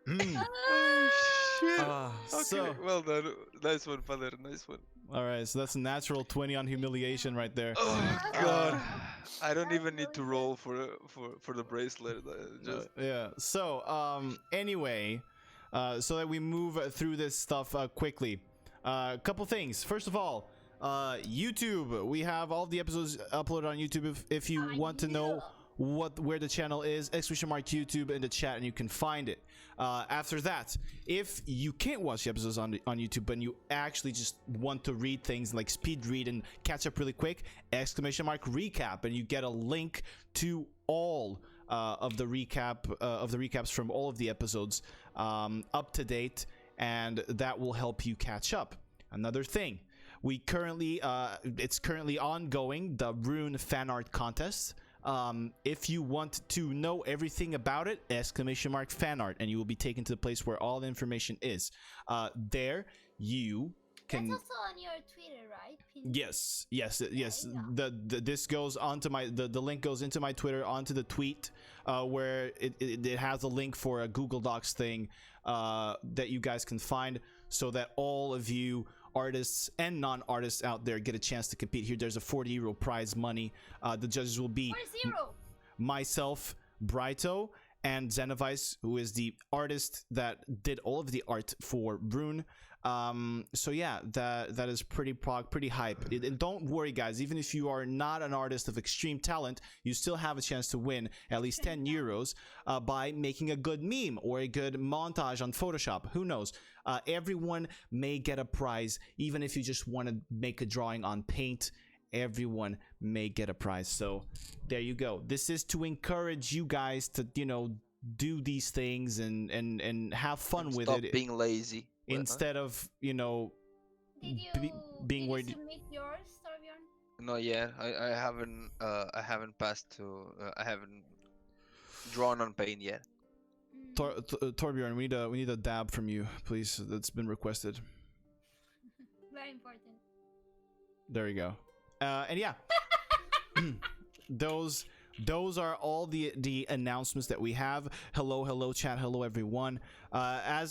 Oh shit. Okay, So, well done. Nice one, father. Nice one. all right, so that's a natural 20 on humiliation right there. Oh god. Uh, I don't That's even need to really roll for the bracelet. Just yeah. So, anyway, so that we move through this stuff quickly. A couple things. First of all, YouTube. We have all the episodes uploaded on YouTube. If you want to know where the channel is, exclamation mark YouTube in the chat, and you can find it. After that, if you can't watch the episodes on YouTube, but you actually just want to read things like speed read and catch up really quick, exclamation mark recap, and you get a link to all of the recaps from all of the episodes up to date, and that will help you catch up. Another thing, we currently it's currently ongoing, the Rune fan art contest. If you want to know everything about it, exclamation mark fan art, and you will be taken to the place where all the information is. There you can. That's also on your Twitter, right? Yes. Yeah. This goes onto my the link goes into my Twitter, onto the tweet, where it has a link for a Google Docs thing that you guys can find, so that all of you artists and non-artists out there get a chance to compete. Here there's a 40 euro prize money. The judges will be myself, Brighto, and Zenovice, who is the artist that did all of the art for Rune. So yeah, that is pretty hype. And don't worry guys, even if you are not an artist of extreme talent, you still have a chance to win at least 10 euros by making a good meme or a good montage on Photoshop. Who knows? Everyone may get a prize, even if you just want to make a drawing on paint. Everyone may get a prize. So there you go. This is to encourage you guys to, you know, do these things and have fun with stop it. being lazy. Instead of, you know, being worried. Did you submit yours, Torbjorn? No, yeah, I haven't passed to I haven't drawn on paint yet. Torbjorn, we need a dab from you, please. That's been requested. Very important. There you go. And yeah, those are all the announcements that we have. Hello chat, hello everyone. I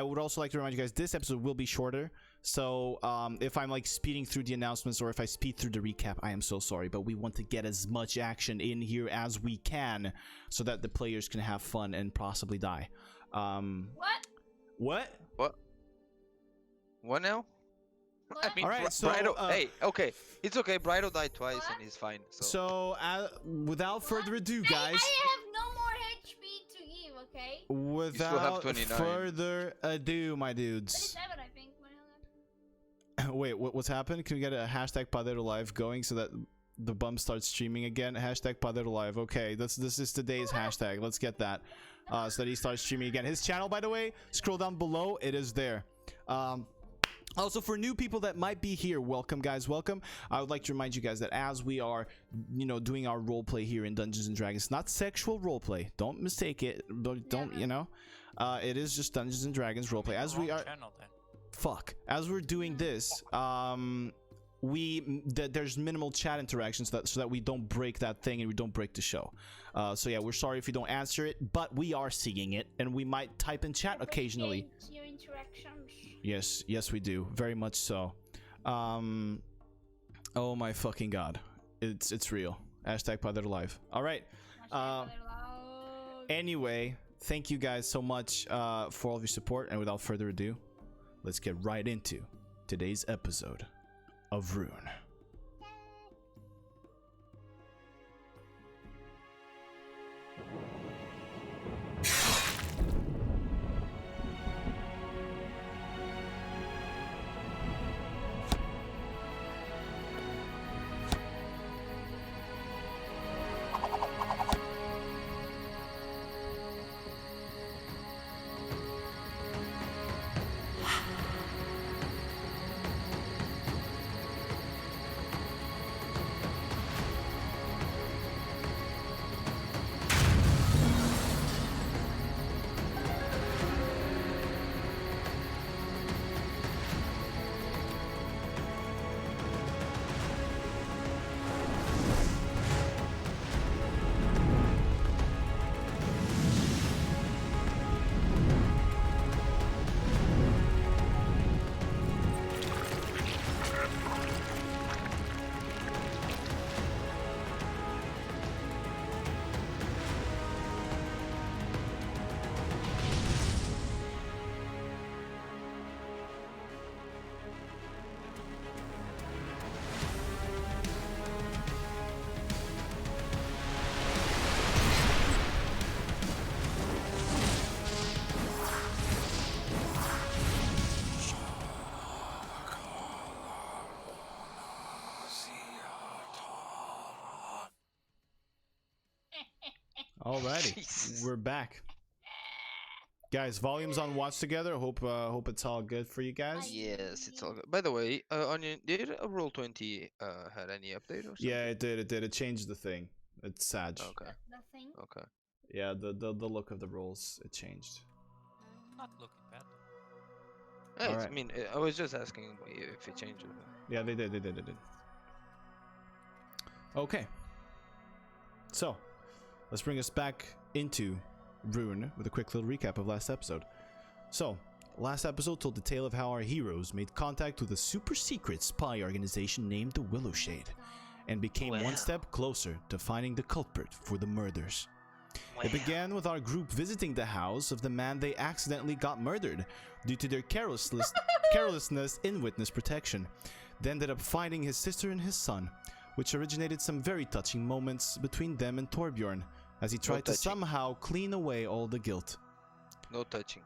would also like to remind you guys, this episode will be shorter, so if I'm like speeding through the announcements or if I speed through the recap, I am so sorry, but we want to get as much action in here as we can so that the players can have fun and possibly die. What Now? I mean, all right, so hey, okay, it's okay. Brido died twice and he's fine. So without further ado, guys. I have no more HP to give, okay? Without 29. further ado, my dudes. 27, I think. Wait, what's happened? Can we get a hashtag Padero Live going so that the bum starts streaming again? Hashtag Padero Live. Okay, this is today's hashtag. Let's get that. So that he starts streaming again. His channel, by the way, scroll down below. It is there. Also, for new people that might be here, welcome guys, welcome. I would like to remind you guys that as we are, you know, doing our roleplay here in Dungeons and Dragons, not sexual roleplay, don't mistake it, don't you know, it is just Dungeons and Dragons roleplay. As we are, as we're doing this, there's minimal chat interactions so that we don't break that thing and we don't break the show. So yeah, we're sorry if we don't answer it, but we are seeing it and we might type in chat occasionally. Your interactions. Yes we do, very much so. Oh my fucking god, it's real. Hashtag Padre Live. All right. Anyway, thank you guys so much for all of your support, and without further ado, let's get right into today's episode of Rune. Alrighty, Jesus. we're back. Guys, volumes on watch together. Hope it's all good for you guys. Yes, it's all good. By the way, Onion, did Roll 20 had any update or something? Yeah, it did. It changed the thing. It's sad. Okay. The thing. Okay. Yeah, the look of the rolls, it changed. Not looking bad. I Alright. mean, I was just asking if it changed. Yeah, they did. Okay. So, let's bring us back into Rune with a quick little recap of last episode. So, last episode told the tale of how our heroes made contact with a super secret spy organization named the Willowshade and became Wow. one step closer to finding the culprit for the murders. It began with our group visiting the house of the man they accidentally got murdered due to their carelessness in witness protection. They ended up finding his sister and his son, which originated some very touching moments between them and Torbjorn as he tried to touching. somehow clean away all the guilt. No touching.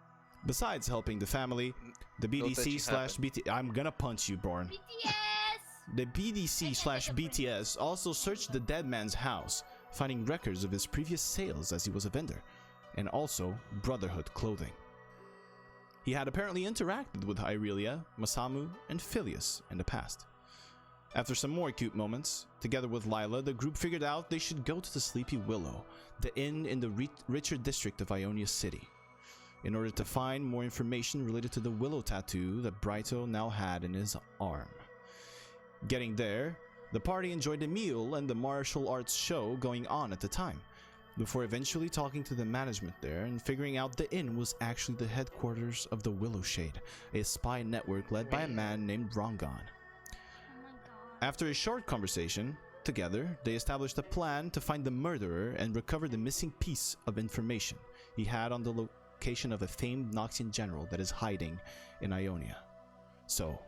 Besides helping the family, the BDC/BT I'm gonna punch you, Born. BTS. The BDC/BTS also searched the dead man's house, finding records of his previous sales as he was a vendor, and also Brotherhood clothing. He had apparently interacted with Irelia, Masamu, and Phileas in the past. After some more cute moments, together with Lila, the group figured out they should go to the Sleepy Willow, the inn in the richer district of Ionia City, in order to find more information related to the willow tattoo that Brighto now had in his arm. Getting there, the party enjoyed a meal and the martial arts show going on at the time, before eventually talking to the management there and figuring out the inn was actually the headquarters of the Willowshade, a spy network led by a man named Rongon. Oh my god. After a short conversation, together, they established a plan to find the murderer and recover the missing piece of information he had on the location of a famed Noxian general that is hiding in Ionia. So,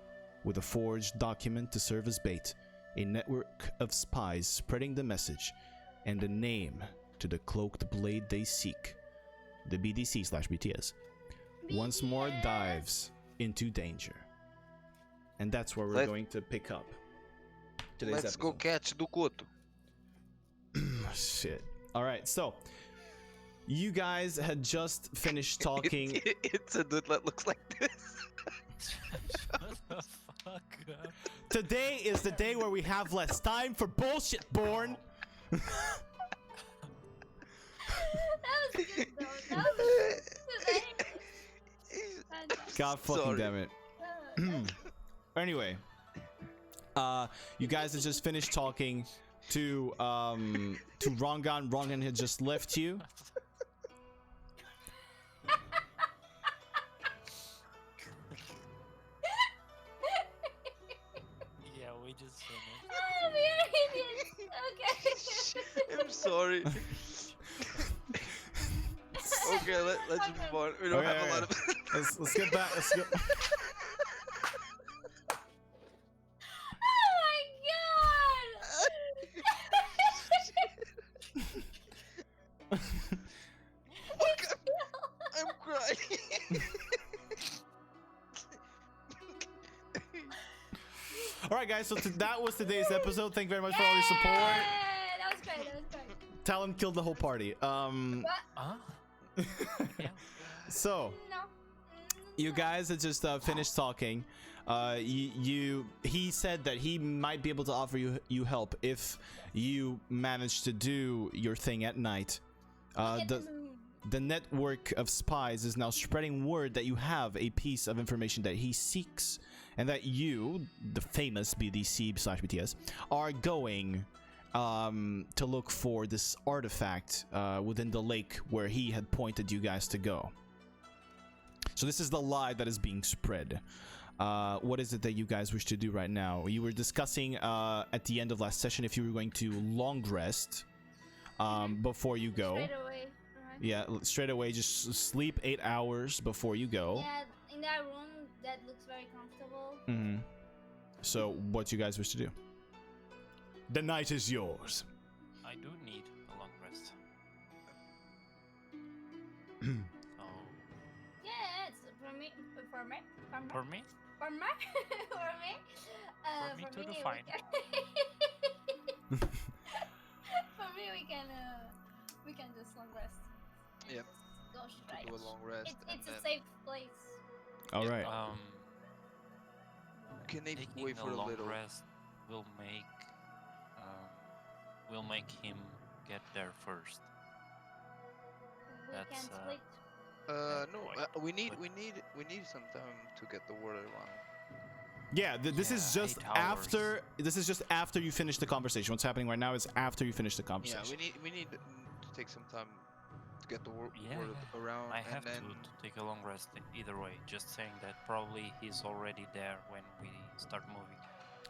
with a forged document to serve as bait, a network of spies spreading the message, and a name to the cloaked blade they seek, the BDC/BTS, once more BTS. dives into danger. And that's where we're Let- going to pick up today's Let's go episode. catch Dukoto. Shit. Alright, so you guys had just finished talking. It's a dude that looks like this. Shut the fuck up. Today is the day where we have less time for bullshit, Born. That was good though. That was good. Fantastic. God fucking Sorry. damn it. Anyway, you guys had just finished talking to Rongon. Rongon had just left you. Yeah, we just finished. Oh, we're idiots. Okay. I'm sorry. Okay, let's move on. We don't Okay, have a lot of. Let's get back. Let's go. Oh my god. I'm crying. All right, guys. So that was today's episode. Thank you very much for all your support. Yeah, that was great. That was great. Talon killed the whole party. What? Huh? Yeah. So No. you guys had just finished talking. He said that he might be able to offer you help if you manage to do your thing at night. Get The the moon. the network of spies is now spreading word that you have a piece of information that he seeks, and that you, the famous BDC/BTS, are going to look for this artifact within the lake where he had pointed you guys to go. So this is the lie that is being spread. What is it that you guys wish to do right now? You were discussing at the end of last session if you were going to long rest before you go. Straight away. Right? Yeah, straight away, just sleep 8 hours before you go. Yeah, in that room that looks very comfortable. Mm-hmm. So, what you guys wish to do? The night is yours. I do need a long rest. Oh, Yeah, it's for me. For me. For me. for me? For me. For me. For me to we define. can- for me, we can can just long rest. And Yep. just go To straight. do a long rest, and It's a then safe place. All right. can they Taking wait a for a long little? rest will make him get there first. We That's, can split. No. point, We need but- we need some time to get the word around. Yeah, this is Yeah, just 8 hours. after. This is just after you finish the conversation. What's happening right now is after you finish the Yeah, conversation. we need to take some time to get the word Yeah, around, I and have then to take a long rest either way. Just saying that probably he's already there when we start moving.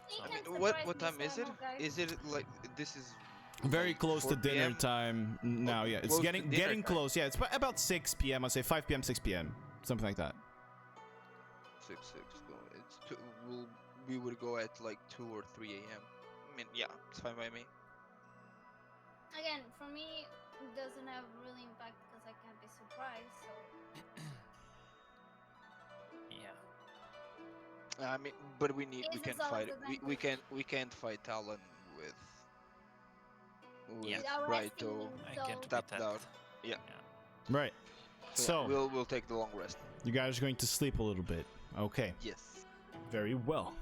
He So- I can mean, what surprise time me, is so it? I'm okay. Is it like this is Very like close 4 to dinner PM? time now. Yeah, it's Close to getting dinner getting time. close. Yeah, it's about 6 p.m. I'd say 5 p.m. 6 p.m. something like that. 6 6. So it's two, we would go at like 2 or 3 a.m. I mean, yeah, it's fine by me. Again, for me, it doesn't have really impact because I can't be surprised. So Yeah. I mean, but we This can is always fight. advantage. We can't fight Talon with Yeah. without resting Raito I so get to be tapped out. tapped. Yeah. Right. So we'll take the long rest. you guys are going to sleep a little bit. Okay. Yes. Very well.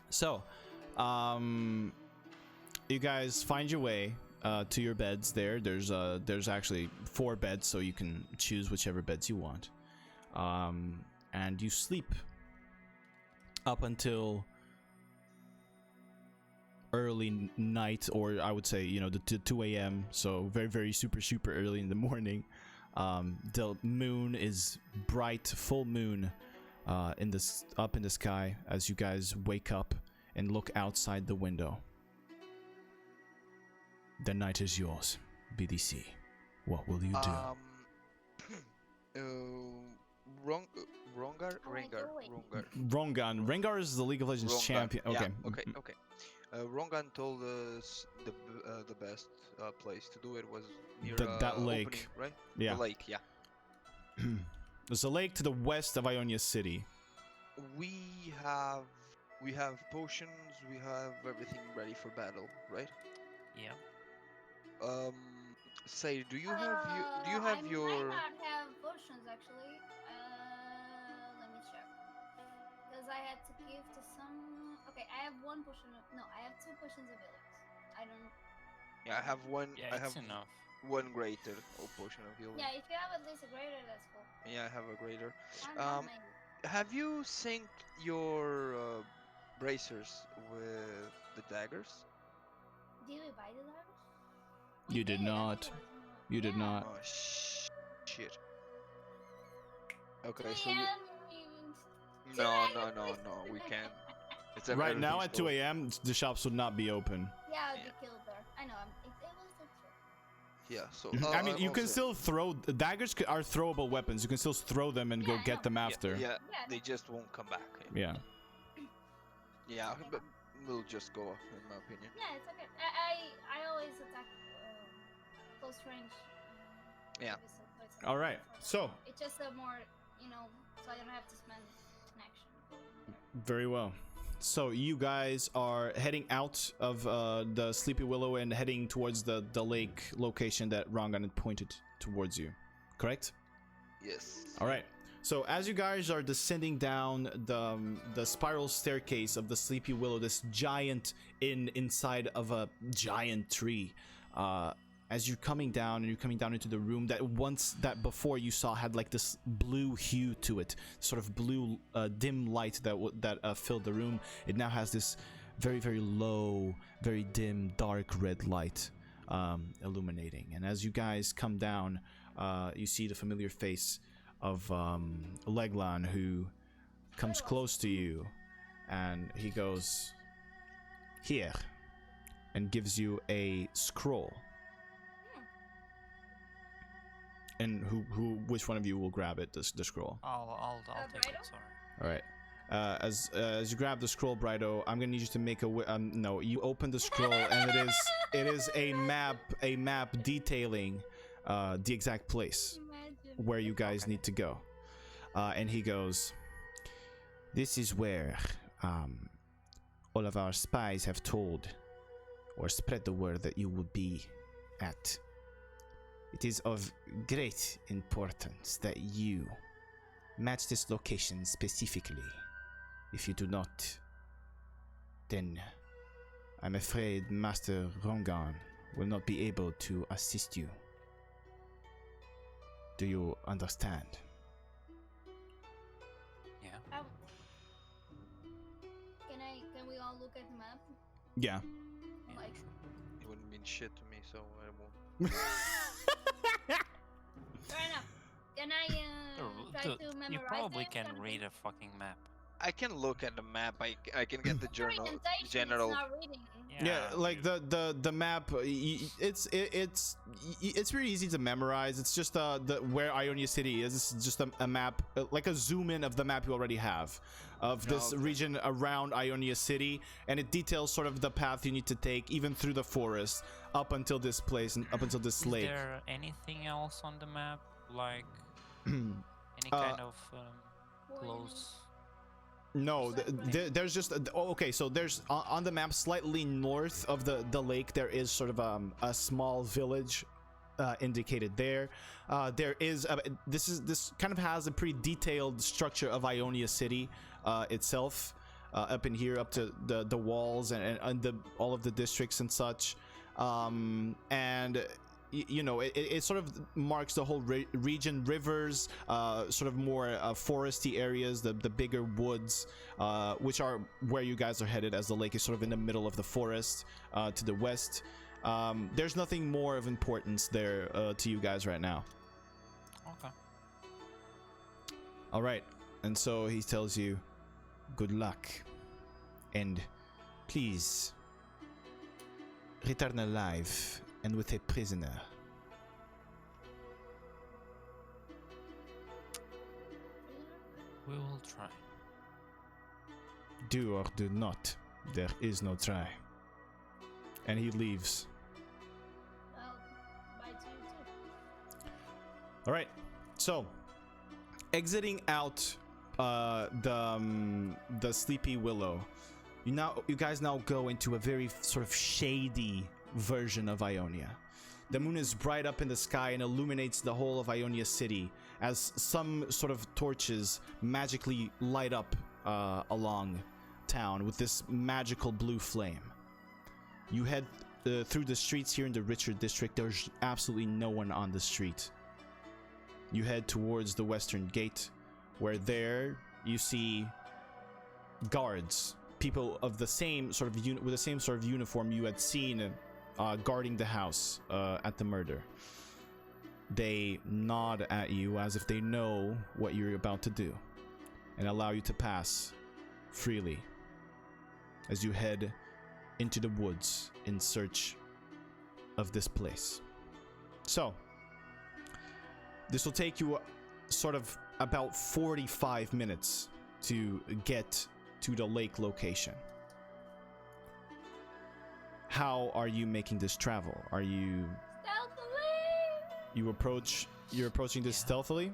So, you guys find your way to your beds. There's actually 4 beds, so you can choose whichever beds you want. And you sleep up until early night, or I would say, the 2 a.m. So very, very super early in the morning. The moon is bright, full moon, up in the sky as you guys wake up and look outside the window. The night is yours, BDC. What will you do? Rongar. Rengar is the League of Legends Rongan, champion. yeah, Okay. okay. Rongan told us the best place to do it was near That lake. opening, right? Yeah. The lake, yeah. There's a lake to the west of Ionia City. We have potions. We have everything ready for battle, right? Yeah. Say, do you have I your? might not have potions actually. Let me check. Because I had to give to some. Okay, I have 1 potion. No, I have 2 potions of healing. I don't. Yeah, I have one. Yeah, I have it's enough. one greater potion of healing. Yeah, if you have at least a greater, that's cool. Yeah, I have a greater. I'm not Have you synced your bracers with the daggers? Did we buy the daggers? You did not. You did not. Oh shit. Okay, 2 so you. a.m. No, we can't. It's Right now everything's at 2 closed. a.m., the shops would not be open. Yeah, I'd Yeah. be killed there. I know. It was a trick. Yeah, so I mean, you can also- still throw daggers. Are throwable weapons. You can still throw them and Yeah, go I get know. them after. Yeah, Yeah, they just won't come back. Yeah. Yeah, but we'll just go, in my opinion. Yeah, it's okay. I always attack close range. Yeah. obviously, so it's All right. fine. So It's just a more, so I don't have to spend an action. very well. So you guys are heading out of the Sleepy Willow and heading towards the lake location that Rangan had pointed towards you. Correct? Yes. All right. So as you guys are descending down the spiral staircase of the Sleepy Willow, this giant inside of a giant tree, as you're coming down into the room that before you saw had like this blue hue to it, sort of blue dim light that filled the room. It now has this very, very low, very dim, dark red light illuminating. And as you guys come down, you see the familiar face of Leglan, who comes close to you, and he goes, "Here," and gives you a scroll. And which one of you will grab it? The scroll. I'll take Brido? it. Sorry. All right. As you grab the scroll, Brido, I'm gonna need you to make a no. You open the scroll, and it is a map detailing the exact place Imagine. where you guys need to go. And he goes, "This is where all of our spies have told or spread the word that you will be at. It is of great importance that you match this location specifically. If you do not, then I'm afraid Master Rongan will not be able to assist you. Do you understand? Yeah. Can we all look at the map? Yeah. Yeah, Like- sure. It wouldn't mean shit to me, so I won't. Fair enough. Can I try Dude, to memorize you probably this can kind of read thing? a fucking map. I can look at the map. I can get the Orientation is general. not reading. Yeah, like dude. the map, it's really easy to memorize. It's just the where Ionia City is. It's just a map, like a zoom in of the map you already have of this Okay. region around Ionia City, and it details sort of the path you need to take, even through the forest, up until this place and up until this Is lake. there anything else on the map, like any kind of close? No, Separate. there's just okay. So there's on the map slightly north of the lake. There is sort of a small village indicated there. There is this kind of has a pretty detailed structure of Ionia City itself. Up in here, up to the walls and all of the districts and such. And you know, it sort of marks the whole region. Rivers, sort of more foresty areas, the bigger woods, which are where you guys are headed, as the lake is sort of in the middle of the forest to the west. There's nothing more of importance there to you guys right now. Okay. All right, and so he tells you, good luck, and please return alive and with a prisoner. We will try. Do or do not. There is no try. And he leaves. Well, bye to you too. All right. So, exiting out the Sleepy Willow, you guys now go into a very sort of shady version of Ionia. The moon is bright up in the sky and illuminates the whole of Ionia City as some sort of torches magically light up along town with this magical blue flame. You head through the streets here in the richer district. There's absolutely no one on the street. You head towards the western gate, where there you see guards, people of the same sort of with the same sort of uniform you had seen guarding the house at the murder. They nod at you as if they know what you're about to do, and allow you to pass freely as you head into the woods in search of this place. So, this will take you sort of about 45 minutes to get to the lake location. How are you making this travel? Are you Stealthily! you're approaching this Yeah. stealthily?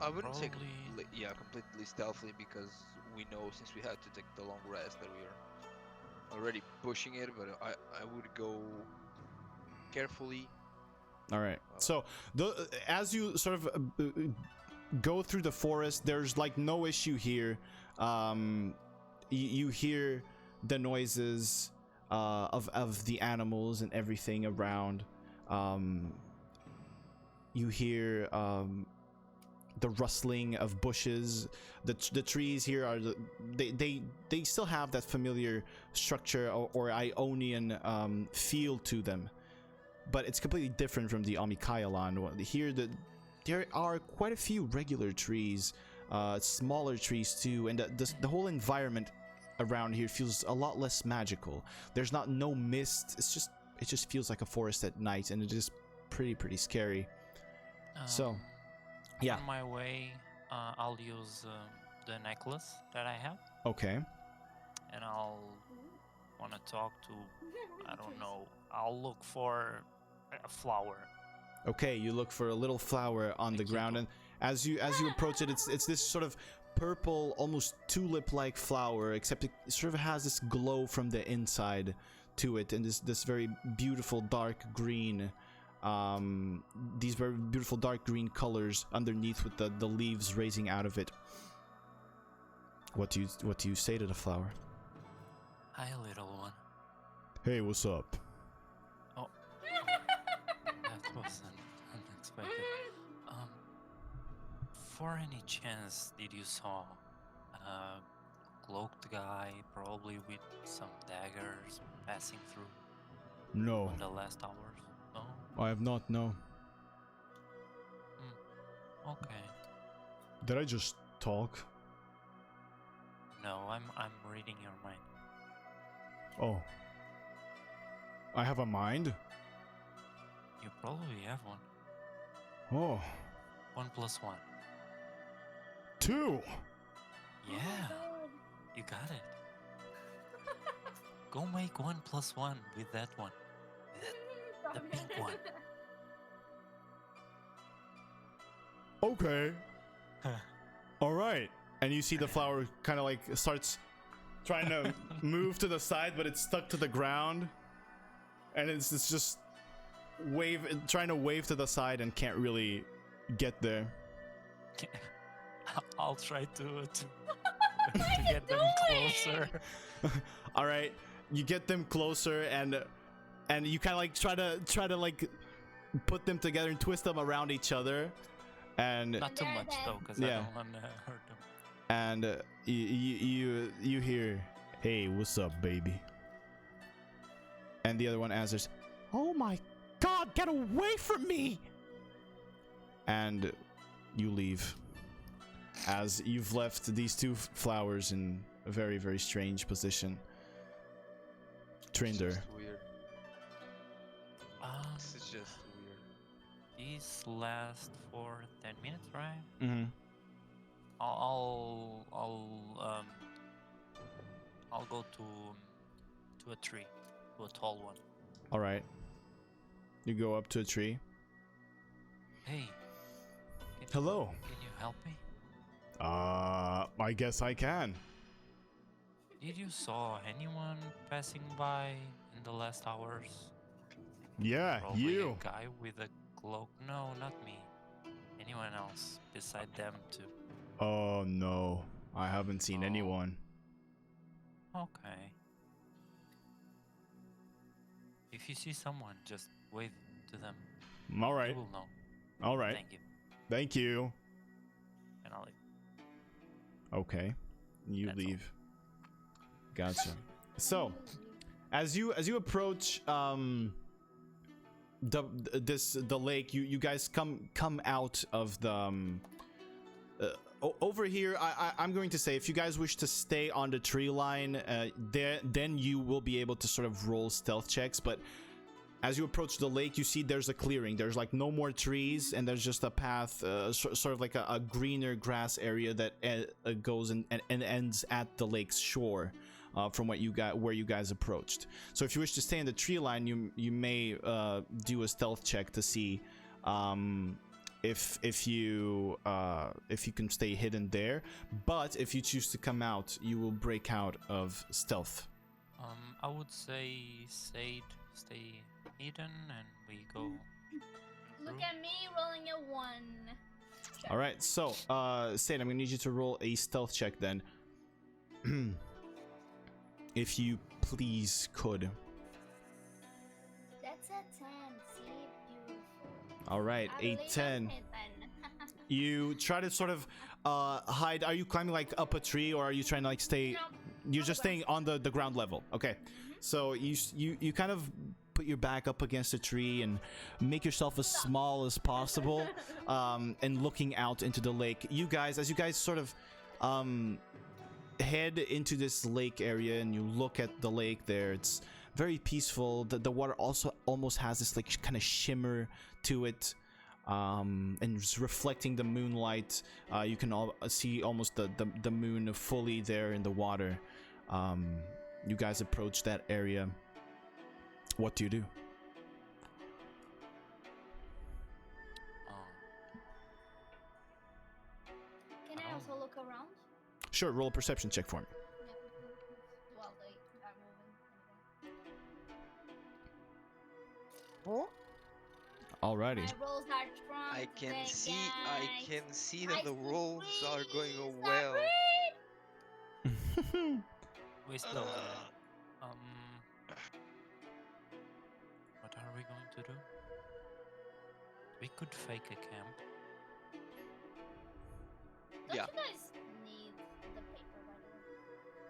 I wouldn't say Probably. completely stealthily, because we know since we had to take the long rest that we are already pushing it, but I would go carefully. All right. So, as you sort of go through the forest, there's like no issue here. You hear the noises of the animals and everything around. You hear the rustling of bushes. The trees here are they still have that familiar structure or Ionian feel to them, but it's completely different from the Amikayalan. Here there are quite a few regular trees, smaller trees too, and the whole environment around here feels a lot less magical. There's no mist. It just feels like a forest at night, and it is pretty scary. So, yeah. On my way, I'll use the necklace that I have, Okay. and I'll want to talk to, I don't know, I'll look for a flower. Okay, you look for a little flower on the Thank you. ground, and as you approach it, it's this sort of purple, almost tulip-like flower, except it sort of has this glow from the inside to it, and this very beautiful dark green these very beautiful dark green colors underneath with the leaves raising out of it. What do you say to the flower? Hi, little one. Hey, what's up? Oh, that wasn't unexpected. For any chance, did you saw a cloaked guy, probably with some daggers, passing through No, in the last hours? No? I have not. No. Okay. Did I just talk? No, I'm reading your mind. Oh. I have a mind? You probably have one. Oh. 1 + 1. 2. Yeah, you got it. Go make 1 + 1 with that one. The pink one. Okay. All right. And you see the flower kind of like starts trying to move to the side, but it's stuck to the ground. And it's just trying to wave to the side and can't really get there. I'll try to get them closer. All right. You get them closer and you kind of like try to like put them together and twist them around each other. And Not too much though, because I don't want to hurt them. And you hear, "Hey, what's up, baby?" And the other one answers, "Oh my God, get away from me!" And you leave, as you've left these two flowers in a very, very strange position. Trinder. It's just weird. This is just weird. These last for 10 minutes, right? Mm-hmm. I'll go to a tree, to a tall one. All right. You go up to a tree. Hey. Hello. Can you help me? I guess I can. Did you saw anyone passing by in the last hours? Yeah, Probably you. a guy with a cloak. No, not me. Anyone else beside them too? Oh no, I haven't seen Oh. anyone. Okay. If you see someone, just wave to them. All right. You will know. All right. Thank you. Thank you. And I'll leave. Okay. You That's all. leave. Gotcha. So, as you approach the lake, you guys come out of the over here. I'm going to say, if you guys wish to stay on the tree line, then you will be able to sort of roll stealth checks. But as you approach the lake, you see there's a clearing. There's like no more trees, and there's just a path, sort of like a greener grass area that goes and ends at the lake's shore. From what where you guys approached. So if you wish to stay in the tree line, you may do a stealth check to see if you can stay hidden there. But if you choose to come out, you will break out of stealth. I would say stay hidden, and we go. Look at me rolling a 1. All right. So, Sade, I'm gonna need you to roll a stealth check then. If you please could. That's a 10. See, beautiful. All right, I a believe I'm 10. hidden. You try to sort of hide. Are you climbing like up a tree, or are you trying to like stay? No, You're on just the staying on the ground level. Okay. So you kind of put your back up against a tree and make yourself as small as possible, and looking out into the lake. As you guys sort of head into this lake area and you look at the lake there, it's very peaceful. The water also almost has this like kind of shimmer to it, and it's reflecting the moonlight. You can all see almost the moon fully there in the water. You guys approach that area. What do you do? Can I also look around? Sure, roll a perception check for me. Yeah. While they are moving. Alrighty. My rolls are strong I can today, see guys. that I the see rolls are going greens, well. green. We still what are we going to do? We could fake a camp. Don't Yeah. you guys need the paper, by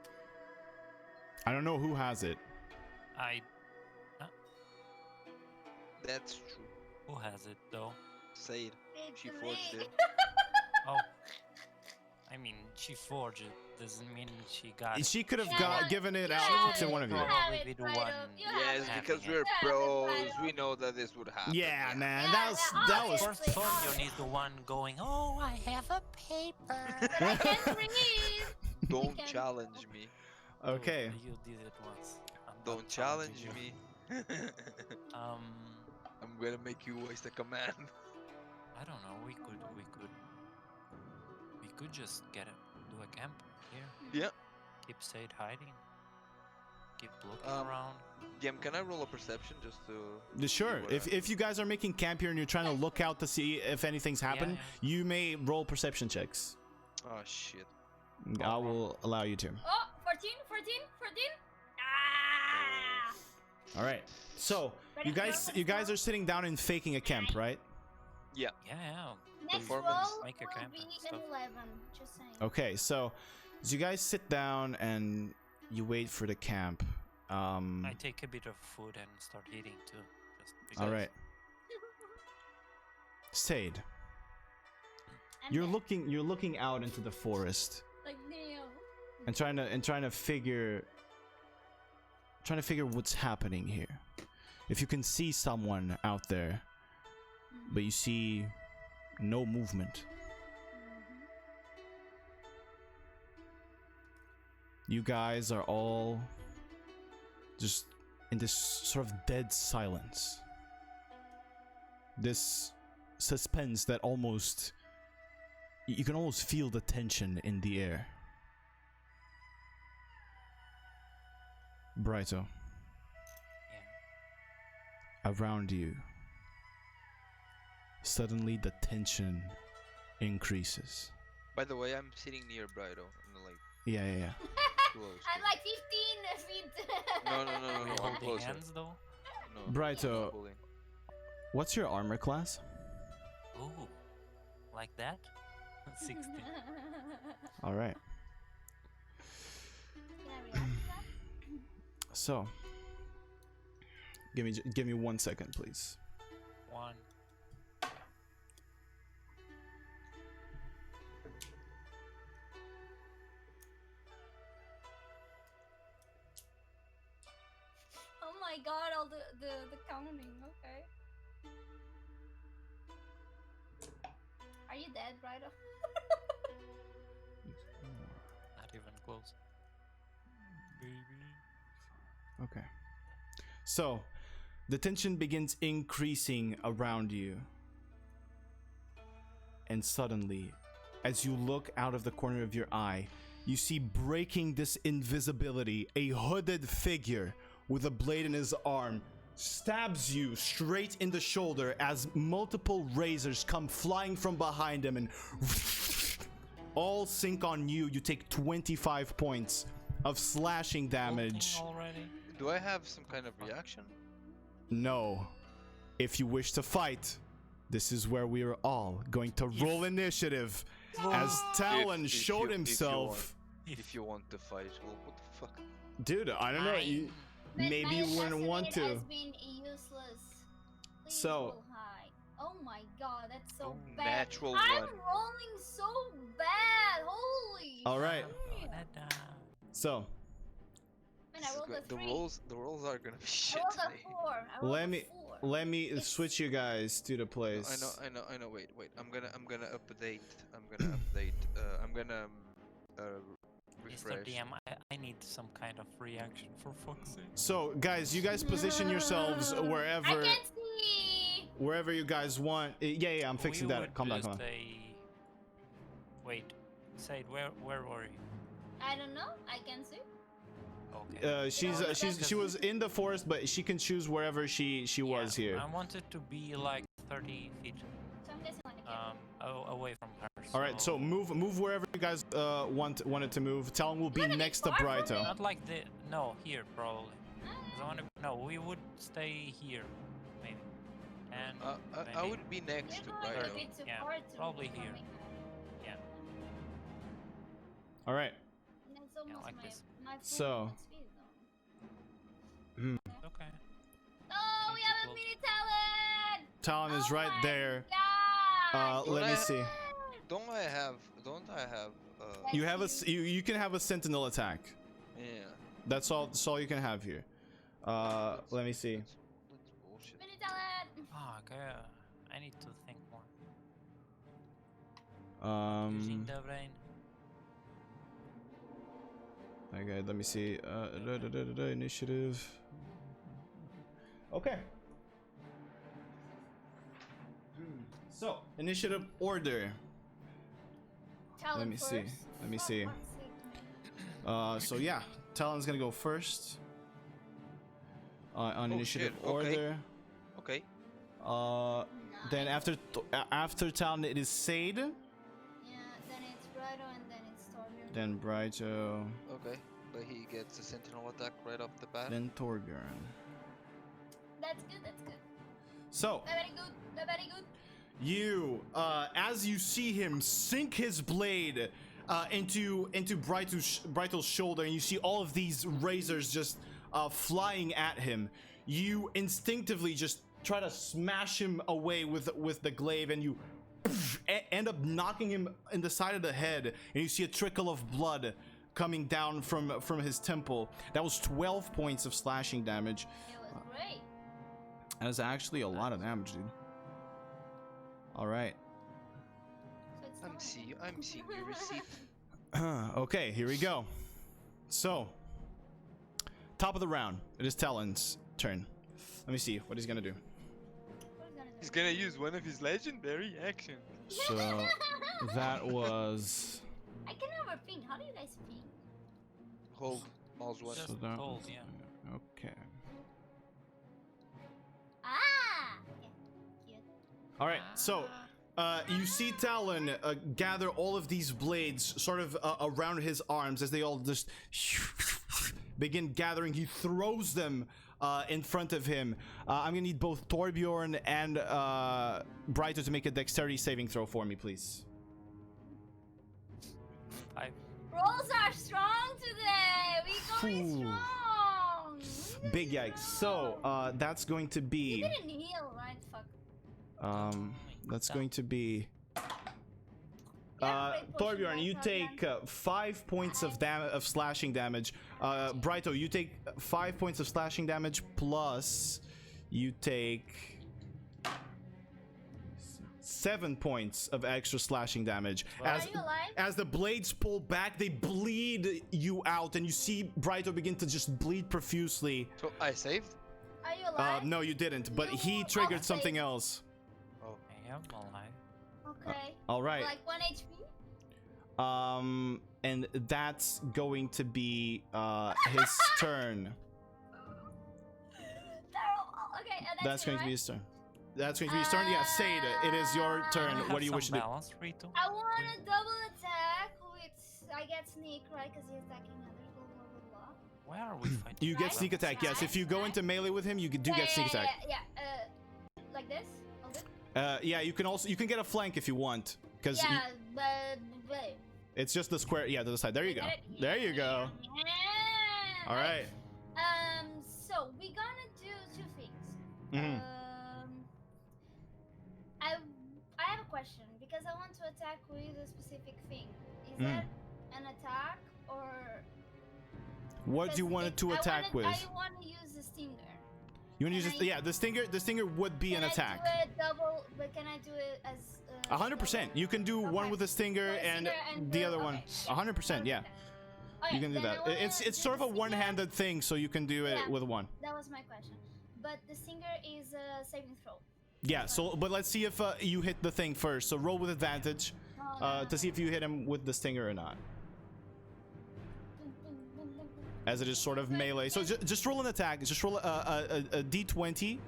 the way? I don't know who has it. That's true. Who has it though? Say it. It's She me. forged it. Oh, I mean, she forged it. Doesn't mean she got it. She could have Yeah, no, given it you out have to it, one of you. you have Probably it, be the right one. up, you have Yes, it. because having we're it. Yeah, that's pros. right We on. know that this would happen. Yeah, man. Yeah, That was yeah, that was First obviously. Thornton is the one going, oh, I have a paper. But I can't read. Don't can- challenge me. okay. Dude, you did it once. I'm not Don't challenging challenge you. me. Um, I'm gonna make you waste a command. I don't know. We could just do a camp here. Yeah. Keep Sade hiding. Keep looking Um, around. Gem, can I roll a perception just to? Sure. what If you guys are making camp here and you're trying to look out to see if anything's happened, yeah. you may roll perception checks. Oh shit. I will allow you to. Oh, 14, 14, 14. Ah! All right. So Ready you to guys roll? you guys are sitting down and faking a camp, right? Yeah. Yeah. Next Performance. roll Make a will camp be and an stuff. 11. Just saying. Okay. So as you guys sit down and you wait for the camp. I take a bit of food and start eating too. Just because. All right. Sade, And you're then, looking out into the forest like Neo. and trying to figure what's happening here. If you can see someone out there, but you see no movement. You guys are all just in this sort of dead silence. This suspense that almost you can almost feel the tension in the air. Brighto, Yeah. around you, suddenly the tension increases. By the way, I'm sitting near Brido, and like Yeah. close. I'm like 15 feet. No, Are we I'm holding closer. hands though? No. Brighto, not holding. what's your armor class? Ooh, like that? 16. All right. Can I react to that? So, give me 1 second, please. 1. Oh my god, all the counting, okay. Are you dead, Brido? Not even close. Baby. Okay. So, the tension begins increasing around you. And suddenly, as you look out of the corner of your eye, you see breaking this invisibility, a hooded figure with a blade in his arm stabs you straight in the shoulder as multiple razors come flying from behind him and all sink on you. You take 25 points of slashing damage. Bolting already? Do I have some kind of reaction? No. If you wish to fight, this is where we are all going to roll initiative as Talon If showed you- himself. If you want to fight, well, what the fuck? Dude, I don't know. You, But maybe my you wouldn't want assassinate to. has been useless. Please So- roll high. Oh my god, that's so Oh, bad. natural I'm one. rolling so bad. Holy. All right. shit. So, Man, I rolled a The 3. rolls are gonna be I shit rolled a today. 4. I rolled let a me 4. let me It's- switch you guys to the place. I know. Wait. I'm gonna update. I'm gonna update. I'm gonna Mr. refresh. DM, I need some kind of reaction for fuck's sake. So, guys, you guys position yourselves I wherever can't see. wherever you guys want. Yeah, I'm fixing We that. would Calm down. just Wait, Sade, where were you? I don't know. I can see. Okay. She was in the forest, but she can choose wherever she was here. I wanted to be like 30 feet So I'm guessing like away from her. All right, so move wherever you guys wanted to move. Talon will be You're gonna be next to far from Brighto. me. Not like the here probably. 'Cause no, we would stay here maybe. And I maybe- would be next to you're going to Brighto. be too Yeah, far to probably from here. me. Yeah. All right. And it's almost like my, this. my full So- movement speed though. Okay. Oh, we have a Close. mini Talon! Talon is Oh right my there. God! Let me Right. see. Don't I have? You have you can have a sentinel attack. Yeah. That's all you can have here. Let me see. That's bullshit. Mini Talon! Ah, okay. I need to think more. Using the brain. Okay, let me see. Initiative. Okay. So, initiative order. Talon Let me see. first. Let me For see. fuck's sake, man. So yeah, Talon's gonna go first. On Oh, initiative shit, okay. order. Okay. Then Nice. after Talon it is Sade. Yeah, then it's Brighto and then it's Torbjorn. Then Brighto. Okay. But he gets a sentinel attack right off the bat. Then Torbjorn. That's good, that's good. So Very good, very good. you, as you see him sink his blade into Brighto's shoulder, and you see all of these razors just flying at him, you instinctively just try to smash him away with the glaive, and you end up knocking him in the side of the head, and you see a trickle of blood coming down from his temple. That was 12 points of slashing damage. It was great. That is actually a lot of damage, dude. All right. So it's I'm not- seeing your receipt. Okay, here we go. So, top of the round. It is Talon's turn. Let me see what he's gonna do. What is gonna do? He's gonna use one of his legendary actions. So that was. I can never ping. How do you guys ping? Hold mouse one. Just So that hold, was- yeah. Okay. Ah! Okay, cute. All right. So you see Talon gather all of these blades sort of around his arms as they all just begin gathering. He throws them in front of him. I'm gonna need both Torbjorn and Brighto to make a dexterity saving throw for me, please. Rolls are strong today. We going Phew. strong. Big yikes. So that's going to You be didn't heal, right? Fuck. that's going to be Yeah, great potion, Torbjorn, you right, take 5 points of slashing damage. Brighto, you take 5 points of slashing damage, plus you take 7 points of extra slashing damage. Are you alive? As the blades pull back, they bleed you out, and you see Brighto begin to just bleed profusely. So I saved. Are you alive? No, you didn't, but he You triggered outsaved. something else. Oh. I am alive. Okay. All right. Like 1 HP? And that's going to be his turn. Terrible. Okay, That's me, going to be right? his turn. That's going to be his turn. Yeah, Sade, it is your turn. Have What do you some wish to do? balance, Rito? I want a double attack with. I get sneak, right? Because he's attacking others. Blah, blah, blah, blah. Where are we fighting? You get Right? sneak attack. Yes, if you go Right. into melee with him, you do get sneak attack. Yeah. Like this? Hold it? Yeah, you can get a flank if you want, because Yeah, but. it's just the square. Yeah, to the side. There you go. There you go. Yeah. All right. So we're gonna do 2 things. Mhm. I have a question because I want to attack with a specific thing. Is Mm. that an attack or? What do you Because want if to attack with? I want to use the stinger. You want to can use I- yeah, the stinger would be an Can attack. I do it double? But can I do it as? 100%. You can do one Okay. with a stinger One and stinger and the the- other one. okay. 100%. Yeah, Okay, you can do then I that. wanna It's do sort of the a stinger. one-handed thing, so you can do it Yeah. with one. That was my question. But the stinger is a saving throw. Yeah. So, but let's see if you hit the thing first. So roll with advantage No, to see if you hit him with the stinger or not. Boom, boom, boom, boom, boom. as it is sort of melee. So just roll an attack. Just roll a d20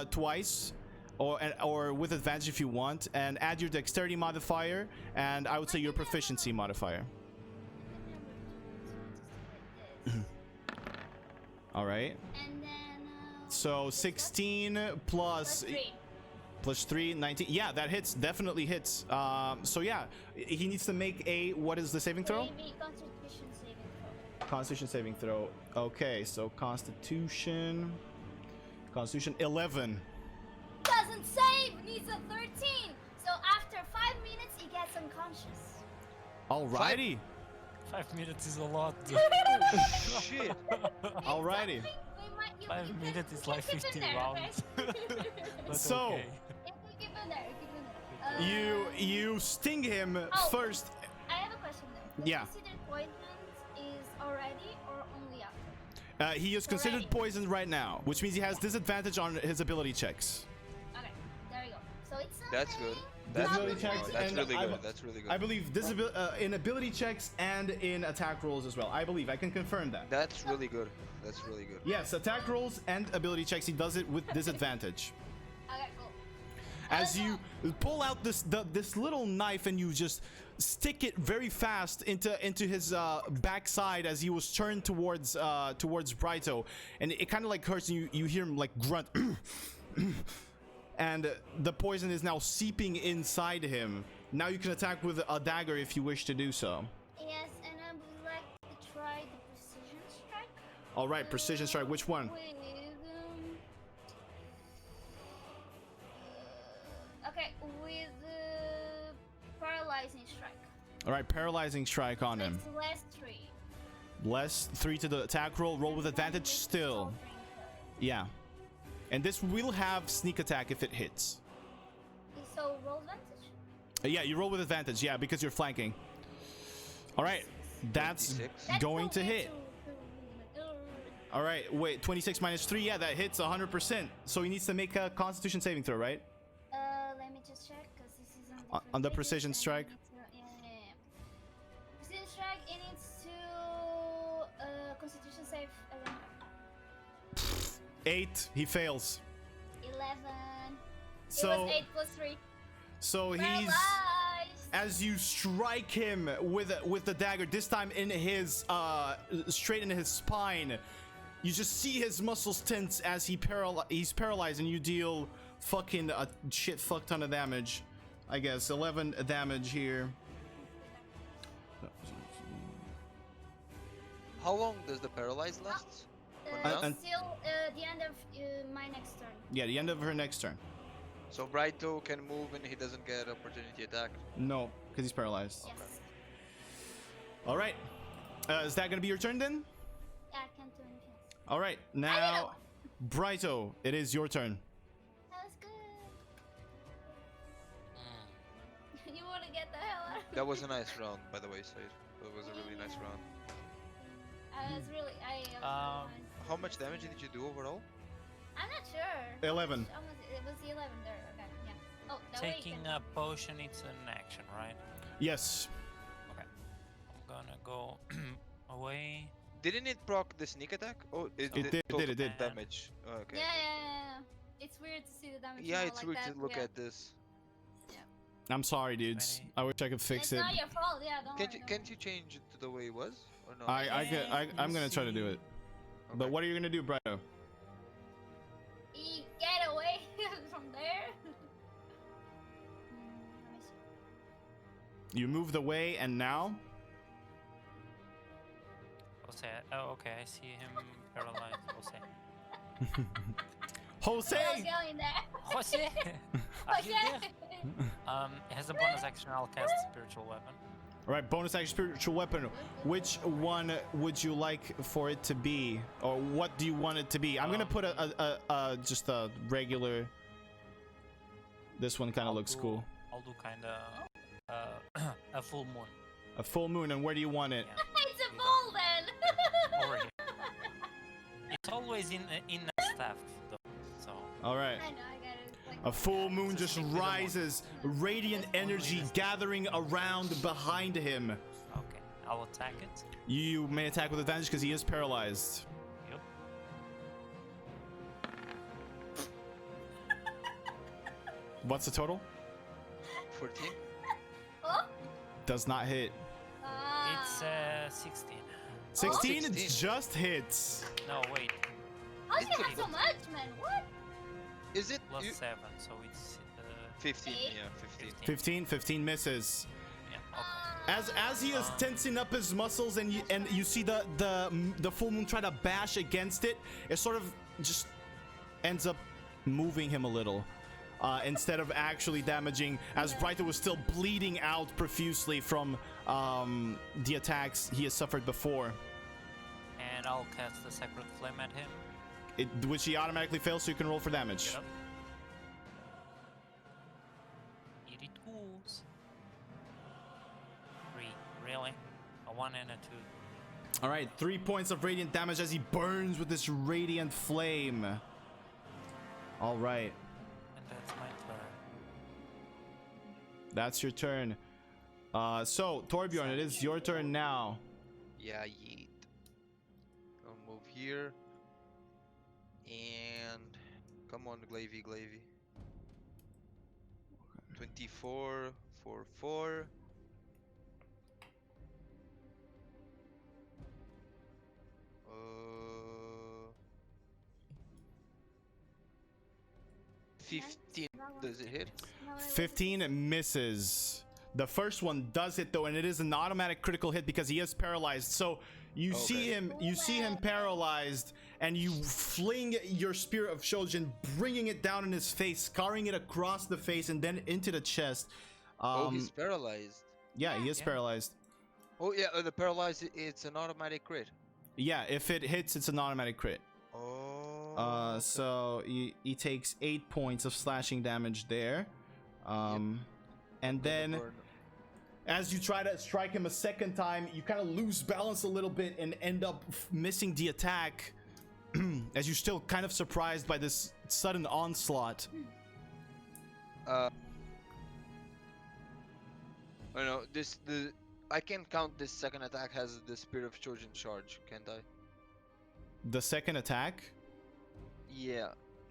twice, or with advantage if you want, and add your dexterity modifier, and I would say your proficiency modifier. All right. And then. So 16 plus 3, 19. Yeah, that hits. Definitely hits. So yeah, he needs to make a, what is the saving throw? Maybe Constitution saving throw. Constitution saving throw. Okay, so Constitution 11. Doesn't save. Needs a 13. So after 5 minutes, he gets unconscious. Alrighty. 5 minutes is a lot. Shit. Alrighty. 5 minutes is like 50 rounds. But So- okay. Keep in there. Keep in there. You sting him first. I have a question though. Yeah. Considered poisoned is already or only after? He is considered Already. poisoned right now, which means he has disadvantage on his ability checks. Okay, there you go. So it's That's good. That's That's really really checks, good. That's and really I- good. That's really good. I believe in ability checks and in attack rolls as well. I believe I can confirm that. That's really good. That's really good. Yes, attack rolls and ability checks. He does it with disadvantage. Okay, cool. As you pull out this little knife and you just stick it very fast into his backside as he was turned towards Brito, and it kind of like hurts, and you hear him like grunt, and the poison is now seeping inside him. Now you can attack with a dagger if you wish to do so. Yes, and I would like to try the precision strike. All right, precision strike. Which one? With paralyzing strike. All right, paralyzing strike on him. It's less 3. Less 3 to the attack roll. Roll with advantage still. Yeah. And this will have sneak attack if it hits. So roll advantage? Yeah, you roll with advantage. Yeah, because you're flanking. All right, that's 26. going to hit. All right, wait, 26 minus 3. Yeah, that hits 100%. So he needs to make a Constitution saving throw, right? Let me just check because this is On the precision strike? Yeah. Precision strike, it needs to Constitution save again. 8. He fails. 11. So It was 8 plus 3. so he's Paralyzed. as you strike him with the dagger, this time in his straight into his spine. You just see his muscles tense as he's paralyzed, and you deal fucking a shit fuck ton of damage. I guess 11 damage here. How long does the paralyze last? Until the end of my next turn. Yeah, the end of her next turn. So Brito can move and he doesn't get opportunity attack. No, because he's paralyzed. Yes. All right. Is that gonna be your turn then? Yeah, I can't do anything. All right. Now, Brito, it is your turn. That was good. You want to get the hell out of That was a nice round, by the way, Said. That was a really nice round. I was really. How much damage did you do overall? I'm not sure. 11. It was the 11 there. Okay, yeah. Oh, that way you Taking can- a potion, it's an action, right? Yes. Okay. I'm gonna go away. Didn't it proc the sneak attack? Oh, It did, it did. damage. Oh, okay. Yeah. It's weird to see the damage. Yeah, roll it's like weird that. to look yeah. at this. I'm sorry, dudes. I wish I could fix It's it. not your fault. Yeah, don't worry. Can't you change it to the way it was? Or no? I'm gonna try to do it. But what are you gonna do, Brito? Get away from there. Let me see. You moved away, and now? Jose. Oh, okay. I see him paralyzed. Jose. Jose! I was going there. Jose. Are you Jose. there? It has a bonus action. I'll cast spiritual weapon. All right, bonus action spiritual weapon. Which one would you like for it to be, or what do you want it to be? I'm gonna put just a regular. This one kind of looks cool. I'll do kind of a full moon. A full moon, and where do you want it? Yeah. It's a bull then. Over here. It's always in a staff though. So. All right. I know, I got it. Like, A full moon just Stick to the moon. rises, radiant energy gathering around behind him. Okay. I'll attack it. You may attack with advantage because he is paralyzed. Yep. What's the total? 14. Oh? Does not hit. It's 16. 16, 16. it just hits. No, wait. How do It's you a- have so much, man? What? Is it Plus you- 7, so it's 15? Eight? Yeah, 15. 15 misses. yeah. Okay. As he is tensing up his muscles and you see the full moon try to bash against it, it sort of just ends up moving him a little. Instead of actually damaging, as Brighter was still bleeding out profusely from the attacks he has suffered before. And I'll cast the Sacred Flame at him. Which he automatically fails, so you can roll for damage. Yep. Here it goes. 3. Really? A 1 and a 2. All right, 3 points of radiant damage as he burns with this radiant flame. All right, And that's my turn. that's your turn. So Torbjorn, it is your turn now. Yeah, yeet. I'll move here. And come on, Glavy. 24 for 4. Uh, 15. Does it hit? 15 misses. The first one does hit though, and it is an automatic critical hit because he is paralyzed. So you see him paralyzed, and you fling your Spear of Shojin, bringing it down in his face, scarring it across the face and then into the chest. Oh, he's paralyzed. Yeah, he is Yeah. paralyzed. Oh yeah, the paralyzed. It's an automatic crit. Yeah, if it hits, it's an automatic crit. Oh. Okay. So he takes 8 points of slashing damage there. And Gonna then burn. as you try to strike him a second time, you kind of lose balance a little bit and end up missing the attack. As you're still kind of surprised by this sudden onslaught. Oh no, I can count this second attack has the Spirit of Trojan charge, can't I? The second attack, Yeah.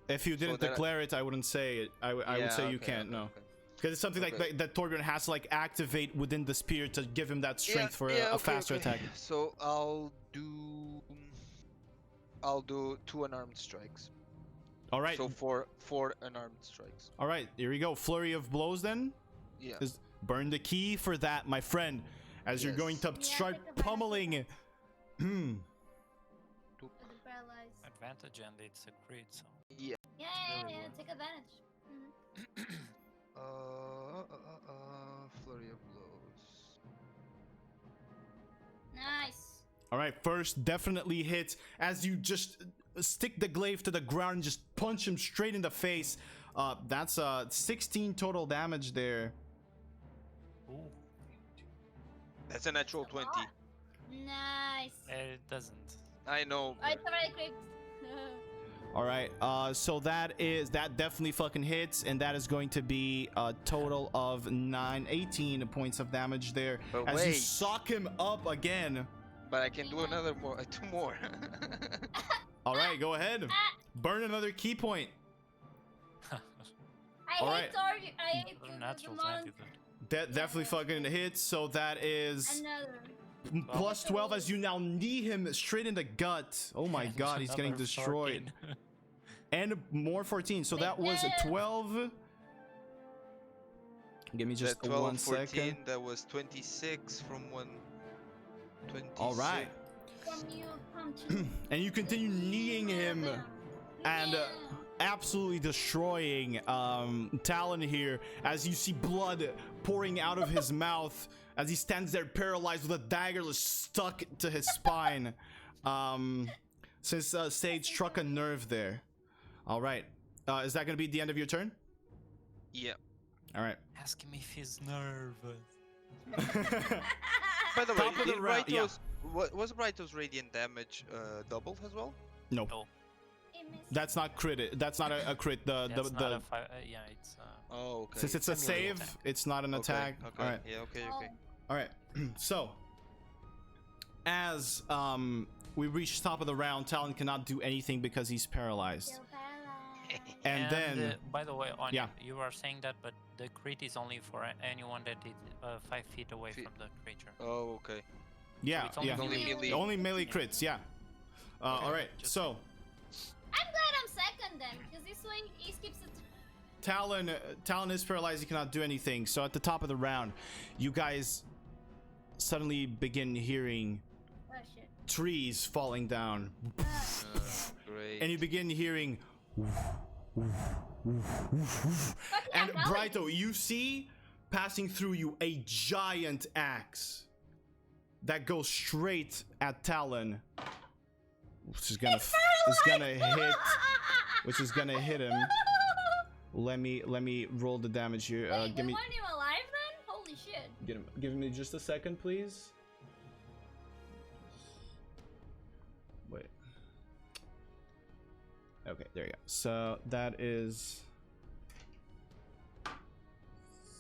if you didn't that I- declare it, I wouldn't say it. I would say you can't. No, because it's something like Okay. that Torbjorn has to like activate within the spear to give him that strength for a faster attack. So I'll do 2 unarmed strikes. All right, So four unarmed strikes. all right. Here we go. Flurry of blows then. Yeah. Is burn the key for that, my friend. As you're going to Yes. start take the pummeling. Advantage, and it's a crit, so. Yeah, Really good. take advantage. Mhm. Flurry of blows. Nice. All right, first definitely hits as you just stick the glaive to the ground and just punch him straight in the face. That's 16 total damage there. Ooh. That's a natural 20. Nice. It doesn't. I know. Oh, it's already crit. All right, so that definitely fucking hits, and that is going to be a total of 18 points of damage there. But As you wait. sock him up again. But I can do another more, 2 more. All right, go ahead. Burn another key point. I All hate right. target. I hate Another the natural mon- 20, but That definitely fucking hits, so that is Another. plus 12 as you now knee him straight in the gut. Oh my god, he's getting another destroyed. 14. And more 14, so that was a 12. Give me just That 12, 1 14, second. that was 26 from 1. 26. All right. From you punching. And you continue kneeing him and absolutely destroying Talon here as you see blood pouring out of his mouth as he stands there paralyzed with a dagger stuck to his spine. Since Sage struck a nerve there. All right. Is that going to be the end of your turn? Yeah. All right. Ask him if he's nervous. By the way, Top of the did round, yeah. was Raito's radiant damage doubled as well? No, No, It missed. that's not crit. That's not a crit. that's not a yeah, it's Oh, okay. Since it's a It's a melee save, attack. it's not an Okay, attack. Okay. All right. Yeah. Okay. Oh, Okay. All right. So, as we reach top of the round, Talon cannot do anything because he's paralyzed. Still paralyzed. And then, by the way, Anya, yeah. you are saying that, but the crit is only for anyone that is 5 feet away from the creature. Oh, okay. Yeah, it's only yeah. melee. Only melee crits, yeah. All right, Just- so I'm glad I'm second then, because this way he skips it. Talon is paralyzed. He cannot do anything. So at the top of the round, you guys suddenly begin hearing Oh shit. trees falling down, Great. and you begin hearing. Fuck yeah, And Talon. Brighto, you see passing through you a giant axe that goes straight at Talon, which is gonna hit him. Let me roll the damage here. Wait, Give we me want him alive then? Holy shit. give me just a second, please. Wait. Okay, there you go. So that is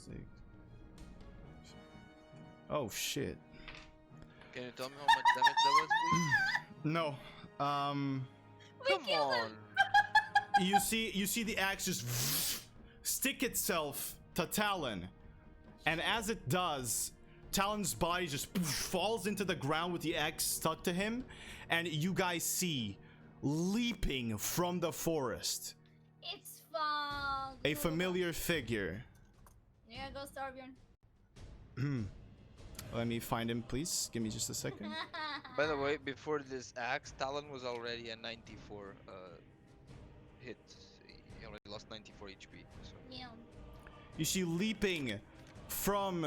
6. Oh shit. Can you tell me how much damage that was, please? No. We Come killed him. on. You see the axe just stick itself to Talon, and as it does, Talon's body just falls into the ground with the axe stuck to him, and you guys see leaping from the forest It's fun. a familiar figure. Yeah, go Starbjorn. Let me find him, please. Give me just a second. By the way, before this axe, Talon was already at 94 hits. He already lost 94 HP. So. Yeah. You see leaping from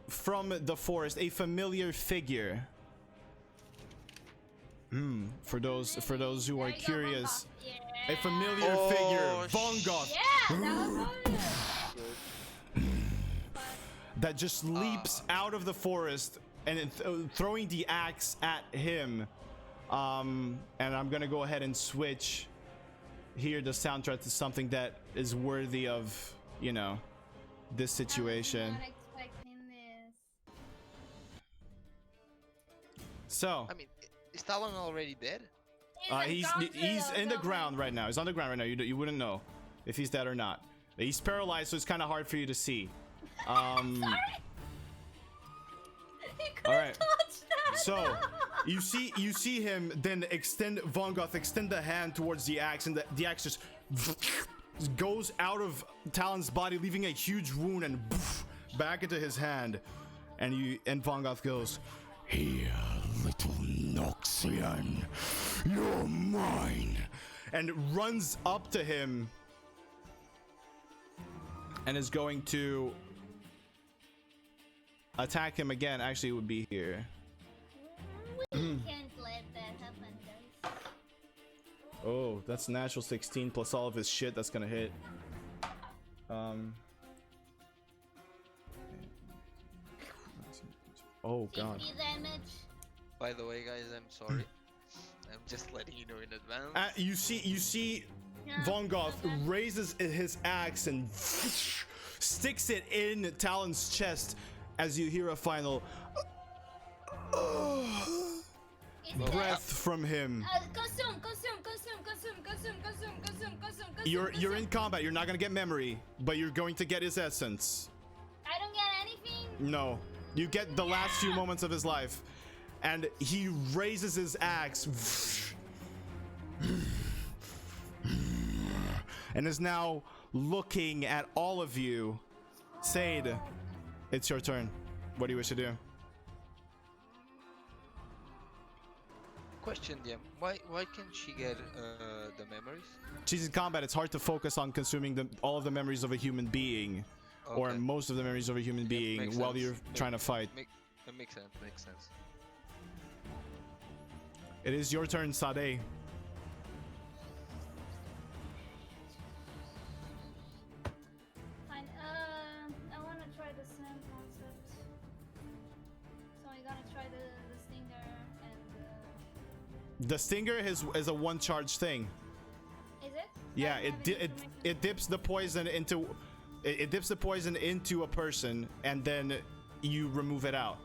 the forest a familiar figure. For those who are There you go, curious, Vongoth. a Yeah. familiar Oh, figure, Vongoth, Yeah, that was obvious. that just leaps out of the forest and throwing the axe at him. And I'm gonna go ahead and switch here the soundtrack to something that is worthy of, you know, this situation. I was not expecting this. So I mean, is Talon already dead? he's in the ground right now. He's on the ground right now. You wouldn't know if he's dead or not. He's paralyzed, so it's kind of hard for you to see. Sorry. He couldn't All right. touch that. So you see him then Vongoth extend the hand towards the axe, and the axe just goes out of Talon's body, leaving a huge wound and back into his hand. And Vongoth goes, "Here, little Noxian, you're mine," and runs up to him and is going to attack him again. Actually, it would be here. We can't let that happen, guys. Oh, that's natural 16 plus all of his shit. That's gonna hit. Oh god. 50 damage. By the way, guys, I'm sorry. I'm just letting you know in advance. You see Yeah, Vongoth okay. raises his axe and sticks it in Talon's chest as you hear a final It's breath from him. Consume. You're in combat. You're not gonna get memory, but you're going to get his essence. I don't get anything. No, you get the last few moments of his life, and he raises his axe and is now looking at all of you. Sade, it's your turn. What do you wish to do? Question, DM. Why can't she get the memories? She's in combat. It's hard to focus on consuming all of the memories of a human being, or Okay. most of the memories of a human being makes while sense. you're trying to fight. That makes sense. Makes sense. It is your turn, Sade. Fine. I want to try the same concept. So I'm gonna try the stinger and. The stinger is a one charge thing. Is it? Yeah, I don't have any information. it dips the poison into a person, and then you remove it out.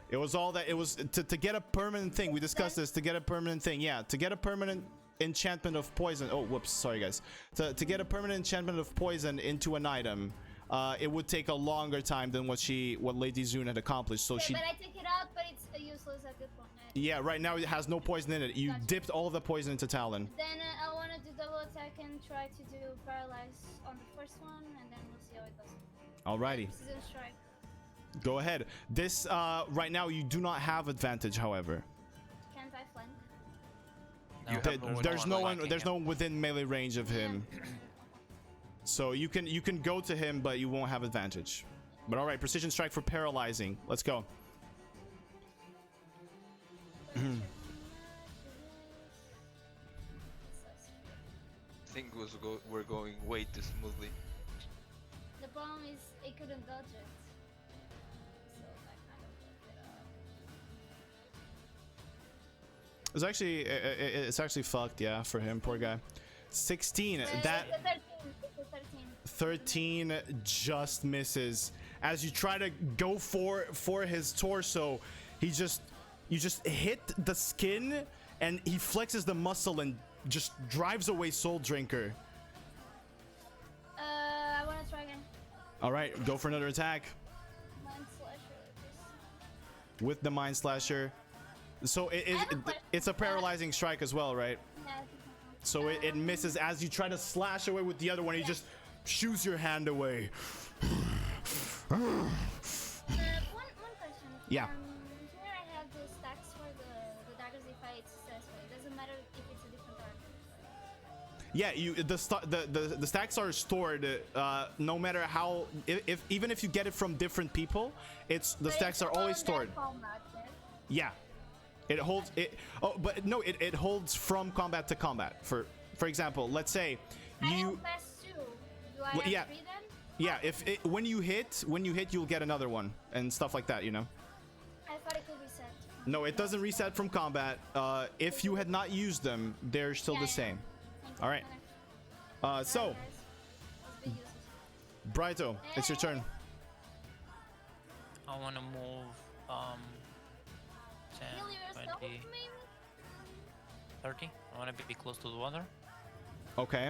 It was all that. It was to get a permanent thing. We discussed this. To get a permanent thing. Yeah, to get a permanent enchantment of poison. Oh, whoops. Sorry, guys. To get a permanent enchantment of poison into an item, it would take a longer time than what Lady Zune had accomplished. So Okay, she. but I take it out, but it's useless at this point. Yeah, right now it has no poison in it. You dipped all of the poison into Talon. Then I want to do double attack and try to do paralyze on the first one, and then we'll see how it goes. Alrighty. Precision strike. Go ahead. This right now you do not have advantage, however. Can't I flank? You have no one There's no one. flanking There's him. no one within melee range of him. So you can go to him, but you won't have advantage. But all right, precision strike for paralyzing. Let's go. Things were going way too smoothly. The problem is it couldn't dodge it. So that kind of fucked it up. It's actually fucked, yeah, for him, poor guy. 16. That It's a 13. It's a 13. 13 just misses. As you try to go for his torso, you just hit the skin, and he flexes the muscle and just drives away Soul Drinker. I want to try again. All right, go for another attack Mind Slasher. with the Mind Slasher. So it's a paralyzing strike as well, right? Yeah, So it misses. As you try to slash away with the other one, he just shooes your hand away. one question. Yeah. Here I have the stacks for the daggers if I successful. It doesn't matter if it's a different target. Yeah, the stacks are stored no matter how, even if you get it from different people, the stacks are always stored. Combat, right? Yeah, it holds it. Oh, but no, it holds from combat to combat. For example, let's say I you. have pass 2. Do I Well, have yeah. 3 then? Yeah, when you hit, you'll get another one and stuff like that. You know. I thought it could reset. No, it doesn't reset from combat. If you had not used them, they're still the same. Thank you. All right. So, Alright, guys. Let's be useless. Brighto, it's your turn. I want to move 10, Heal yourself, 20, maybe? 30. I want to be close to the water. Okay.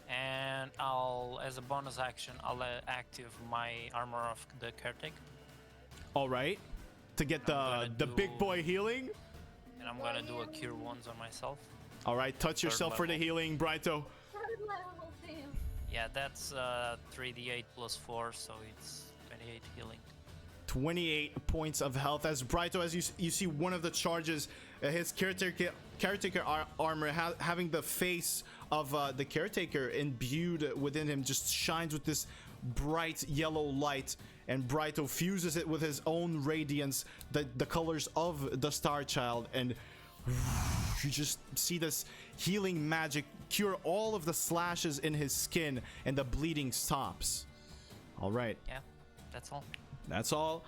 And I'll, as a bonus action, I'll active my armor of the caretaker. All right. To get I'm the gonna big do- boy healing. And I'm gonna do a cure wounds on myself. All right, touch yourself for the level. healing, Brighto. Third level, damn. Yeah, that's 3d8 plus 4, so it's 28 healing. 28 points of health as Brighto, as you see one of the charges, his caretaker armor having the face of the caretaker imbued within him just shines with this bright yellow light, and Brighto fuses it with his own radiance, the colors of the Star Child, and you just see this healing magic cure all of the slashes in his skin, and the bleeding stops. All right, Yeah, that's all. that's all.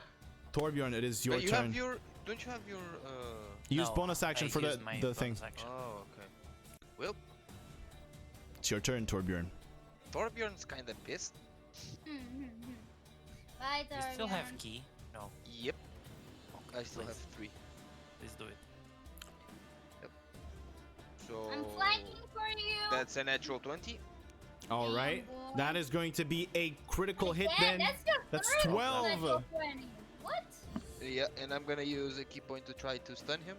Torbjorn, it is your But you turn. have your. Don't you have your? Use No, bonus action I for used my the thing. bonus action. Oh, okay. Well, It's your turn, Torbjorn. Torbjorn's kinda pissed. Bye, You still have Torbjorn. key? No. Yep. I still have 3. Please do it. So I'm flanking for you. that's a natural 20. All Damn, right, boy. that is going to be a critical hit. Again, Then that's your that's third 12. natural 20. What? Yeah, and I'm gonna use a key point to try to stun him.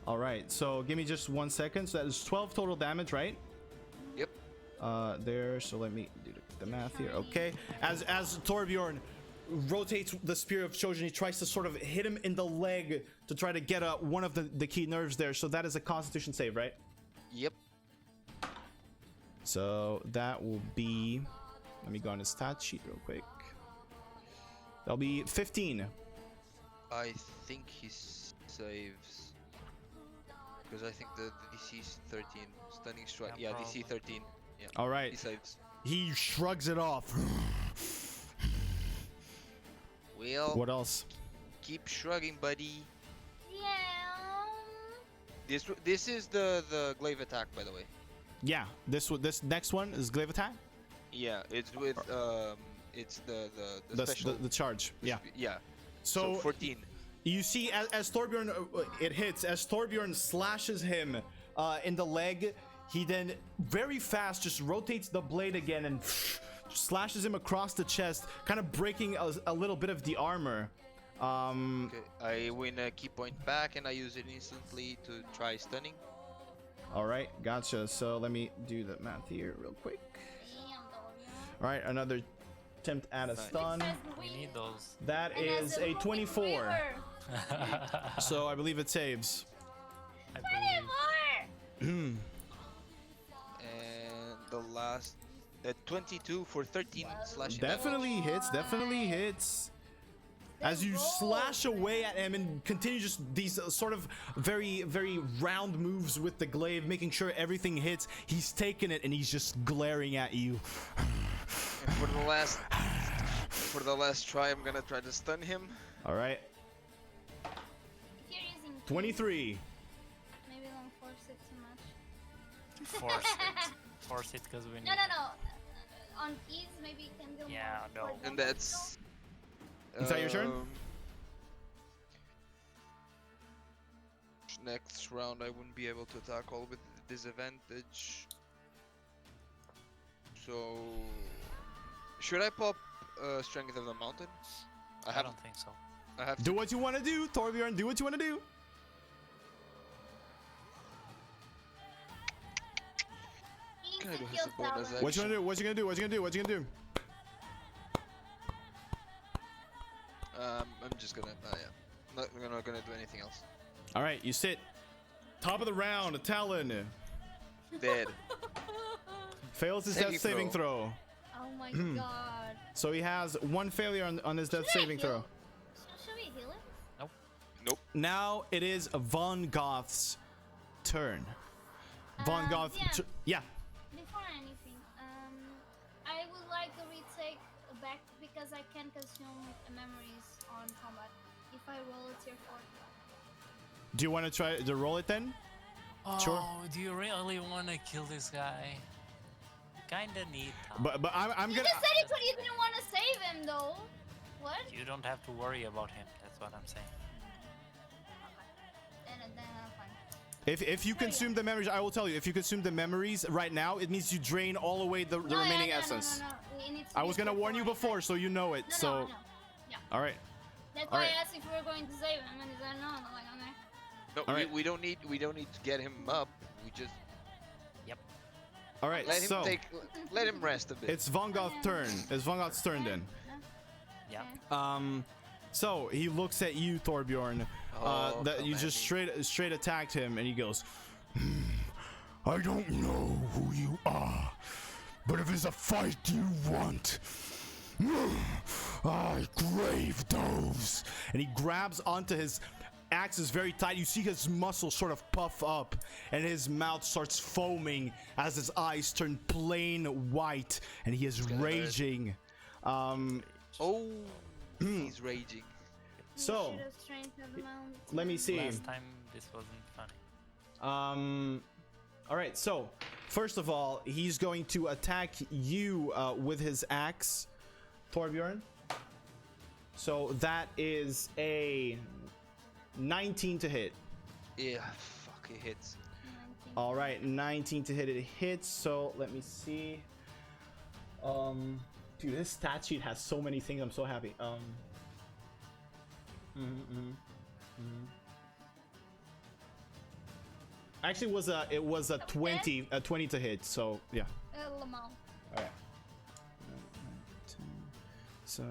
All right, so give me just 1 second. So that is 12 total damage, right? Yep. There. So let me do the math here. Okay, as Torbjorn rotates the Spear of Chojin, he tries to sort of hit him in the leg to try to get one of the key nerves there. So that is a Constitution save, right? Yep. So that will be. Let me go on his stat sheet real quick. That'll be 15. I think he saves because I think the DC is 13. Stunning strike. Yeah, Yeah, DC 13. Yeah. All right. He saves. He shrugs it off. Well, What else? keep shrugging, buddy. Yeah. This is the glaive attack, by the way. Yeah, this next one is glaive attack. Yeah, it's with it's the special. The charge. Yeah. Yeah. So So 14. you see, as Torbjorn, it hits, as Torbjorn slashes him in the leg, he then very fast just rotates the blade again and slashes him across the chest, kind of breaking a little bit of the armor. Okay, I win a key point back and I use it instantly to try stunning. All right, gotcha. So let me do the math here real quick. Damn, Torbjorn. All right, another attempt at a Nice. stun. We need those. That And as is a moving 24. river. So I believe it saves. I believe. 24! And the last 22 for 13 slashing damage. Definitely hits, definitely hits. As you slash away at him and continue just these sort of very, very round moves with the glaive, making sure everything hits, he's taking it and he's just glaring at you. And for the last try, I'm gonna try to stun him. All right, If you're using 23. maybe don't force it too much. Force it. Force it because we need. No. On keys, maybe you can go Yeah, more no. for And damage, that's. Is that your turn? Next round, I wouldn't be able to attack all with disadvantage. So, should I pop Strength of the Mountain? I don't think so. I have to. Do what you want to do, Torbjorn. Do what you want to do. Easy Can I do kill his bonus Talon. What you gonna do? What you gonna do? What you gonna do? What you gonna do? I'm just gonna. Yeah. Not gonna do anything else. All right, you sit. Top of the round, Talon Dead. fails his Saving death saving throw. Oh my god. So he has one failure on his death Should I saving heal? throw. Should we heal him? Nope. Now it is Von Goth's turn. Von Goth. yeah. Yeah. Before anything, I would like to retake back because I can consume memories on combat. If I roll a tier 4. Do you want to try to roll it then? Oh, Sure. do you really want to kill this guy? Kinda need time. But I'm You gonna. just said you didn't want to save him though. What? You don't have to worry about him. That's what I'm saying. Then I'm fine. If you consume the memories, I will tell you. If you consume the memories right now, it means you drain all away the No, remaining no, essence. No. It needs to I be was gonna warn you before, so you know it. No, so, no, no. Yeah. all right. That's All why right. I asked if we were going to save him, and he said no. And I'm like, okay. No, Alright. we don't need to get him up. We just All right. let him So let him rest a bit. it's Von Goth's turn. It's Von Goth's turn then. Yeah. So he looks at you, Torbjorn. Oh, That come you at just me. straight attacked him, and he goes, I don't know who you are, but if it's a fight you want, I crave those. And he grabs onto his axe is very tight. You see his muscles sort of puff up, and his mouth starts foaming as his eyes turn plain white, and he is gonna hurt. raging. Oh, he's raging. So, You should have strengthened the mountain. let me see. Last time this wasn't funny. All right. So, first of all, he's going to attack you with his axe, Torbjorn. So that is a 19 to hit. Yeah, fuck, it hits. 19. All right, 19 to hit. It hits. So let me see. Dude, this stat sheet has so many things. I'm so happy. Actually, it was a 20 to hit. So yeah. Lamau. All right. So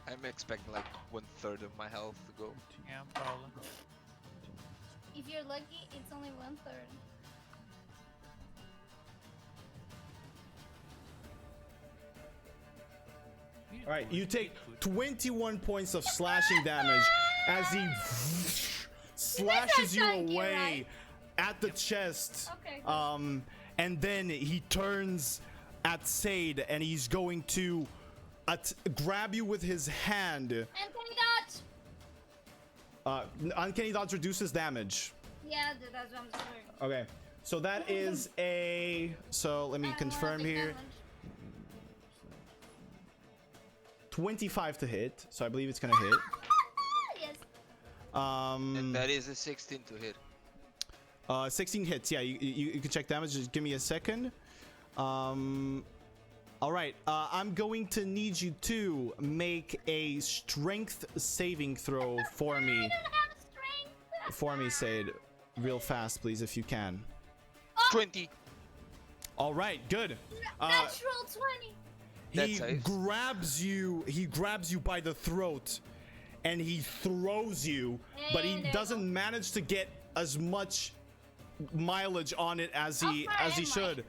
I'm expecting like 1/3 of my health to go. Yeah, probably. If you're lucky, it's only 1/3. all right, you take 21 points of slashing damage as he slashes you chunky, away right? at the chest. Okay, good. And then he turns at Sade and he's going to grab you with his hand. Anthony dodge. Uncanny dodge reduces damage. Yeah, that's what I'm saying. Okay, so that is so let me confirm here. 25 to hit, so I believe it's gonna hit. Yes. And that is a 16 to hit. 16 hits. Yeah, you can check damage. Just give me a second. All right. I'm going to need you to make a strength saving throw for me. I don't have strength. For me, Sade, real fast, please, if you can. 20. All right, good. Natural 20. He That's grabs you. He grabs you by the throat, and he throws you, but he doesn't manage to get as much mileage on it as he should.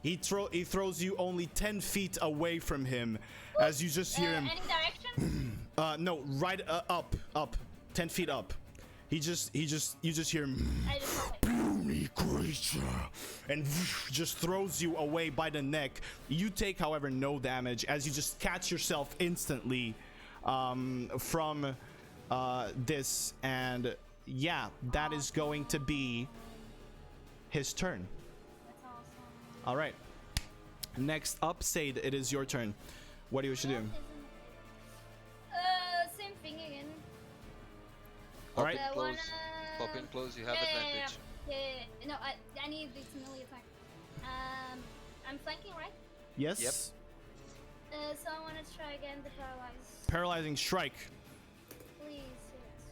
He throws you only 10 feet away from him, as you just hear him. Any direction? No, right up, 10 feet up. You just hear him. I just love it. Puny creature, and just throws you away by the neck. You take, however, no damage as you just catch yourself instantly from this, and yeah, that is going to be his turn. That's awesome. All right. Next up, Sade, it is your turn. What do you wish to do? Same thing again. All right. Pop in close, you have advantage. Yeah. No, I need this melee attack. I'm flanking, right? Yes. Yep. So I want to try again the paralyze. Paralyzing strike. Please, yes.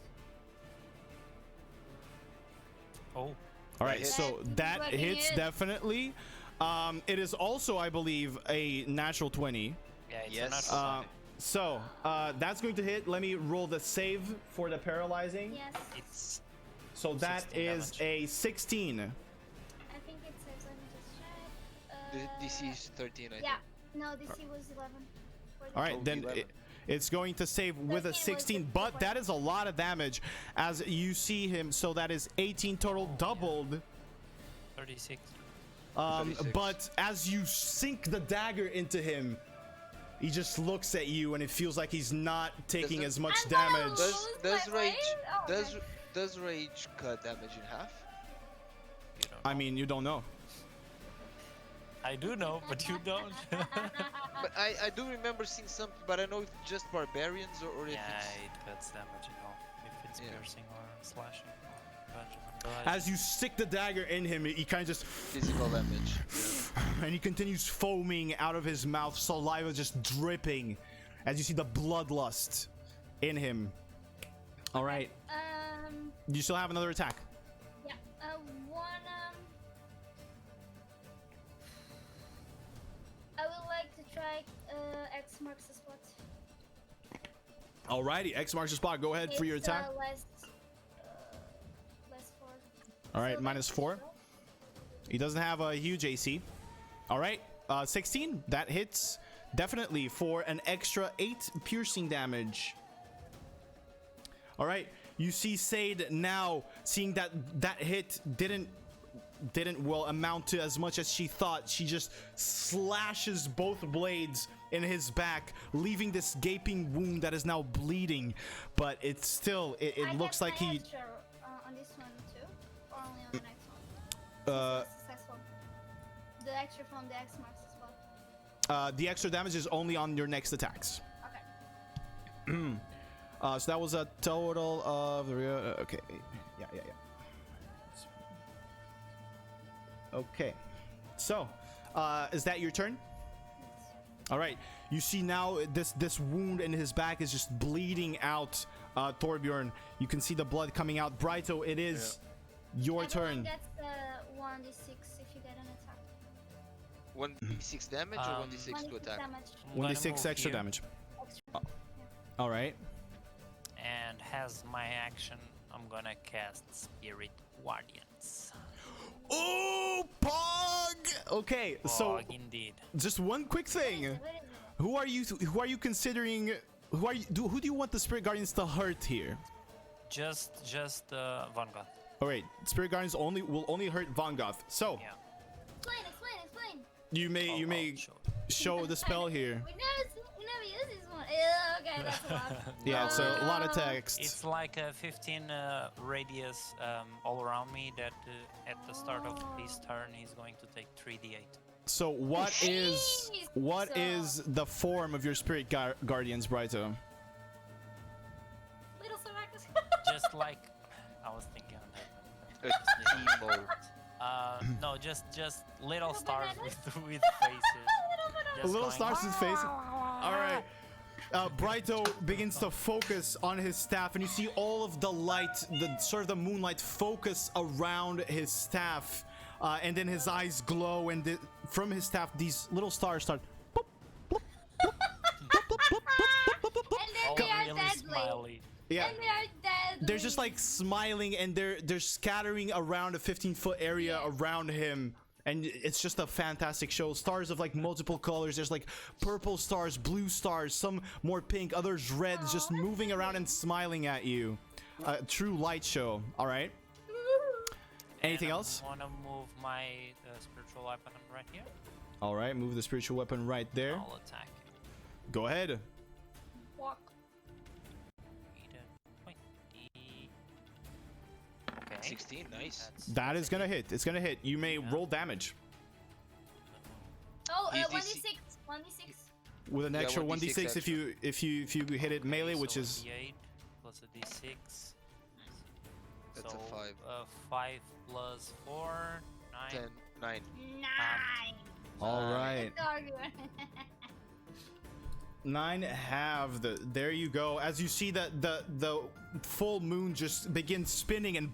Oh, All right. That So hits. that Fucking hits hits. definitely. It is also, I believe, a natural 20. yeah, it's Yes. a natural 20. So that's going to hit. Let me roll the save for the paralyzing. Yes. It's So that 16 is damage. a 16. I think it says. Let me just check. The DC is 13, I Yeah. think. No, DC was 11. All right, Oh, then 11. it's going to save with a 13 was 16, the but point. that is a lot of damage as you see him. So that is 18 total, doubled. 36. 36. But as you sink the dagger into him, he just looks at you, and it feels like he's not taking Doesn't- as much I'm gonna damage. lose. Does my rage way? Oh, does okay. does rage cut damage in half? You don't I mean, you don't know. I do know, but you don't. But I do remember seeing something, but I know if it's just barbarians or if yeah, it's it cuts damage, you know, if it's Yeah. piercing or slashing or bludgeoning. As you stick the dagger in him, he kind of just, physical damage. Yeah. and he continues foaming out of his mouth, saliva just dripping, as you see the bloodlust in him. All right, you still have another attack. Yeah. One. I would like to try X marks the spot. Alrighty, X marks the spot. Go ahead for your It's, attack. less 4. All right, So minus that's 4. 12. He doesn't have a huge AC. All right, 16. That hits definitely for an extra 8 piercing damage. All right, you see Sade now seeing that that hit didn't well amount to as much as she thought. She just slashes both blades in his back, leaving this gaping wound that is now bleeding. But it's still, I it looks get like my he. extra, on this one too, or only on the next one. Successful. The extra from the X marks as well. The extra damage is only on your next attacks. Okay. So that was a total of okay. Yeah. Okay. So, is that your turn? All right. You see now this wound in his back is just bleeding out. Torbjorn, you can see the blood coming out. Brighto, it is your turn. That's 1d6 if you get an attack. 1d6 damage or 1d6 to 1d6 attack? damage. I'm gonna 1d6 move extra here, damage. Extra. All right. And as my action, I'm gonna cast Spirit Guardians. Oh, Pog! Okay, so Fog indeed. just one quick thing. What is it? Who are you considering? Who do you want the Spirit Guardians to hurt here? Just Vanguard. All right, Spirit Guardians will only hurt Vongoth. So Yeah. Explain. you may I'll show. show the spell here. We never use this one. Yeah, okay, that's a lot. Yeah, it's a lot of text. It's like a 15 radius all around me that at the start of his turn he's going to take 3d8. So what is the form of your spirit guardians, Brighto? Little Soracus. Just like I was thinking on that. A Teemo. No, just little Little stars bananas? with faces. Just Little going, stars with faces. All right. Brighto begins to focus on his staff, and you see all of the light, the sort of the moonlight, focus around his staff, and then his eyes glow, and from his staff, these little stars start. And then all they are really deadly. smiley. Yeah. And they are deadly. They're just like smiling, and they're scattering around a 15-foot area around him, and it's just a fantastic show. Stars of like multiple colors. There's like purple stars, blue stars, some more pink, others red, just moving around and smiling at you. True light show. All right. Anything else? I want to move my spiritual weapon right here. All right. Move the spiritual weapon right there. I'll attack. Go ahead. Walk. 20. Okay. 16, nice. That is gonna hit. It's gonna hit. You may roll damage Oh, He's 1d6. 1d6. with an Yeah, extra 1d6 1d6 if you hit it melee, which so is D8 plus a D6. That's so, a 5. 5 plus 4, 9. 10, 9. 9. all right. Sorry. 9 halved. There you go. As you see the full moon just begins spinning and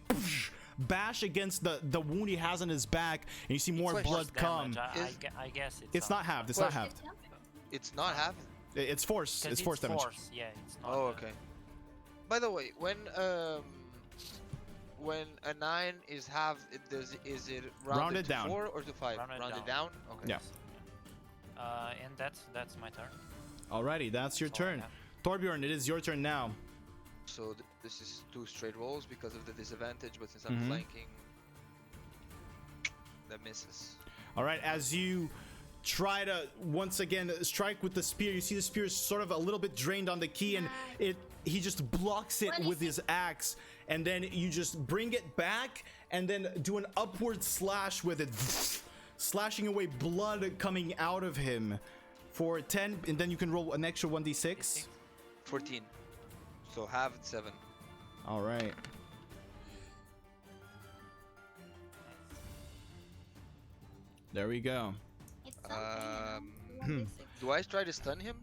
bash against the wound he has on his back, and you see more It's like blood come. Damage, I guess It's not halved. It's not halved. It's not half. It's force. It's force damage. Force. Yeah, it's not. Oh, okay. By the way, when a 9 is halved, is it rounded to down. 4 or to 5? Rounded down. Okay. Yeah. And that's my turn. Alrighty, that's your That's all I turn. have. Torbjorn, it is your turn now. So this is 2 straight rolls because of the disadvantage, but since I'm Mhm. flanking, that misses. All right, as you try to once again strike with the spear, you see the spear is sort of a little bit drained on the key, and he just blocks it with his axe, and then you just bring it back and then do an upward slash with it, slashing away blood coming out of him for 10, and then you can roll an extra 1d6. 14. So halved 7. All right. There we go. It's something. Um, Do I try to stun him?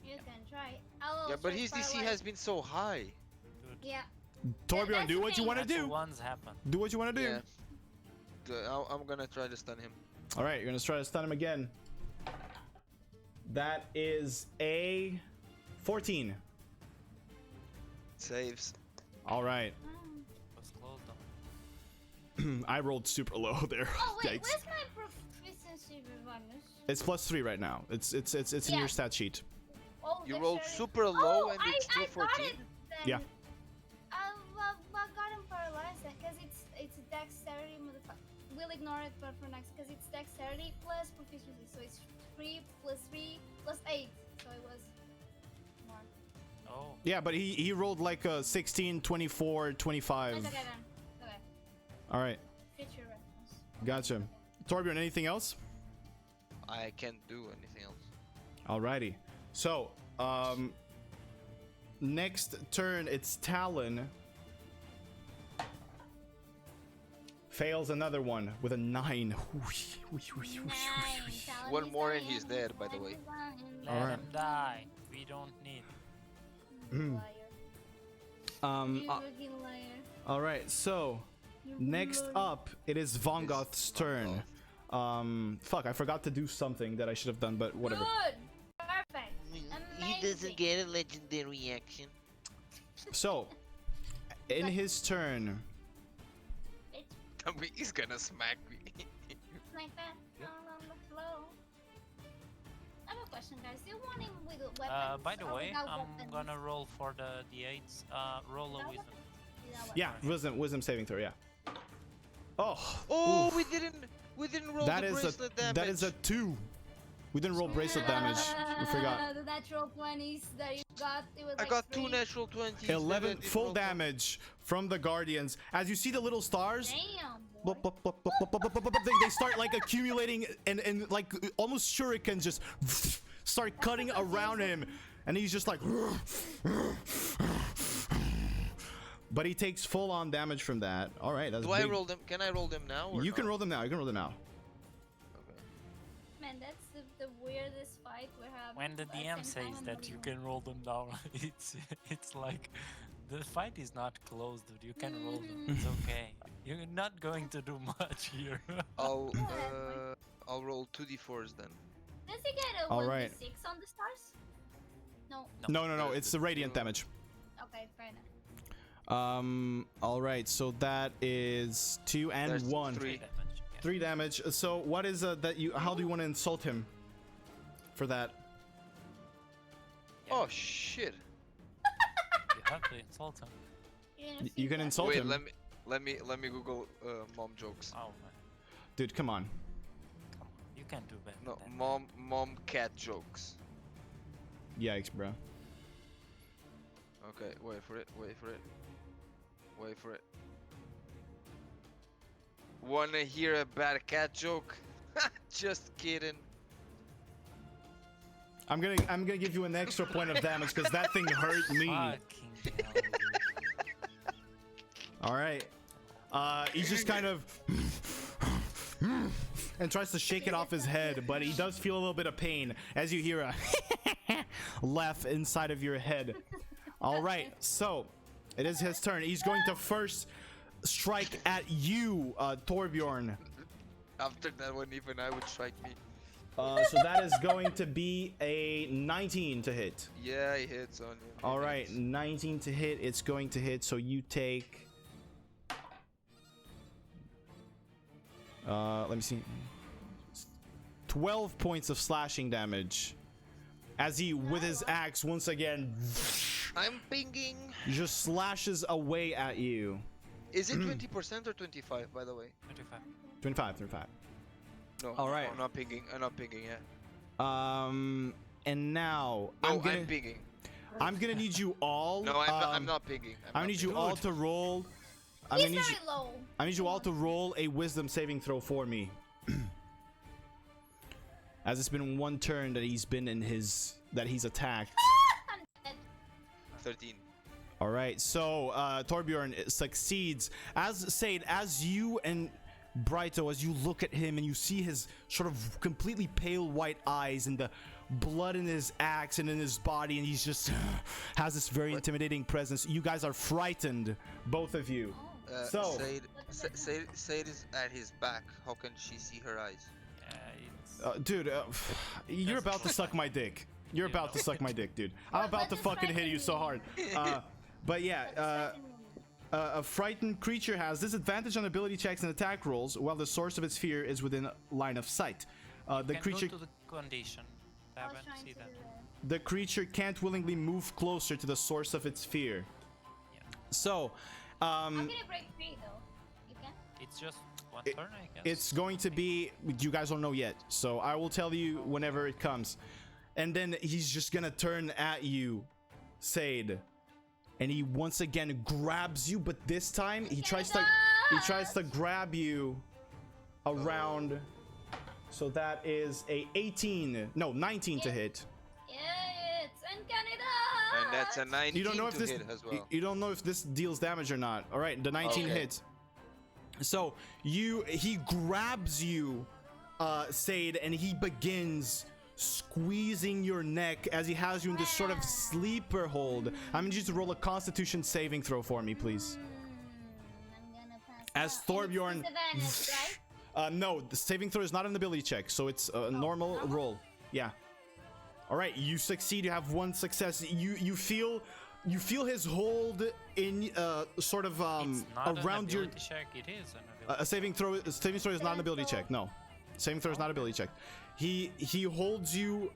You can try. I'll Yeah, but also his DC paralyze. has been so high. Yeah. Torbjorn, that's do the what you thing. want to That's do. Once happen. Do what you want to do. Yeah. I'm gonna try to stun him. All right, you're gonna try to stun him again. That is a 14. Saves. All right. Was close though. I rolled super low there. Oh wait, Yikes. where's my proficiency bonus? It's +3 right now. It's in Yeah. your stat sheet. Oh, You that's rolled right. super low and I, it's still I got 14. it then. Yeah. I got him paralyzed then, because it's dexterity modifier. We'll ignore it for next, because it's dexterity plus proficiency, so it's 3 plus 3 plus 8, so it was more. Oh. Yeah, but he rolled like a 16, 24, 25. It's okay then. Okay. All right, Future reference. gotcha. Torbjorn, anything else? I can't do anything else. Alrighty. So, next turn, it's Talon. Fails another one with a 9. Nice. One more and he's dead, by the way. Let Alright. him die. We don't need. Liar. You Uh, fucking liar. Alright, so You next liar. up, it is Vongoth's turn. Fuck, I forgot to do something that I should have done, but whatever. Good. Perfect. Amazing. get a legendary action. So, in his turn, It's He's gonna smack me. like that. All on the floor. I have a question, guys. Do you want him with weapons? By the or way, without I'm weapons? gonna roll for the D8s. Roll a Without wisdom. Without yeah, weapons. wisdom saving throw, yeah. Oh, Oh, oof. we didn't roll That the is bracelet damage. that is a 2. We didn't roll bracelet damage. We forgot. The natural 20s that you got. It was I like got 3. 2 natural 20s. 11 then it full rolled some- damage from the Guardians. As you see the little stars, Damn, boy. blop, blop, blop, blop, blop, blop, blop, blop. They start like accumulating and like almost shurikens just start cutting around him, and he's just like but he takes full on damage from that. All right, that's Do big. I roll them? Can I roll them now? Or You can not? roll them now. You can roll them now. Okay. Man, that's the weirdest fight we're having. When the but at DM the same time, says I'm that not you even- can roll them down, it's like the fight is not closed, dude. You can roll them. It's okay. You're not going to do much here. I'll Whatever. I'll roll 2d4s then. Does he get a All 1d6 right. on the stars? No. No. It's the radiant damage. Okay, fair enough. All right. So that is 2 and There's 1. 3. Damage, yeah. 3 damage. So what is that you? How do you want to insult him? For that. Yeah, Oh shit! you have to insult him. You're gonna You feel can that. insult Wait, him. let me Google mom jokes. Oh man, Dude, come on. come on. You can do better. No, than mom cat jokes. Yikes, bro. Okay, wait for it. Wanna hear a bad cat joke? Just kidding. I'm gonna give you an extra point of damage because that thing hurt me. Fucking hell, dude. All right. He just kind of and tries to shake it off his head, but he does feel a little bit of pain as you hear a laugh inside of your head. All right, so it is his turn. He's going to first strike at you, Torbjorn. After that one, even I would strike me. So that is going to be a 19 to hit. Yeah, he hits on you. All right, 19 to hit. It's going to hit. So you take. Let me see. 12 points of slashing damage. As he, with his axe, once again, I'm pinging. just slashes away at you. Is it 20% or 25, by the way? 25. 25. No. All right. I'm not pinging. Yeah. And now No, I'm gonna pinging. need you all. No, I'm not pinging. I need you all to roll. I'm He's gonna need very you. low. I need you all to roll a wisdom saving throw for me. As it's been one turn that he's attacked. I'm dead. 13. All right, so Torbjorn succeeds. As you and Brighto, as you look at him and you see his sort of completely pale white eyes and the blood in his axe and in his body, and he's just has this very intimidating presence. You guys are frightened, both of you. So- Said is at his back. How can she see her eyes? Yeah, it's Dude, you're about to suck my dick. You're about to suck my dick, dude. I'm about to fucking hit you so hard. But yeah, a frightened creature has disadvantage on ability checks and attack rolls while the source of its fear is within line of sight. The can creature go to the condition. I was Haven't trying see to that. do that. the creature can't willingly move closer to the source of its fear. Yeah. So, I'm gonna break free though. You can? It's just one It- turn, I guess. it's going to be, you guys don't know yet, so I will tell you whenever it comes. And then he's just gonna turn at you, Sade, and he once again grabs you, but this time he tries to grab you around. So that is a 19 to hit. Yeah, it's uncanny And that's a 19 You don't know if to this hit as well. you don't know if this deals damage or not. All right, the 19 Okay. hits. So he grabs you, Sade, and he begins squeezing your neck as he has you in this sort of sleeper hold. I'm gonna need you to roll a Constitution saving throw for me, please. I'm gonna pass. As out. Thorbjorn- And it's disadvantage, right? No, the saving throw is not an ability check, so it's a normal roll. Yeah. All right, you succeed. You have one success. You feel his hold in sort of It's not around an your. ability check. It is an ability. A saving throw is not an ability check. No, saving throw is not an ability check. He holds you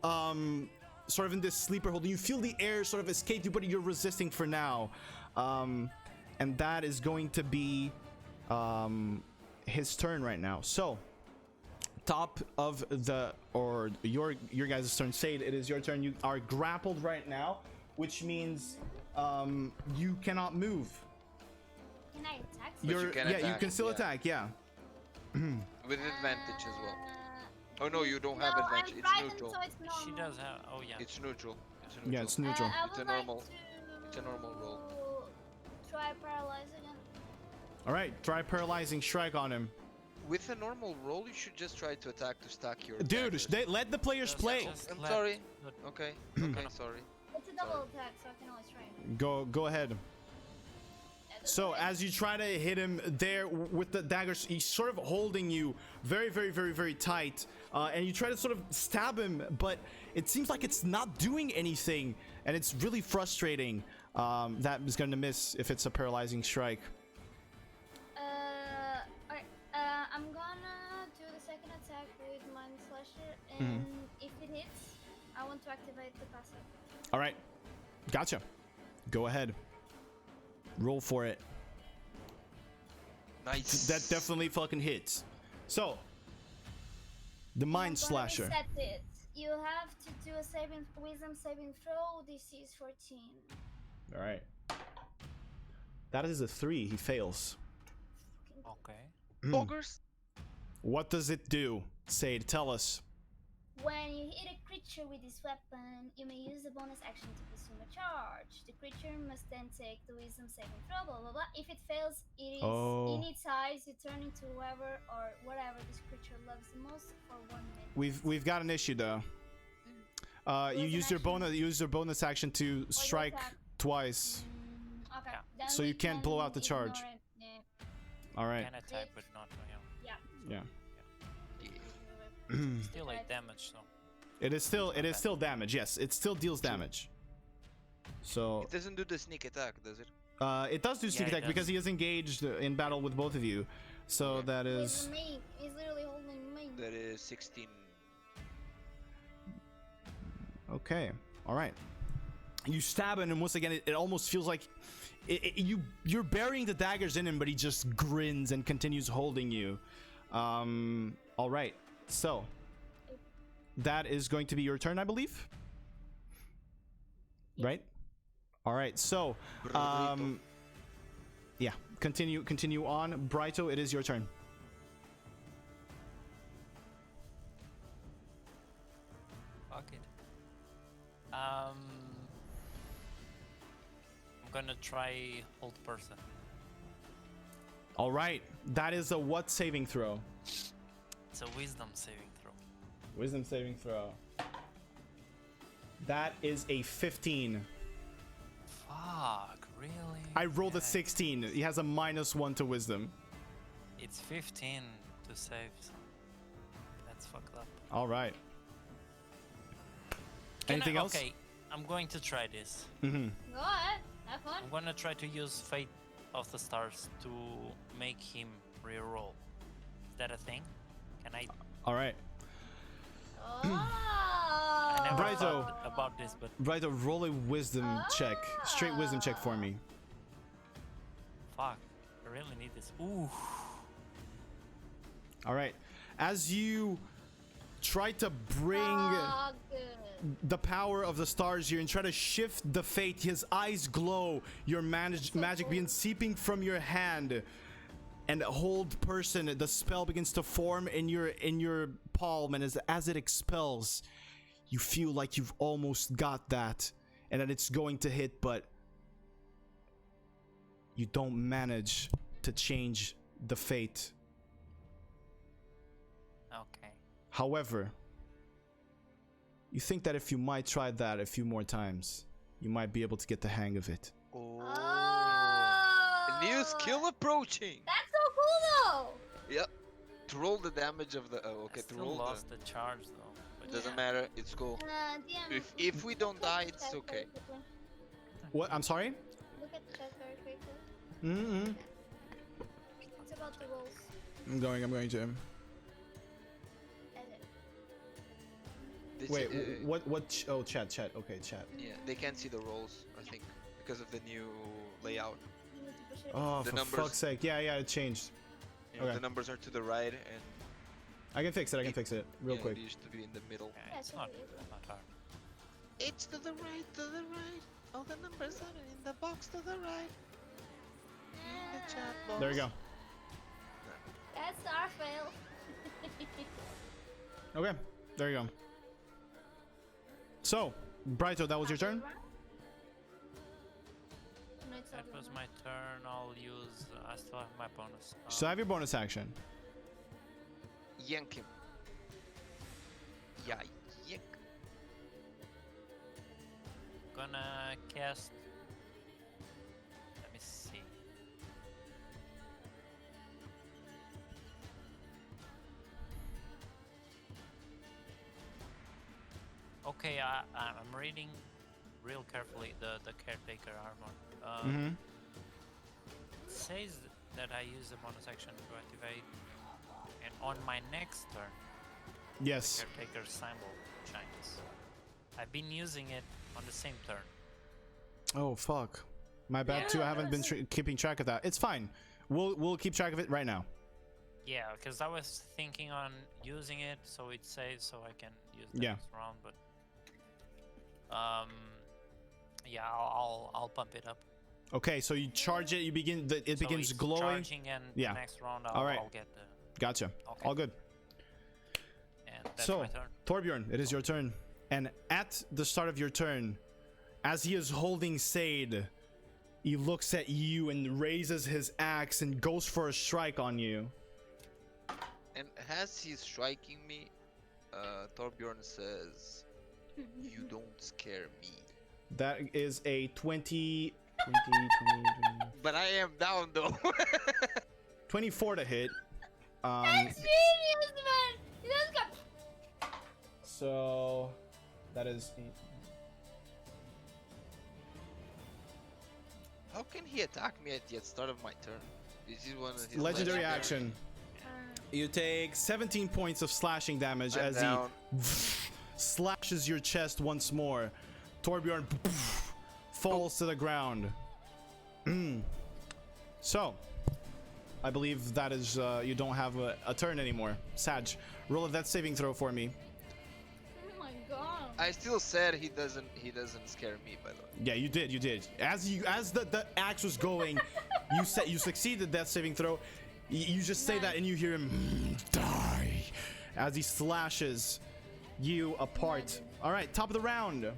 sort of in this sleeper hold, and you feel the air sort of escape you, but you're resisting for now. And that is going to be his turn right now. So top of your guys' turn. Sade, it is your turn. You are grappled right now, which means you cannot move. Can I attack? But you can You attack, can still yeah. attack, yeah. With advantage as well. Uh, Oh no, you don't have no, advantage. I'm It's frightened, neutral. so it's normal. She does have. Oh yeah. It's neutral. It's Yeah, neutral. it's neutral. I It's would a normal- like to it's a normal roll. try paralyze again. All right, try paralyzing strike on him. With a normal roll, you should just try to attack to stack your. Dude, daggers. let the players Just- play. just I'm let- sorry. let- Okay. no, Okay. no. Sorry. It's a double attack, so I can always try. Go ahead. So as you try to hit him there with the daggers, he's sort of holding you very, very, very, very tight, and you try to sort of stab him, but it seems like it's not doing anything, and it's really frustrating. That is going to miss if it's a paralyzing strike. Alright, I'm gonna do the second attack with Mind Slasher, and if it hits, I want to activate the passive. All right, gotcha. Go ahead. Roll for it. Nice. That definitely fucking hits. So, the Mind Slasher. Reset it. You have to do a wisdom saving throw. DC is 14. All right. That is a 3. He fails. Okay. Boggers. What does it do? Sade, tell us. When you hit a creature with this weapon, you may use a bonus action to consume a charge. The creature must then take the wisdom saving throw, blah blah blah. If it fails, it is in its eyes. You turn into whoever or whatever this creature loves the most for 1 minute. We've got an issue though. You use your bonus action to strike attack. twice. Okay. Yeah. Then So we you can't blow out the ignore charge. it. Yeah. All right. Can attack, but not. Yeah. Still 8 damage, so. It is still damage. Yes, it still deals damage. So It doesn't do the sneak attack, does it? it does do sneak Yeah, it attack because does. he is engaged in battle with both of you. So that With is me. He's literally holding me. That is 16. okay. All right. You stab him, and once again, it almost feels like you're burying the daggers in him, but he just grins and continues holding you. All right. So that is going to be your turn, I believe. Right? All right. So, yeah. Continue on. Brighto, it is your turn. Fuck it. I'm gonna try hold person. All right. That is a what saving throw? It's a wisdom saving throw. Wisdom saving throw. That is a 15. Fuck, really? I rolled a Yeah. 16. He has a -1 to wisdom. It's 15 to save. So that's fucked up. All right. Can Anything else? Okay, I'm going to try this. Mm-hmm. Go ahead. Have fun. I'm gonna try to use Fate of the Stars to make him reroll. Is that a thing? Can I? All right. I never Brighto. thought about this, but Brighto, roll a wisdom check. Straight wisdom check for me. fuck, I really need this. Ooh. All right. As you try to bring Good. the power of the stars here and try to shift the fate, his eyes glow, your magic begins seeping from your hand, and hold person, the spell begins to form in your palm, and as it expels, you feel like you've almost got that and that it's going to hit, but you don't manage to change the fate. Okay. However, you think that if you might try that a few more times, you might be able to get the hang of it. Oh. Oh. A new skill approaching. That's so cool though. Yep. To roll the damage of the. Oh, okay. I To still roll lost the charge though. But It doesn't Yeah. matter. It's cool. DM, If we don't look at die, the it's chat okay. very quickly. What? I'm sorry? Look at the chat very quickly. Mm-hmm. It's about the rolls. I'm going to. Edit. This Wait, is- what? Oh, chat. Okay, chat. Yeah, they can't see the rolls. I think because of the new layout. You need to push it. Oh, The for numbers- fuck's sake. Yeah, it changed. You know, Okay. The numbers are to the right, and I can fix it real yeah, quick. It used to be in the middle. yeah, Yeah, it's so not, it is. not hard. It's to the right, to the right. All the numbers are in the box to the right. In the chat box. There you go. That's Star fail. Okay, there you go. So, Brighto, that was your turn? No, it's That not was your my turn. I'll use. I still have my bonus. So have your bonus action. Yank him. Yeah, yank. Gonna cast. Let me see. Okay, I'm reading real carefully the caretaker armor. Mm-hmm. It says that I use the bonus action to activate, and on my next turn, Yes. the caretaker symbol shines. I've been using it on the same turn. Oh fuck. My bad too. I haven't been keeping track of that. It's fine. We'll keep track of it right now. Yeah, because I was thinking on using it so it saves so I can use the Yeah. next round, but yeah, I'll pump it up. Okay, so you charge it. You begin. It So begins it's glowing. charging, and Yeah. the next round All right. I'll get the. Gotcha. Okay. All good. And that's So, my turn. Torbjorn, it is your turn. And at the start of your turn, as he is holding Sade, he looks at you and raises his axe and goes for a strike on you. And as he's striking me, Torbjorn says, "You don't scare me." That is a 20, 20, But I am down though. 24 to hit. That's genius, man. He just got. So that is How can he attack me at the start of my turn? This is one of his legendary action. You take 17 points of slashing damage I'm as down. he slashes your chest once more. Torbjorn falls to the ground. So, I believe that is you don't have a turn anymore. Sag, roll a death saving throw for me. Oh my god. I still said he doesn't scare me, by the way. Yeah, you did. As the axe was going, you succeeded death saving throw. You just say that and you hear him die as he slashes you apart. All right, top of the round.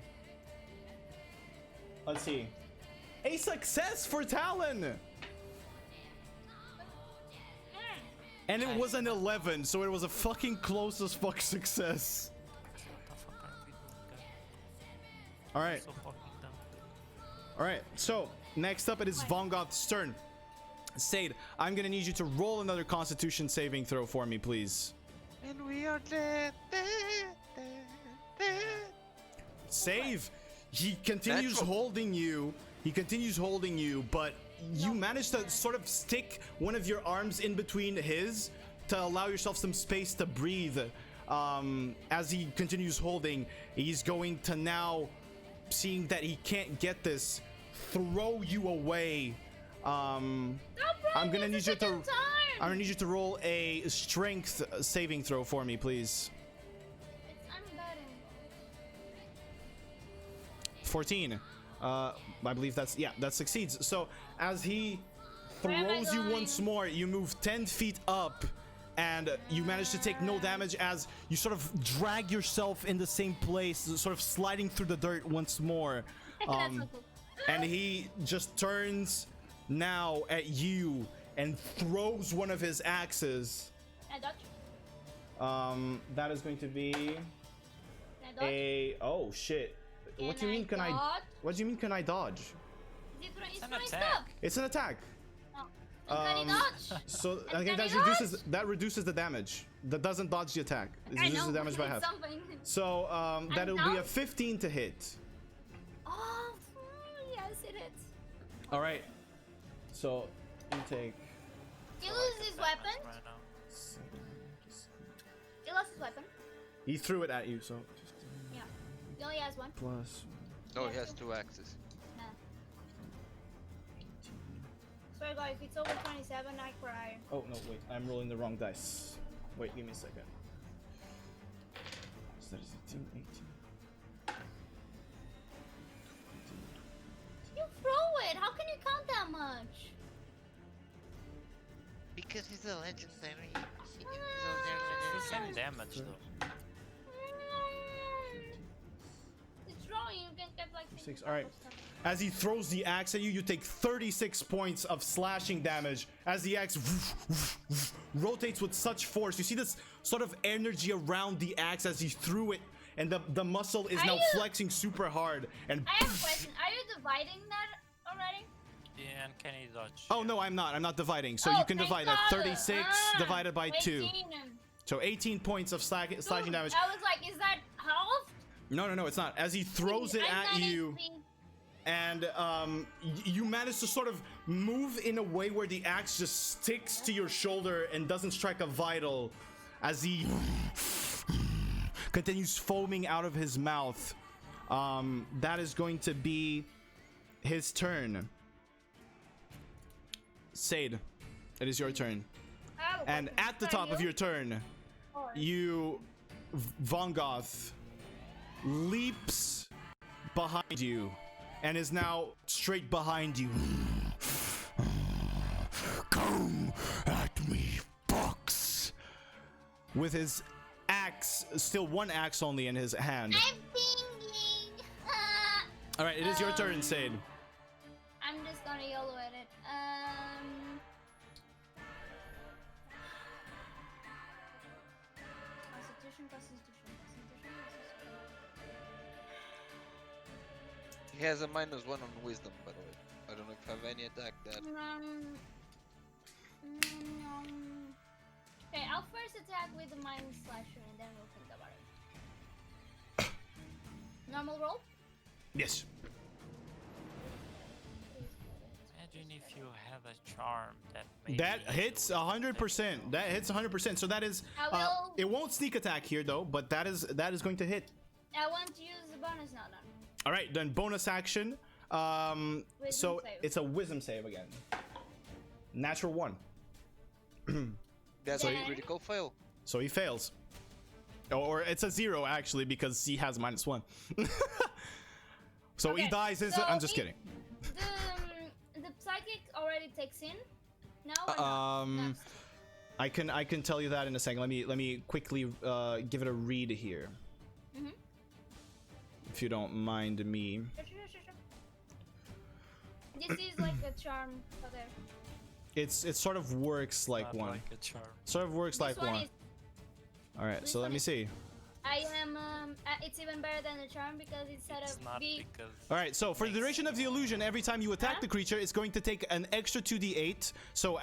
Let's see. A success for Talon. And it was an 11, so it was a fucking close as fuck success. What the fuck are we doing, guys? All right. So fucking dumb. All right, so next up it is Vongoth's turn. Sade, I'm gonna need you to roll another Constitution saving throw for me, please. And we are dead. Save. He continues Natural. holding you. But you manage to sort of stick one of your arms in between his to allow yourself some space to breathe. As he continues holding, he's going to now, seeing that he can't get this, throw you away. I'm gonna need you to roll a strength saving throw for me, please. I'm betting. 14. I believe that succeeds. So as he Where am I throws you going? once more, you move 10 feet up and you manage to take no damage as you sort of drag yourself in the same place, sort of sliding through the dirt once more. That's so cool. And he just turns now at you and throws one of his axes. Can I dodge? That is going to be Can I dodge? oh shit. What do you mean can I dodge? What do you mean can I dodge? It's It's an throwing attack. stuff. It's an attack. Oh. Can he dodge? So And again, can that he reduces the damage. That doesn't dodge the attack. It I reduces know. the damage by it's half. Something. So that'll be a down. 15 to hit. Oh, yes, it is. All right. So you take. He So I loses can his damage weapon. right now. He lost his weapon. He threw it at you. So just Yeah. He only has one. plus. No, he has 2 axes. Nah. Swear God, if it's over 27, I cry. Oh no, wait. I'm rolling the wrong dice. Wait, give me a second. So that is 18, 18. You throw it. How can you count that much? Because he's a legendary. It's the same damage though. It's wrong. You can get like 6. All right. As he throws the axe at you, you take 36 points of slashing damage as the axe rotates with such force. You see this sort of energy around the axe as he threw it, and the muscle is now flexing super hard. And I have a question. Are you dividing that already? Yeah, and can he dodge? oh no, I'm not. I'm not dividing. So you can divide that. 36 divided by 2. So 18 points of slashing damage. I was like, is that half? No, it's not. As he throws it at you, and you manage to sort of move in a way where the axe just sticks to your shoulder and doesn't strike a vital, as he continues foaming out of his mouth. That is going to be his turn. Sade, it is your turn. And at the top of your turn, you, Vongoth, leaps behind you and is now straight behind you. Come at me, Fox. With his axe, still one axe only in his hand. I'm thinking. All right, it is your turn, Sade. I'm just gonna YOLO at it. Constitution. He has a -1 on wisdom, by the way. I don't know if you have any attack that. Okay, I'll first attack with the minus slasher and then we'll think about it. Normal roll? Yes. Imagine if you have a charm that maybe That hits 100%. That hits 100%. So that is. It won't sneak attack here though, but that is going to hit. I want to use the bonus now then. All right, then bonus action. So save. it's a wisdom save again. Natural 1. That's Then- a critical fail. So he fails. Or it's a 0 actually because he has -1. So he Okay, dies. so I'm just kidding. The psychic already takes in. No. Or not? Next. I can tell you that in a second. Let me quickly give it a read here, if you don't mind me. Sure. This is like a charm for there. It sort of works like not one. like a charm. Sort of works like This one one. is- All right, this so let one me is- see. I am. It's even better than the charm because instead It's of not B. because. All right, so for the duration of the illusion, every time you attack the creature, it's going to take an extra 2d8. So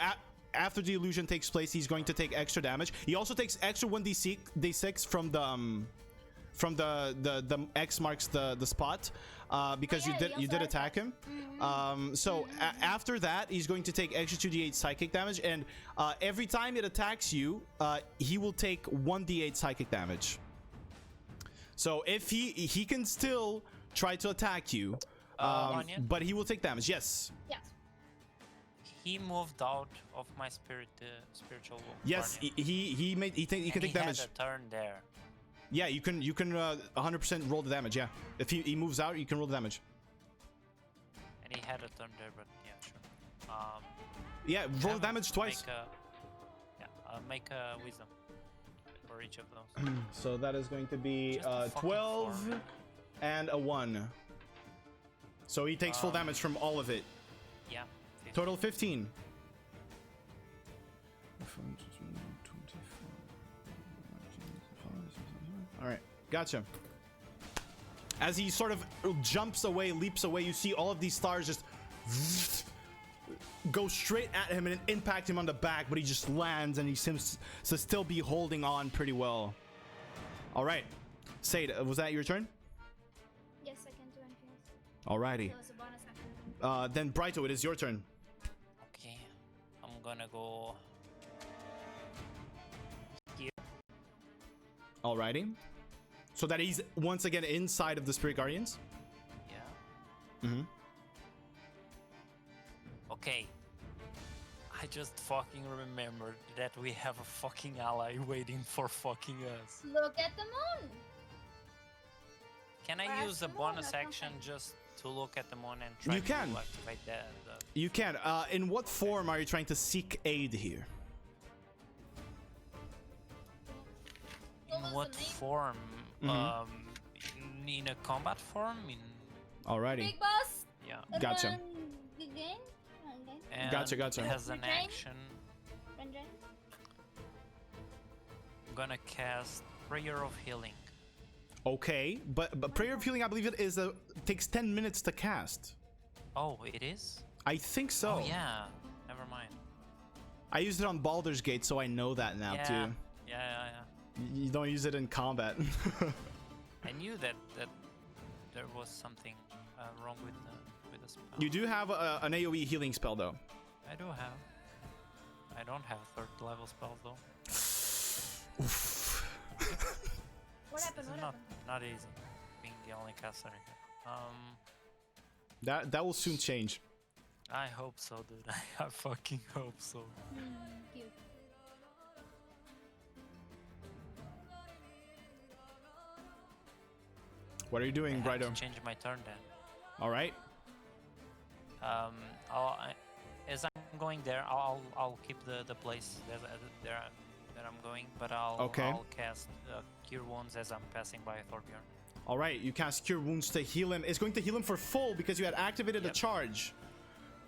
after the illusion takes place, he's going to take extra damage. He also takes extra 1d6 from the X marks the spot, because yeah, you did has attack him. So after that, he's going to take extra 2d8 psychic damage, and every time it attacks you, he will take 1d8 psychic damage. So if he can still try to attack you, Onion? but he will take damage. Yes. Yes. He moved out of my spiritual. Yes. guardian. He can take damage. Had a turn there. Yeah, you can 100% roll the damage. Yeah, if he moves out, you can roll the damage. And he had a turn there, but yeah, sure. Yeah, roll have the damage twice. Make a wisdom for each of those. So that is going to be Just a fucking 12 four. and a 1. So he takes full damage from all of it. Yeah. 15. Total 15. All right, gotcha. As he sort of jumps away, leaps away, you see all of these stars just go straight at him and impact him on the back, but he just lands and he seems to still be holding on pretty well. All right, Sade, was that your turn? Yes, I can do anything else. Alrighty. So it's a bonus action. Then Brighto, it is your turn. Okay. I'm gonna go here. Alrighty. So that he's once again inside of the Spirit Guardians. Yeah. Mm-hmm. Okay. I just fucking remembered that we have a fucking ally waiting for fucking us. Look at the moon. Can I Or use a ask the moon bonus or action something. just to look at the moon and try You to can. activate the You can. In what form are you trying to seek aid here? what the name. form? Mhm. In a combat form? Alrighty. Big boss. Yeah. Gotcha. Run again. Okay. And Gotcha. it has an Retrain? action. Run. I'm gonna cast Prayer of Healing. Okay, but Prayer of Healing, I believe it is takes 10 minutes to cast. Oh, it is? I think so. Oh, yeah. Never mind. I used it on Baldur's Gate, so I know that now Yeah. too. Yeah. You don't use it in combat. I knew that there was something wrong with the spell. You do have an AoE healing spell though. I do have. I don't have third level spells though. Oof. What happened? This What is happened? not easy. Being the only caster here. That will soon change. I hope so, dude. I fucking hope so. Cute. What are you I doing, have to Brighto? change my turn then. All right. As I'm going there, I'll keep the place there that I'm going, but I'll cast Cure Wounds as I'm passing by Thorbjorn. All right. You cast Cure Wounds to heal him. It's going to heal him for full because you had activated a charge.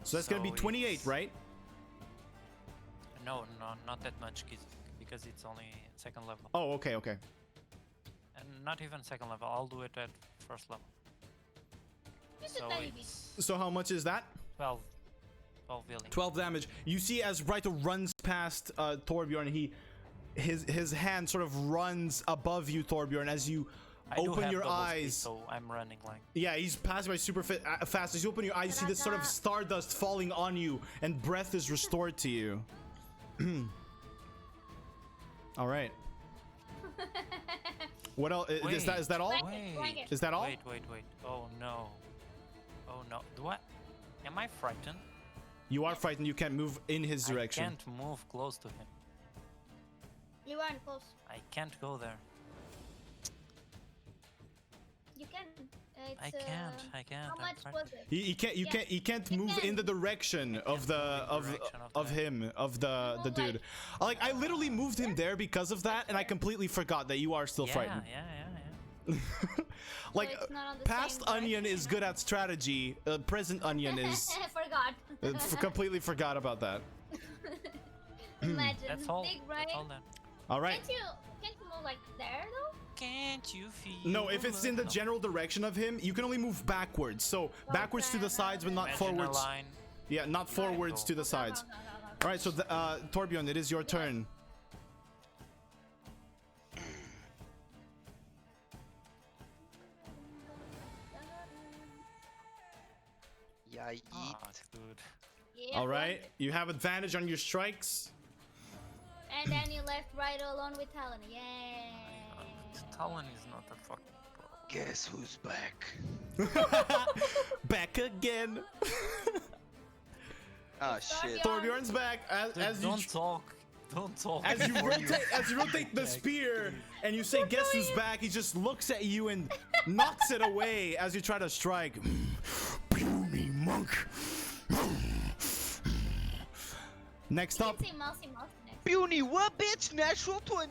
So that's going to be 28, it's- right? No, not that much, because it's only second level. Oh, okay. And not even second level, I'll do it at first level. Just a So tiny bit. it's So how much is that? 12 healing. 12 damage. You see as Brighto runs past Torbjorn, his hand sort of runs above you, Torbjorn, as you I do open have your double speed, eyes. so I'm running like... Yeah, he's passing by super fast. As you open your eyes, you see this sort of stardust falling on you, and breath is restored to you. All right. What else? Is that all? Wait, Is that all? Wait. Oh no. Am I frightened? You are frightened. You can't move in his direction. I can't move close to him. You aren't close. I can't go there. You can. I can't. How I'm much frightened. was it? He can't move in the direction of him, the dude. Like I literally moved him there because of that, and I completely forgot that you are still frightened. Yeah. Like So it's not on the past same Onion direction, is good at strategy. Present Onion is Forgot. completely forgot about that. Imagine. That's all. Big, right? That's all then. All right. Can't you move like there though? Can't you feel? No, if it's in the love? general direction of him, you can only move backwards. So backwards to the sides, but not Imagine a forwards. line. Yeah, not forwards to the sides. All right, so Torbjorn, it is your turn. Yeah, eat. Ah, dude. Yeah, All right, you have advantage on your strikes. And then you left right alone with Talon. Yay. Talon is not a fucking pro. Guess who's back? Back again. Ah, shit. Torbjorn's back. As you Don't talk. Don't talk. As you before rotate the spear and you say, "Guess who's back?" He just looks at you and knocks it away as you try to strike. Puny monk. Next up, You can say mousy next. Puny, what bitch? Natural 20.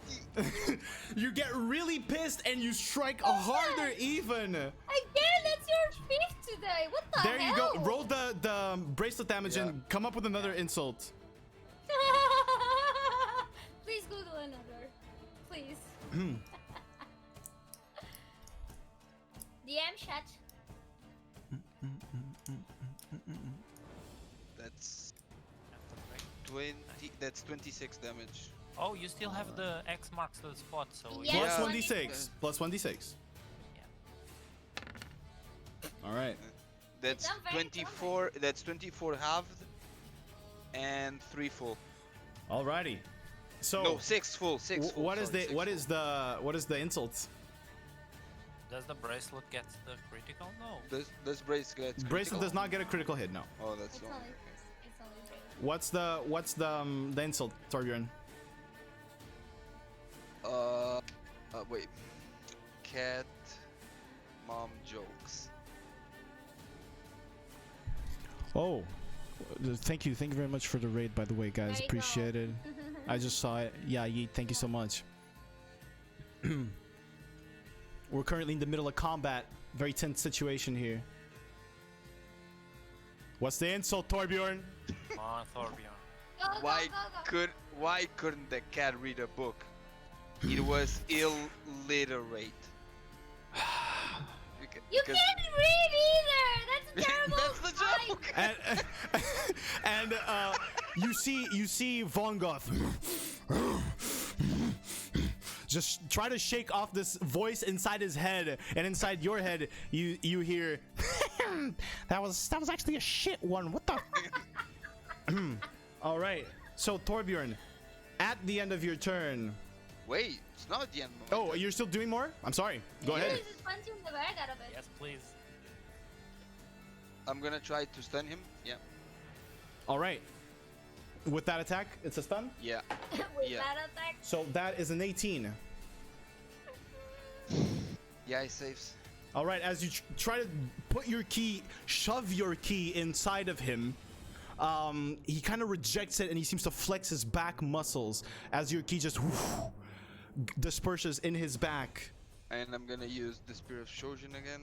you get really pissed and you strike harder even. Again, that's your fifth today. What the There hell? you go. Roll the bracelet damage and come up with another insult. Please Google another. Please. DM chat. That's 20. That's 26 damage. Oh, you still have the X marks the spot, so Yeah. Plus Yeah. 1d6. Plus 1d6. All right. That's I'm very 24. That's 24 halved and 3 full. Alrighty. So No, 6 full. 6 full. what is sorry, the 6 what full. is the what is the insult? does the bracelet get the critical? No. Does bracelet get Bracelet does not get a critical hit. No. Oh, that's It's all. only great. What's the insult, Torbjorn? Wait. Cat mom jokes. Oh, thank you very much for the raid, by the way, guys. There you Appreciate it. I just saw it. Yeah, Yeet, thank you so much. We're currently in the middle of combat. Very tense situation here. What's the insult, Torbjorn? Come on, Thorbjorn. Go, Why go, go. why couldn't the cat read a book? It was illiterate. You can't read either. That's a terrible. That's the joke. And you see Von Goth just try to shake off this voice inside his head, and inside your head you hear that was actually a shit one. What the? All right. So Torbjorn, at the end of your turn. Wait, it's not the end of my Oh, turn. you're still doing more? I'm sorry. Go ahead. Just punching the bag out of it. Yes, please. I'm gonna try to stun him. Yeah. All right. With that attack, it's a stun. Yeah. With Yeah. that attack. So that is an 18. Yeah, he saves. All right, as you try to put your key, shove your key inside of him, he kind of rejects it and he seems to flex his back muscles as your key just disperses in his back. And I'm gonna use the Spear of Shojin again.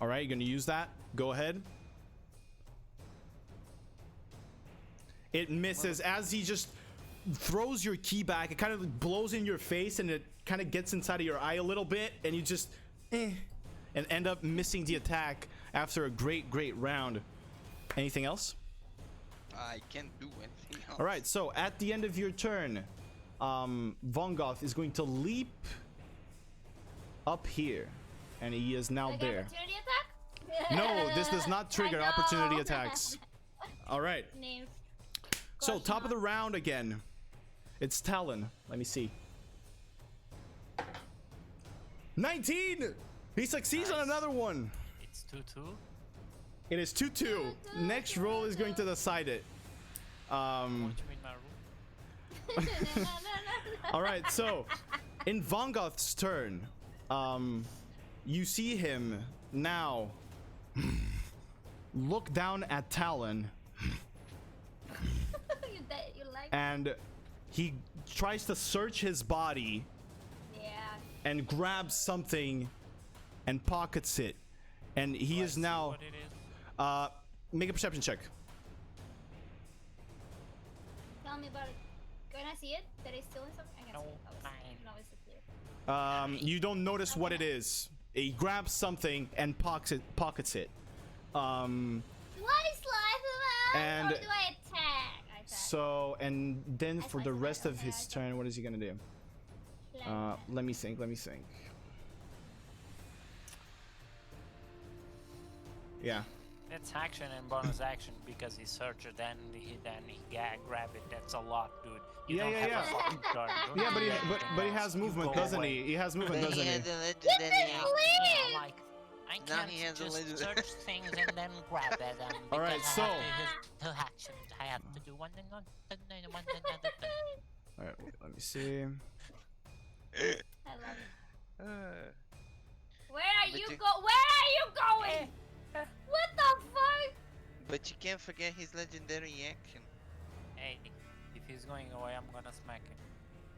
All right, you're gonna use that. Go ahead. It misses as he just throws your key back. It kind of blows in your face and it kind of gets inside of your eye a little bit, and you just and end up missing the attack after a great round. Anything else? I can't do anything else. All right, so at the end of your turn, Von Goth is going to leap up here, and he is now Like there. opportunity attack? No, this does not trigger I know. opportunity attacks. All right, Names. so top of the round again. It's Talon. Let me see. 19! He succeeds on Nice. another one. It's 2-2. It is 2-2. Next roll is going to decide it. What do you mean, my rule? No. All right, so in Von Goth's turn, you see him now look down at Talon, You like? and he tries to search his body Yeah. and grabs something and pockets it, and he Do I is see now what it is? make a perception check. Tell me about it. Can I see it? That is still in something? I can No, see it. nine. No, it's clear. You don't notice what it is. He grabs something and pockets it. Do I slice him out? And- Or do I attack? I attack. So, and then I for slice the him out. rest of Okay, his I slice turn, what is he gonna do? Let me think. Yeah. It's action and bonus action because he searched it, then he grab it. That's a lot, dude. You Yeah, don't yeah, have yeah. a fucking turn. Don't Yeah, do but he anything has else. You movement, go doesn't away. he? He has movement, But doesn't he he? has a legendary This is action. weird. Yeah, like I Now can't he has a just legend- search things and then grab it. All right, because so- I have to use two actions. I have to do one and one and then one and another thing. All right, wait, let me see. I love it. Uh, Where are But you you- Where are you going? What the fuck? but you can't forget his legendary action. Hey, if he's going away, I'm gonna smack him.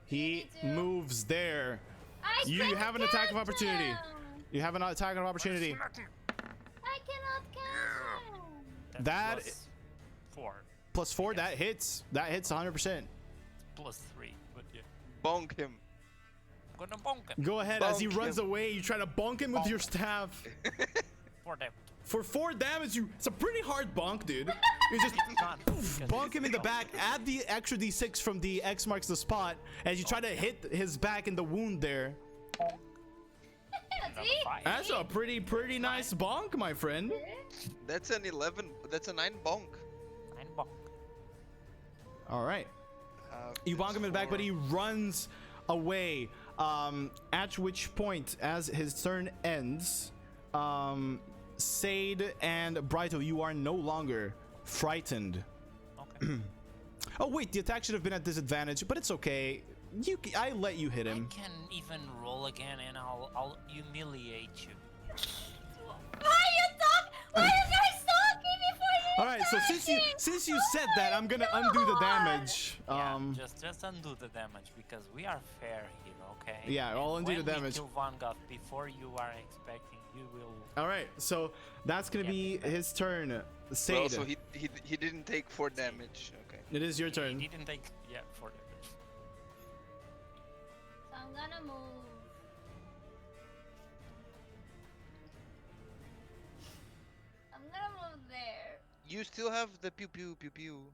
He Me too. moves there. You can't have an attack of catch opportunity. him. You have an attack of opportunity. I cannot catch him. That's That- plus 4. +4, Yes. that hits. That hits 100%. Plus 3, but yeah. Bonk him. I'm gonna bonk him Go ahead, as he Bonk runs him. away, you try to bonk him with your staff. for them. For 4 damage, it's a pretty hard bonk, dude. You just Not because bonk he's him in the strong. back, add the extra d6 from the X marks the spot, as you try to hit his back in the wound there. Another See? 5. That's a pretty nice bonk, my friend. That's an 11. That's a 9 bonk. 9 bonk. All right. Half You is bonk him in the back, but 4. he runs away. At which point, as his turn ends, Sade and Brighto, you are no longer frightened. Okay. Oh wait, the attack should have been at disadvantage, but it's okay. I let you hit him. I can even roll again and I'll humiliate you. Why are you guys talking before you? All right, so since you said that, I'm gonna undo the damage. Yeah, just undo the damage because we are fair here, okay? Yeah, I'll undo the damage. When we kill Vanguard before you are expecting, you will. All right, so that's gonna be his turn. Sade. Well, so he didn't take 4 damage. Okay. It is your turn. He didn't take 4 damage. So I'm gonna move. I'm gonna move there. You still have the pew pew pew pew.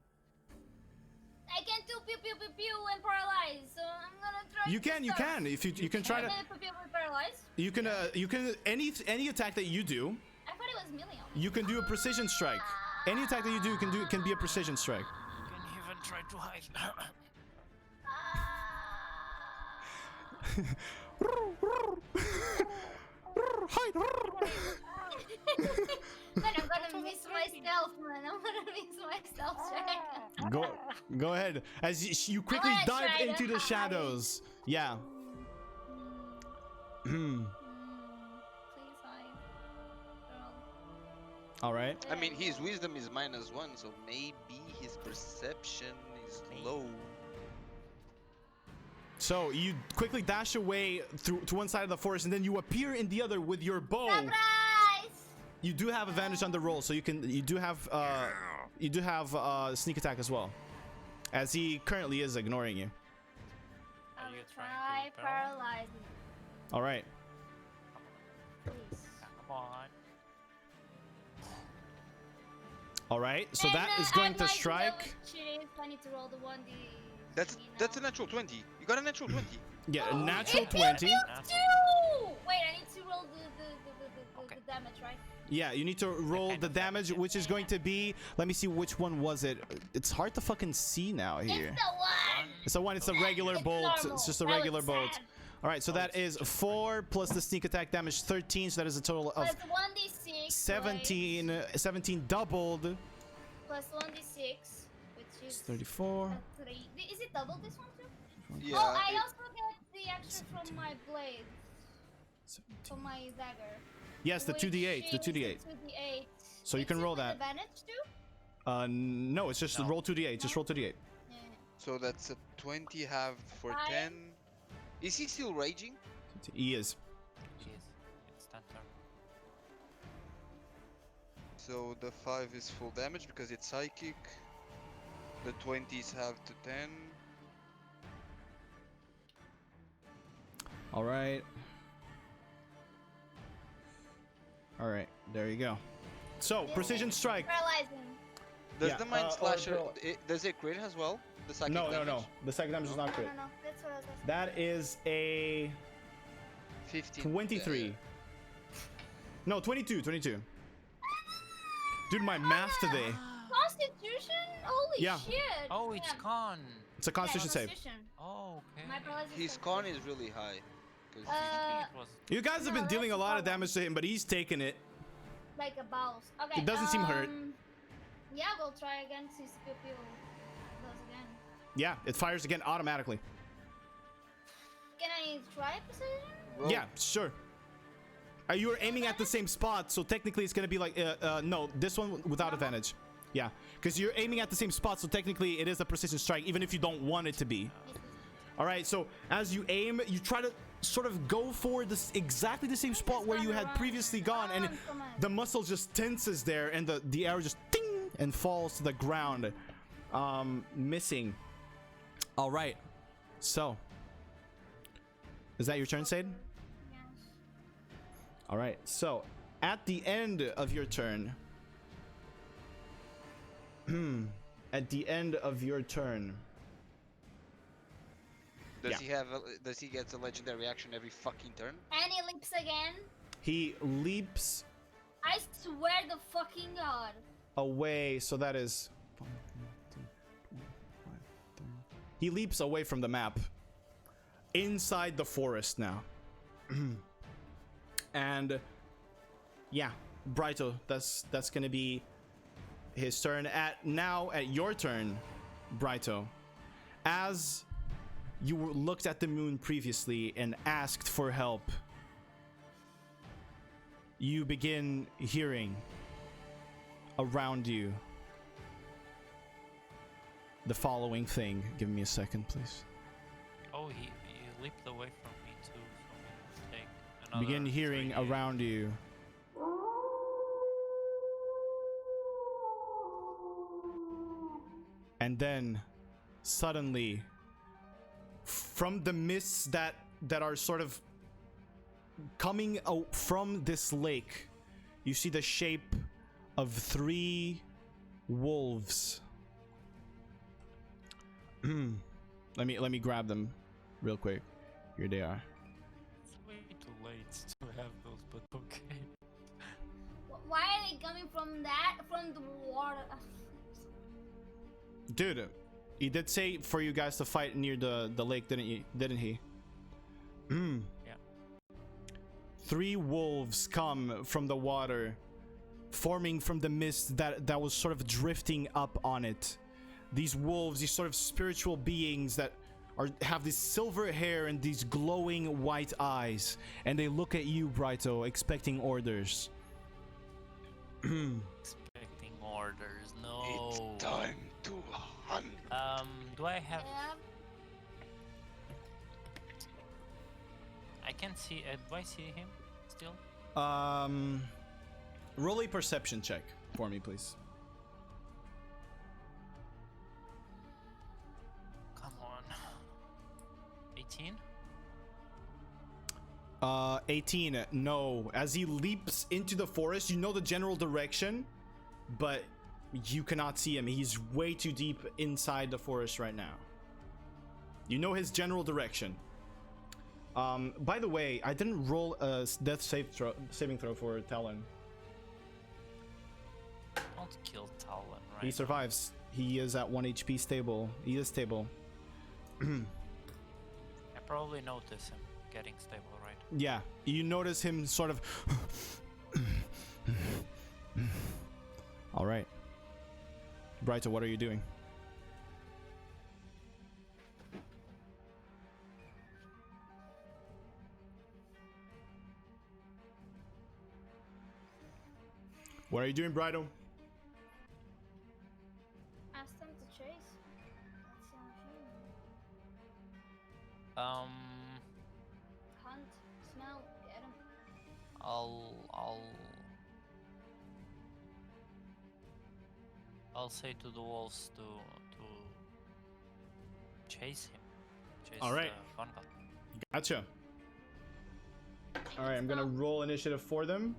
I can do pew pew pew pew and paralyze, so I'm gonna try. You can. If you can try to. Pew pew pew paralyze. You can any attack that you do. I thought it was million. You can do a precision strike. Any attack that you do can be a precision strike. You can even try to hide. Hide. Man, I'm gonna miss my stealth, man. I'm gonna miss my stealth check. Go ahead. As you quickly dive into the shadows. Yeah. Please hide. Girl. All right. I mean, his wisdom is -1, so maybe his perception is low. So you quickly dash away to one side of the forest, and then you appear in the other with your bow. Surprise! You do have advantage on the roll, so you do have sneak attack as well, as he currently is ignoring you. I Are will you try trying to paralyze him. All right. Please. Come on. All right. So And, that is going I'd to like strike. know which it is. I need to roll the 1d. That's a natural 20. You got a natural 20. Yeah, a natural It 20. Wait, I need to roll the damage, right? Yeah, you need to roll kind the of damage, damage, which is going to be. Let me see which one was it. It's hard to fucking see now here. It's the one. It's a one. It's a regular It's bolt. normal. It's just a Well, regular it's bolt. sad. All right, so that is 4 plus the sneak attack damage, 13. So that is a total of Plus 1d6. 17. 17 doubled. Plus 1d6, which It's is 34. 3. Is it double this one too? Yeah. Oh, I also get the extra from my blade, 17. from my dagger. Yes, the which 2d8. The is 2d8. 2d8. So you can roll that. Advantage too? No, it's just No. roll 2d8. Just roll 2d8. Yeah. So that's a 20 halved for Fine. 10. Is he still raging? He is. Jeez. It's that turn. So the 5 is full damage because it's psychic. The 20s have to 10. All right. All right. There you go. So precision strike. Paralyze him. Does Yeah, the mind or slasher roll. does it crit as well? The psychic No, damage? no. The second damage is not crit. No. That's what I was asking. That is a 15. 23. No, 22. 22. Dude, my math today. Constitution? Holy Yeah. shit. Oh, it's Yeah. con. It's a Constitution save. Constitution. Oh, okay. My paralysis His is con 10. is really high. 'Cause It was. You guys have No, been dealing a that's lot of the problem. damage to him, but he's taking it. Like a boss. Okay. It doesn't seem hurt. Yeah, we'll try again to see if people does again. Yeah, it fires again automatically. Can I try precision? roll. Yeah, sure. You were aiming at the same spot, so technically it's gonna be like no, this one without advantage. Yeah, because you're aiming at the same spot, so technically it is a precision strike, even if you don't want it to be. All right, so as you aim, you try to sort of go for this exactly the same spot where you had previously gone, and Come on. the muscle just tenses there, and the arrow just ding and falls to the ground, missing. All right, so is that your turn, Sade? Yes. All right, so at the end of your turn, at the end of your turn, Does Yeah. he have? Does he get a legendary action every fucking turn? And he leaps again. he leaps I swear to fucking god. away. So that is he leaps away from the map inside the forest now. And yeah, Brighto, that's gonna be his turn. At your turn, Brighto, as you looked at the moon previously and asked for help, you begin hearing around you the following thing. Give me a second, please. Oh, he leaped away from me too, so we take another. Begin hearing 3d8. around you. And then, suddenly, from the mists that are sort of coming out from this lake, you see the shape of 3 wolves. let me grab them real quick. Here they are. It's way too late to have those, but okay. Why are they coming from the water? Dude, he did say for you guys to fight near the lake, didn't he? Yeah. 3 wolves come from the water, forming from the mist that was sort of drifting up on it. These wolves, these sort of spiritual beings that have this silver hair and these glowing white eyes, and they look at you, Brighto, expecting orders. Expecting orders. No. It's time to hunt. Do I have? Yeah. I can see. Do I see him still? Roll a perception check for me, please. Come on. 18. 18. No. As he leaps into the forest, you know the general direction, but you cannot see him. He's way too deep inside the forest right now. You know his general direction. By the way, I didn't roll a death saving throw for Talon. Don't kill Talon, right? He survives. He is at 1 HP stable. He is stable. I probably notice him getting stable, right? Yeah, you notice him sort of. All right, Brighto, what are you doing? What are you doing, Brighto? Ask them to chase. That's the only thing. Hunt, smell, get him. I'll say to the wolves to chase him. Chase All right. the Vanguard. Gotcha. All right, I'm gonna roll initiative for them.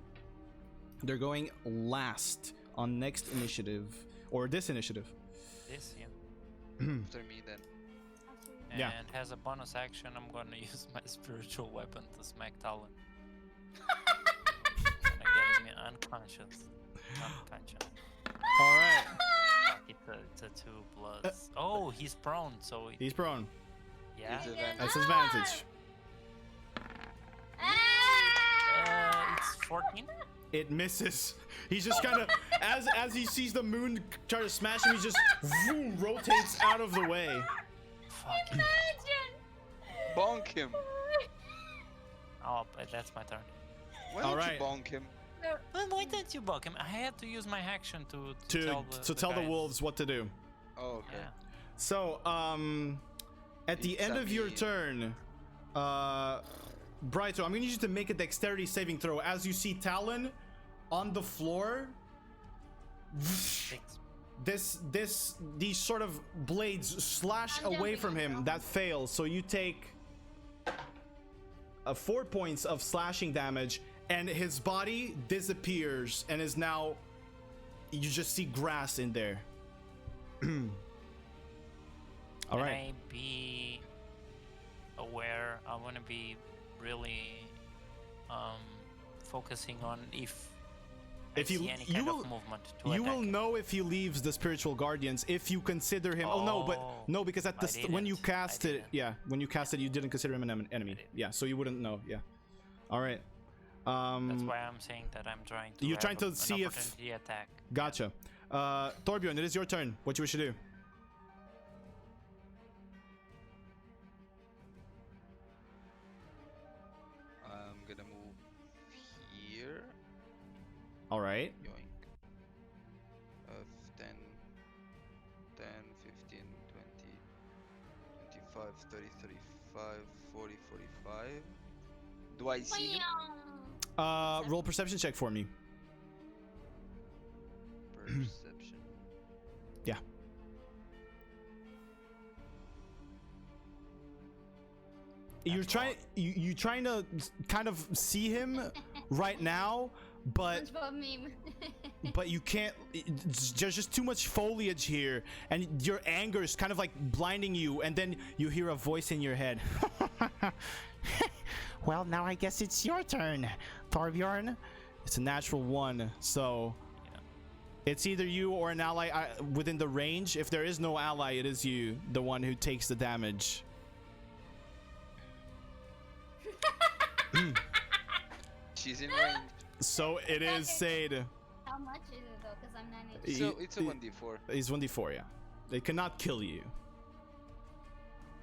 They're going last on next initiative, or this initiative. This, yeah. After me then. After you. And Yeah. has a bonus action. I'm gonna use my spiritual weapon to smack Talon. Gonna get him unconscious. Unconscious. All right, It's a 2 plus. Oh, he's prone, so he's prone. yeah. It's advantage. That's his advantage. It's 14. It misses. He's just kind of, as he sees the moon try to smash him, he just vroom, rotates out of the way. Fuck. Imagine! Bonk him. Oh, but that's my turn. Why don't Alright. you bonk him? Well, why didn't you bug him? I had to use my action to tell the tell the guys. wolves what to do. Oh, okay. Yeah. So, at the end of your turn, Brighto, I'm gonna need you to make a dexterity saving throw as you see Talon on the floor. 6. These sort of blades slash I'm away jumping from him. now. That fails. So you take 4 points of slashing damage, and his body disappears and is now. You just see grass in there. All right. Can I be aware? I want to be really focusing on if If I you- see any you kind will- of movement to You will attack. know if he leaves the spiritual guardians if you consider him. Oh, no, but Oh, no, because at the I when you didn't. cast I it, didn't. yeah, when you cast it, you didn't consider him an enemy. didn't. Yeah, so you wouldn't know. Yeah. All right. That's why I'm saying that I'm trying to. You're have trying to an see if- opportunity attack. Gotcha. Torbjorn, it is your turn. What you wish to do? I'm gonna move here. All right. Yoink. 10, 10, 15, 30, 35, 40, 45. Do I see him? Roll perception check for me. Perception. Yeah. You're trying to kind of see him right now, but but you can't. There's just too much foliage here, and your anger is kind of like blinding you. And then you hear a voice in your head. Well, now I guess it's your turn, Torbjorn. It's a natural 1, so it's either you or an ally within the range. If there is no ally, it is you, the one who takes the damage. She's in range. So it is Sade. How much is it though? Because I'm 9 HP. So it's a 1d4. It's 1d4, yeah. They cannot kill you.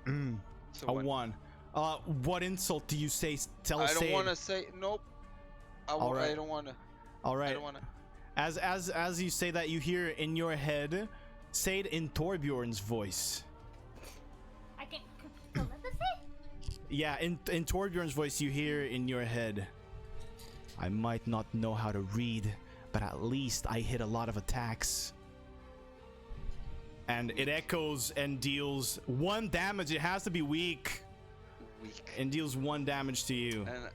So A 1. What insult do you say? Tell us. I don't want to say nope. I don't want to. All right. I don't want to. As you say that, you hear in your head, say it in Torbjorn's voice. I can't. Let us say. Yeah, in Torbjorn's voice, you hear in your head, I might not know how to read, but at least I hit a lot of attacks. And it echoes and deals 1 damage. It has to be weak. And deals 1 damage to you. And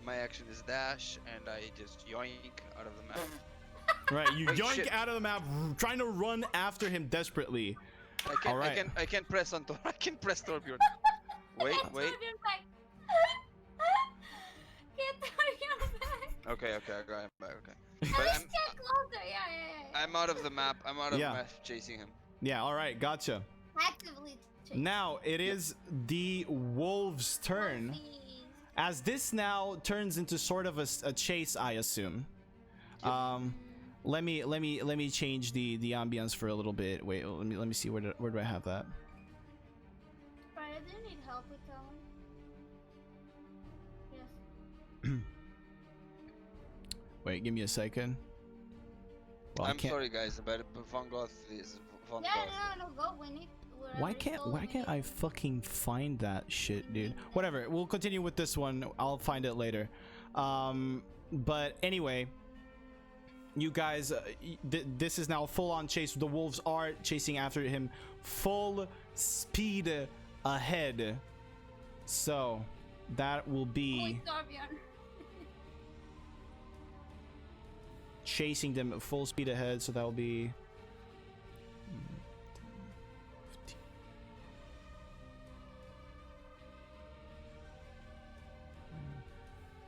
my action is dash, and I just yoink out of the map. Right, you yoink Shit. out of the map, trying to run after him desperately. All right. I can press on. I can press Torbjorn. Wait. Get Torbjorn back. Okay, I got him back. Okay. At But least get closer. Yeah. I'm out of the map. I'm out of Yeah. the map chasing him. Yeah, all right, gotcha. Actively. Now it is the wolves' turn. As this now turns into sort of a chase, I assume. Let me change the ambience for a little bit. Wait, let me see where do I have that? Brian, do you need help with Talon? Yes. Wait, give me a second. Well, I'm sorry, guys, but Von Goth is Von Yeah, Goth. no, go. We need. Why can't I fucking find that shit, dude? Whatever. We'll continue with this one. I'll find it later. But anyway, you guys, this is now a full-on chase. The wolves are chasing after him, full speed ahead. So that will be chasing them at full speed ahead. So that will be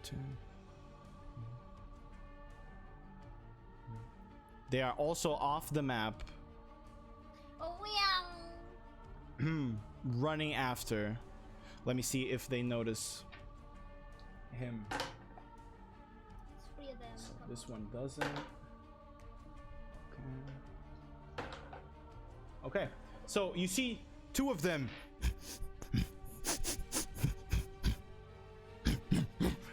15. They are also off the map. Oh yeah. Running after. Let me see if they notice him. It's 3 of them. So this one doesn't. Okay. So you see 2 of them.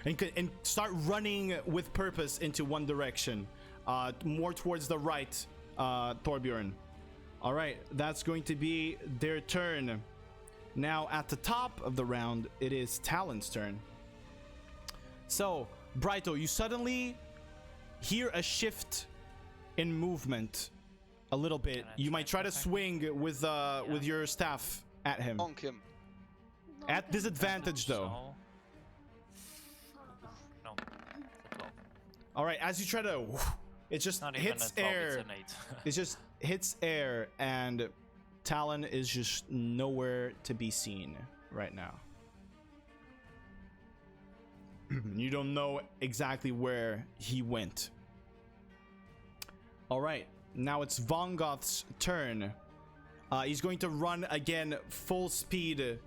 and start running with purpose into one direction. More towards the right, Torbjorn. All right, that's going to be their turn. Now, at the top of the round, it is Talon's turn. So, Brighto, you suddenly hear a shift in movement a little bit. You might try to swing with your staff at him. Bonk him. At disadvantage, though. No. All right, as you try to, it just Not even hits a 12, air. It's an 8. It just hits air, and Talon is just nowhere to be seen right now. You don't know exactly where he went. All right, now it's Vongoth's turn. He's going to run again full speed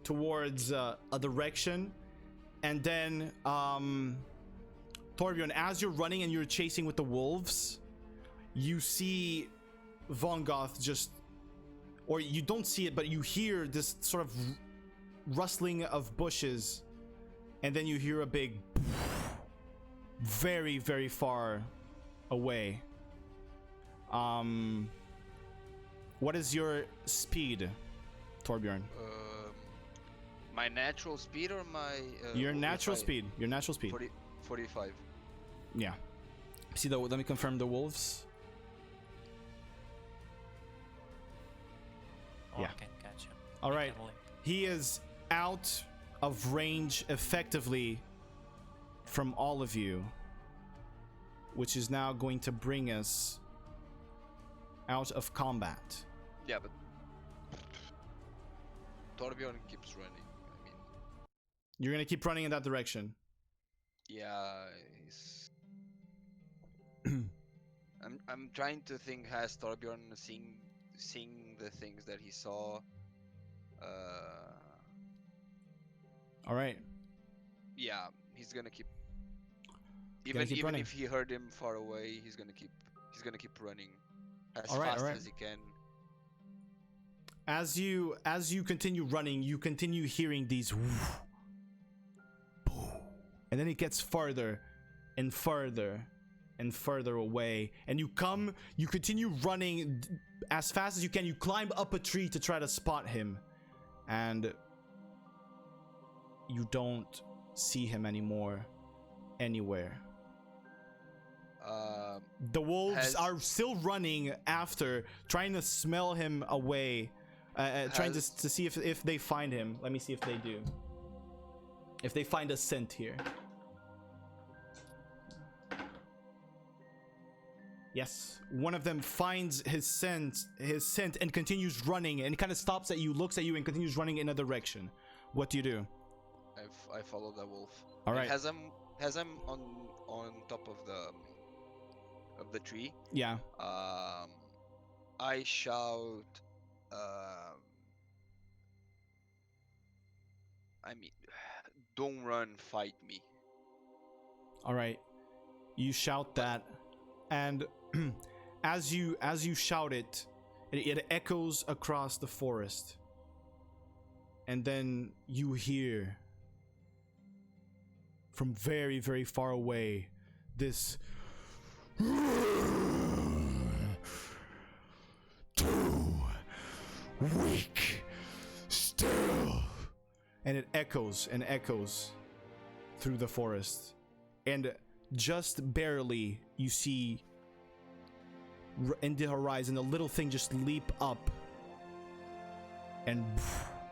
towards a direction, and then Torbjorn, as you're running and you're chasing with the wolves, you see Vongoth just, or you don't see it, but you hear this sort of rustling of bushes, and then you hear a big very, very far away. What is your speed, Torbjorn? My natural speed or my... Your natural speed. Your natural speed. 45. Yeah. See, let me confirm the wolves. Oh, Yeah. okay, gotcha. All right. He is out of range effectively from all of you, which is now going to bring us out of combat. Yeah, but Torbjorn keeps running. I mean, you're gonna keep running in that direction. Yeah, I'm trying to think. Has Torbjorn seen the things that he saw? All right. Yeah, he's gonna keep. Even if he heard him far away, he's gonna keep running as all right. fast as he can. As you continue running, you continue hearing these woof, boom, and then it gets farther and farther and further away, and you continue running as fast as you can. You climb up a tree to try to spot him, and you don't see him anymore anywhere. The wolves are still running after, trying to smell him away, trying to see if they find him. Let me see if they do. If they find a scent here. Yes, one of them finds his scent and continues running, and kind of stops at you, looks at you, and continues running in a direction. What do you do? I follow the wolf. All right. Has him on top of the tree. Yeah. I shout. I mean, don't run, fight me. All right. You shout that, and as you shout it, it echoes across the forest, and then you hear from very, very far away this too weak still, and it echoes and echoes through the forest, and just barely you see in the horizon a little thing just leap up and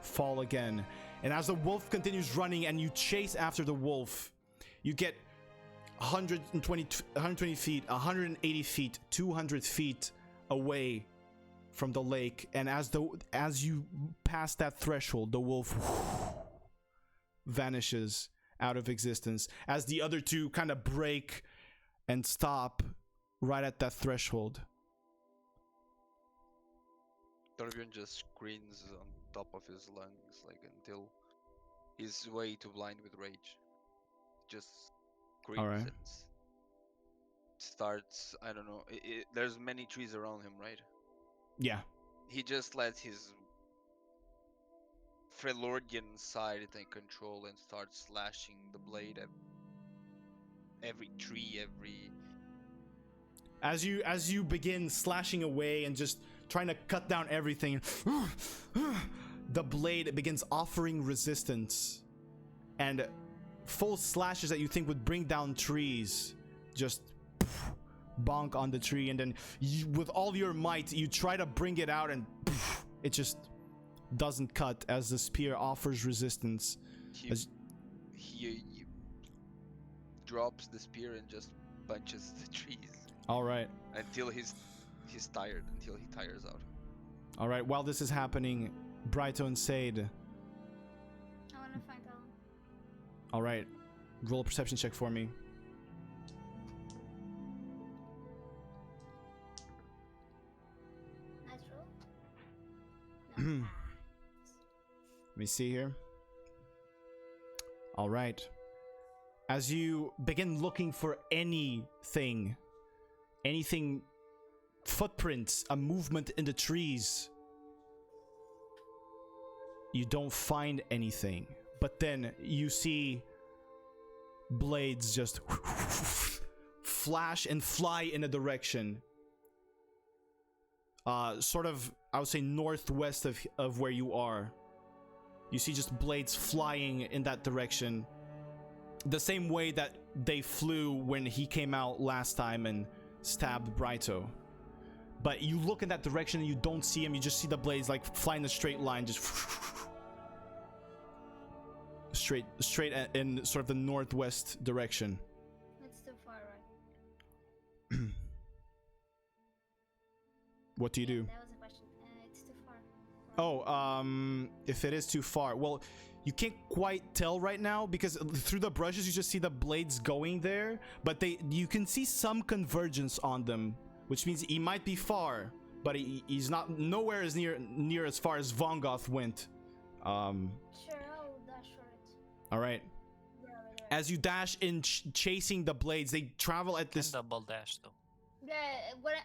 fall again. And as the wolf continues running and you chase after the wolf, you get 120 feet, 180 feet, 200 feet away from the lake, and as you pass that threshold, the wolf vanishes out of existence as the other two kind of break and stop right at that threshold. Torbjorn just screams on top of his lungs, like, until he's way too blind with rage. Just screams and starts, I don't know, there's many trees around him, right? Yeah. He just lets his Freljordian side take control and starts slashing the blade at every tree, As you begin slashing away and just trying to cut down everything, the blade begins offering resistance, and full slashes that you think would bring down trees just bonk on the tree, and then with all your might you try to bring it out, and it just doesn't cut as the spear offers resistance. He drops the spear and just punches the trees. All right. Until he's tired, until he tires out. All right. While this is happening, Brighto and Sade. I want to find Talon. All right. Roll a perception check for me. Natural? No. Let me see here. All right. As you begin looking for anything, footprints, a movement in the trees, you don't find anything. But then you see blades just flash and fly in a direction. sort of, I would say, northwest of where you are. You see just blades flying in that direction, the same way that they flew when he came out last time and stabbed Brito. But you look in that direction and you don't see him. You just see the blades like fly in a straight line, just straight in sort of the northwest direction. It's too far, right? What do you do? That was a question. It's too far. If it is too far, well, you can't quite tell right now because through the brushes you just see the blades going there, but you can see some convergence on them, which means he might be far, but he's not nowhere as near as far as Vongoth went. Sure, I'll dash for it. All right. Yeah, right. As you dash in, chasing the blades, they travel at this. Double dash though. Yeah,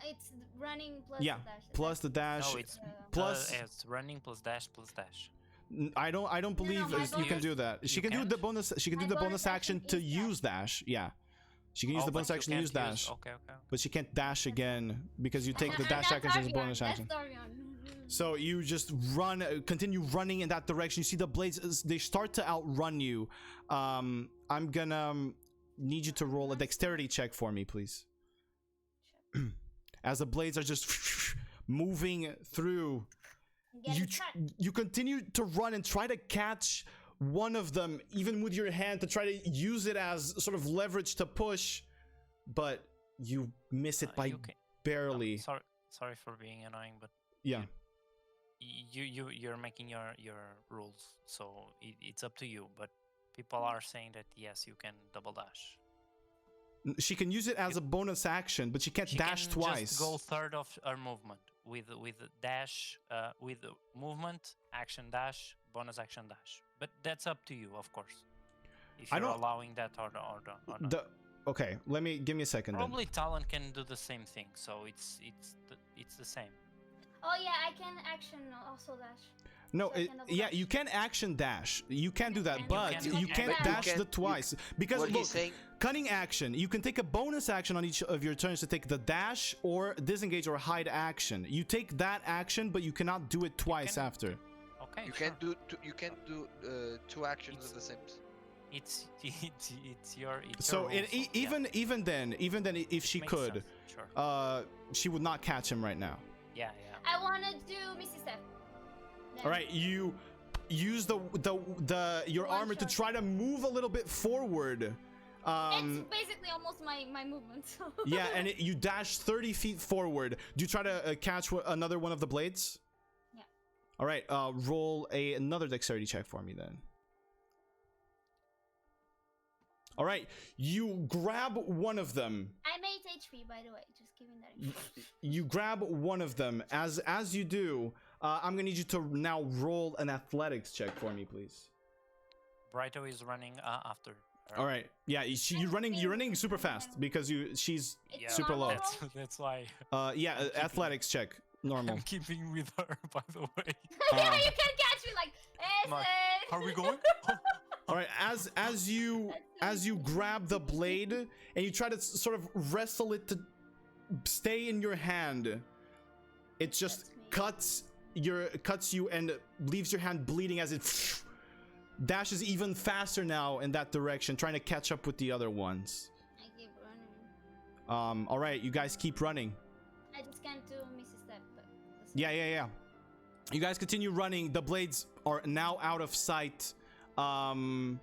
it's running plus Yeah, the dash. plus the dash. No, it's plus. It's running plus dash plus dash. I don't believe my you can do that. She can do the bonus. She can do the bonus action to use dash. Yeah, she can use the bonus action to use dash. Okay. But she can't dash again because you take the dash action as a bonus action. So you just run, continue running in that direction. You see the blades, they start to outrun you. I'm gonna need you to roll a dexterity check for me, please. As the blades are just moving through, you continue to run and try to catch one of them, even with your hand, to try to use it as sort of leverage to push, but you miss it by barely. Sorry for being annoying, but yeah, you're making your rules, so it's up to you. But people are saying that yes, you can double dash. She can use it as a bonus action, but she can't dash can twice. Just go third of her movement with dash, with movement, action dash, bonus action dash. But that's up to you, of course. If you're allowing that or not. Okay, give me a second. Probably Talon can do the same thing, so it's the same. Oh yeah, I can action also dash. No, you can action dash. You can do that, but you can't dash the twice. Because look, cunning action, you can take a bonus action on each of your turns to take the dash or disengage or hide action. You take that action, but you cannot do it twice after. Okay. You can't do two actions at the same time. It's your so rules, even then, if she could, sure. She would not catch him right now. Yeah. I wanna do Misty Step. All right, you use your armor to try to move a little bit forward. It's basically almost my movement. So. Yeah, and you dash 30 feet forward. Do you try to catch another one of the blades? Yeah. All right, roll another dexterity check for me then. All right, you grab one of them. I'm 8 HP, by the way. Just giving that information. You grab one of them. As you do, I'm gonna need you to now roll an athletics check for me, please. Brito is running after her. All right, yeah, you're running super fast because she's super low. That's why. Yeah, athletics check, normal. I'm keeping with her, by the way. You can catch me like. Are we going? All right, as you grab the blade and you try to sort of wrestle it to stay in your hand, it just cuts you and leaves your hand bleeding as it dashes even faster now in that direction, trying to catch up with the other ones. I keep running. All right, you guys keep running. I just can't do Misty Step, but. Yeah. You guys continue running. The blades are now out of sight. And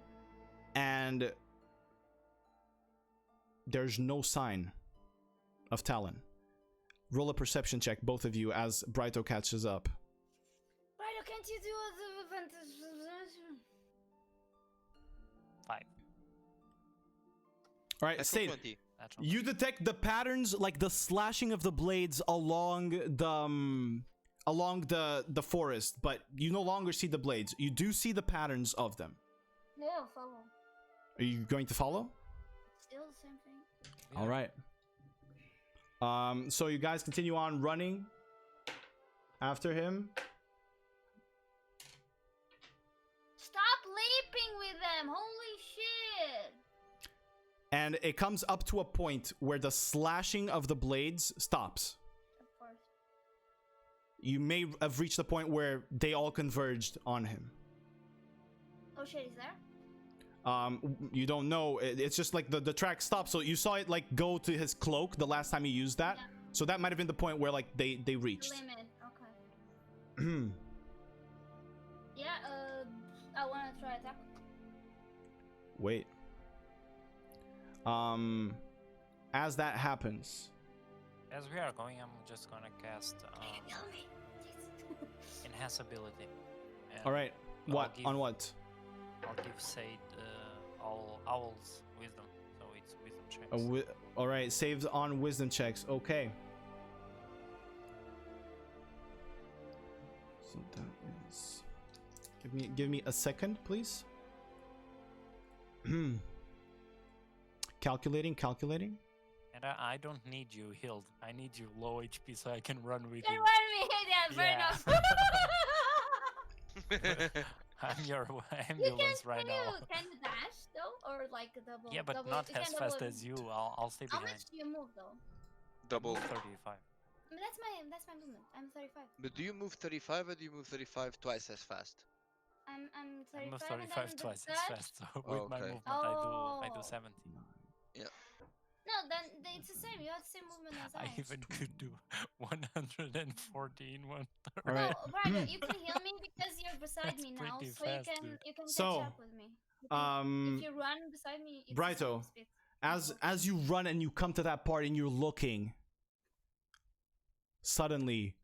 there's no sign of Talon. Roll a perception check, both of you, as Brito catches up. Brito, can't you do a 5. All right, State. You detect the patterns, like the slashing of the blades along the forest, but you no longer see the blades. You do see the patterns of them. Yeah, follow. Are you going to follow? Still the same thing. All right. So you guys continue on running after him. Stop leaping with them! Holy shit! And it comes up to a point where the slashing of the blades stops. Of course. you may have reached the point where they all converged on him. Oh shit, is there? You don't know. It's just like the track stopped, so you saw it like go to his cloak the last time you used that. Yeah. So that might have been the point where like they reached. Limit. Okay. Yeah. I wanna try attack. Wait. As that happens, As we are going, I'm just gonna cast Kill me. enhance ability. And all right. I'll What give- on what? I'll give Sade all owls wisdom, so it's wisdom checks. All right. Saves on wisdom checks. Okay. So that is. Give me a second, please. Calculating. And I don't need you healed. I need you low HP so I can run with Can you. run me. Yeah, fair Yeah. enough. I'm your You ambulance right now. Can you dash though, or like a double? Yeah, but double, not you can as double fast it. as you. I'll stay How behind. much do you move though? Double. 35. I mean, that's my movement. I'm 35. But do you move 35 or do you move 35 twice as fast? I'm I 35. move and 35 then twice the as dash- fast. So with my Okay. movement, I do Oh. 70. No, then it's the same. You have the same movement as I even could do 114 one. All right. No, Ryder, you can heal me because you're beside That's me now, pretty so fast, you dude. can So, catch up with me. If you run beside me, it's Brighto, the same speed. as you run and you come to that part and you're looking, suddenly,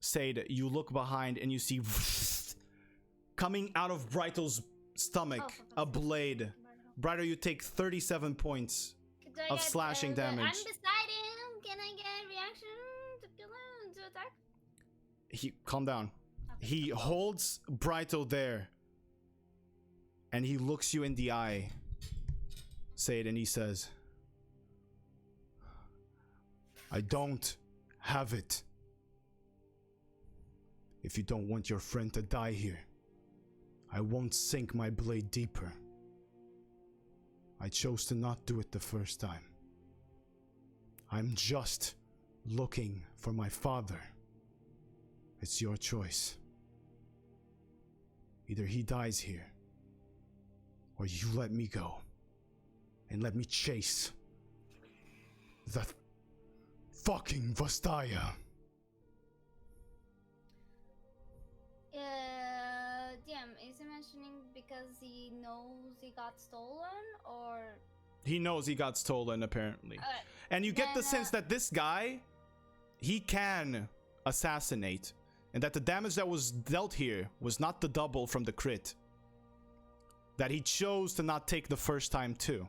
Sade, you look behind and you see coming out of Brighto's stomach a blade. Brighto, you take 37 points. Do I of get, slashing I'm damage. beside him. Can I get reaction to kill him, to attack? Calm down. Okay. He holds Brighto there. And he looks you in the eye, Sade, and he says, I don't have it. If you don't want your friend to die here, I won't sink my blade deeper. I chose to not do it the first time. I'm just looking for my father. It's your choice. Either he dies here, or you let me go and let me chase the fucking Vastaya. DM, is he mentioning because he knows he got stolen, or? He knows he got stolen, apparently. Alright. And you get the Then, sense that this guy, he can assassinate. And that the damage that was dealt here was not the double from the crit. That he chose to not take the first time too.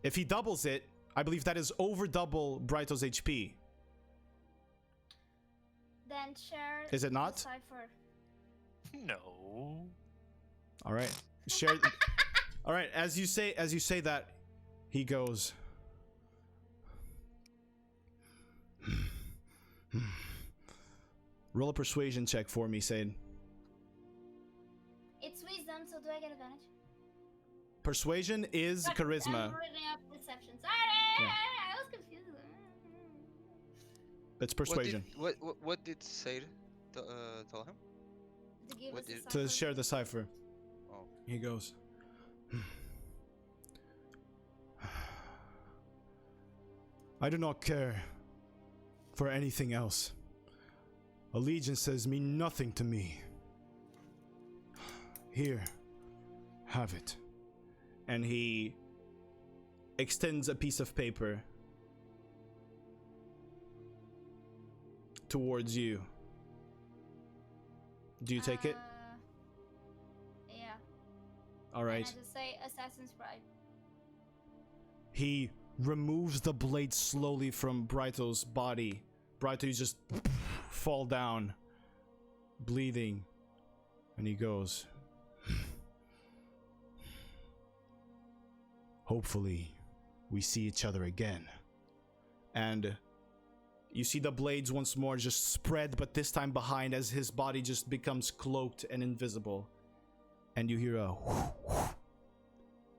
If he doubles it, I believe that is over double Brighto's HP. Then share. Is it the not? cipher. No. All right. Share. All right. As you say that, he goes. Roll a persuasion check for me, Sade. It's wisdom, so do I get advantage? Persuasion is But charisma. I'm reading up deception. Sorry, Yeah. I was confused. It's persuasion. What did Sade tell him? To give What us a did- To cipher. share the cipher. Oh. He goes. I do not care for anything else. Allegiances mean nothing to me. Here, have it. And he extends a piece of paper towards you. Do you take it? Yeah. All right. And I just say Assassin's Pride. He removes the blade slowly from Brighto's body. Brighto, you just fall down, bleeding, and he goes, hopefully we see each other again. And you see the blades once more just spread, but this time behind, as his body just becomes cloaked and invisible. And you hear a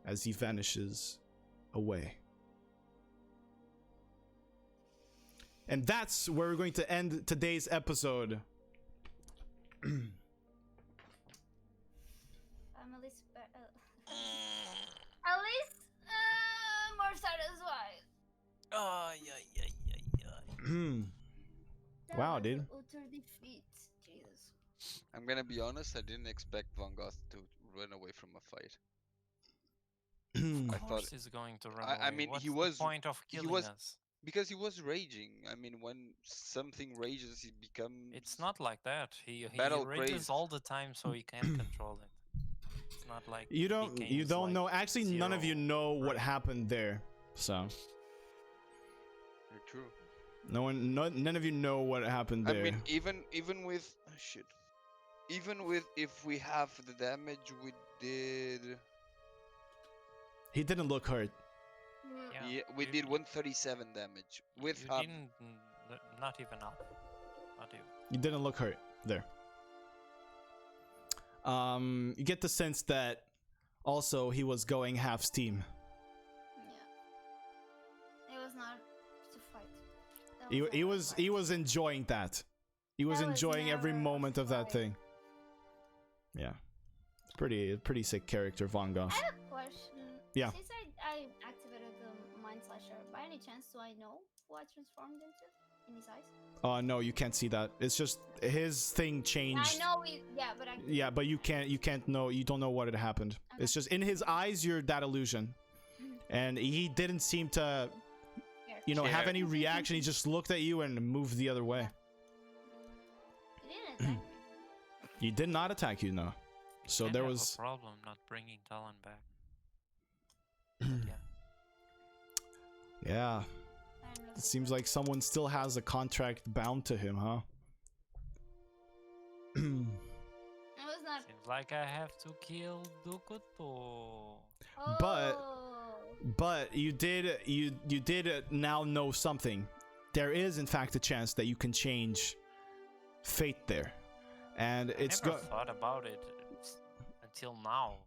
as he vanishes away. And that's where we're going to end today's episode. I'm at least more satisfied. Oh, yeah. Wow, dude. Utter defeat. Jesus. I'm gonna be honest, I didn't expect Van Gogh to run away from a fight. Of I course thought he's going to run I away. mean, What's he the was point of he killing was us? because he was raging. I mean, when something rages, he becomes It's not like that. He battle rages crazed. all the time, so he can't control it. It's not like You he don't becomes, like, know. Actually, none of you zero know what rage. happened there. So You're true. none of you know what happened I there. mean, even with shit, even with if we have the damage we did, He didn't look hurt. yeah, we did 137 damage with You hub. didn't, not even up. Not even. You didn't look hurt there. You get the sense that also he was going half steam. Yeah. It was not to fight. That He never was a fight. enjoying that. He was That was enjoying every never a moment of that fight. thing. Yeah. It's pretty sick character, Van Gogh. I have a question. Yeah. Since I activated the Mind Slasher, by any chance do I know what I transformed into in his eyes? No, you can't see that. It's just his thing changed. I know it. Yeah, but I. Yeah, but you can't know. You don't know what had happened. Okay. It's just in his eyes, you're that illusion, and he didn't seem to, have Yeah. any reaction. He just looked at you and moved the other way. He didn't attack me. He did not attack you, no. So Kinda there have was. a problem not bringing Talon back. But yeah. Yeah, I don't know. it seems like someone still has a contract bound to him, huh? It was not. Seems like I have to kill Dukuto. But- Oh. But you did now know something. There is in fact a chance that you can change fate there, and it's I never thought about it until now.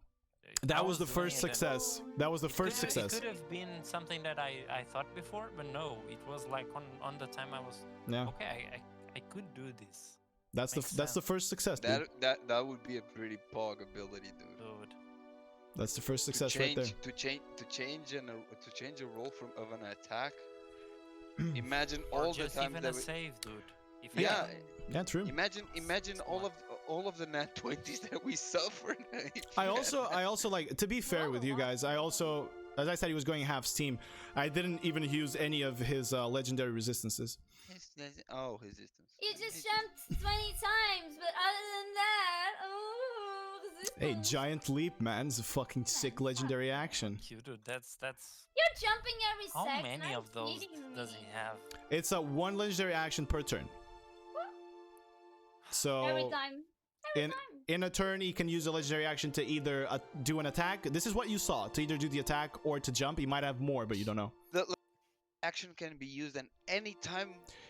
that I was the doing first it and success. That was the first It success. could have been something that I thought before, but no, it was like on the time I was Yeah, okay. I could do this, that's makes the sense. first success, dude. That would be a pretty pog ability, dude. dude. That's the first To success right there. to change a roll of an attack. Imagine Or all the just time even that a we, save, dude. If I yeah. can- Yeah, true. Imagine all of the nat 20s that we suffered. I also like to be fair with you guys. I also, as I said, he was going half steam. I didn't even use any of his legendary resistances. Oh, resistance. You just jumped 20 times, but other than that, Hey, resistance. giant leap, man! It's a fucking sick legendary action. Cute, dude. That's You're jumping every how second. many are of you those kidding does me? he have? It's a one legendary action per turn. So Every time. Every in time. in a turn, he can use a legendary action to either do an attack. This is what you saw, to either do the attack or to jump. He might have more, but you don't know. The action can be used at any time.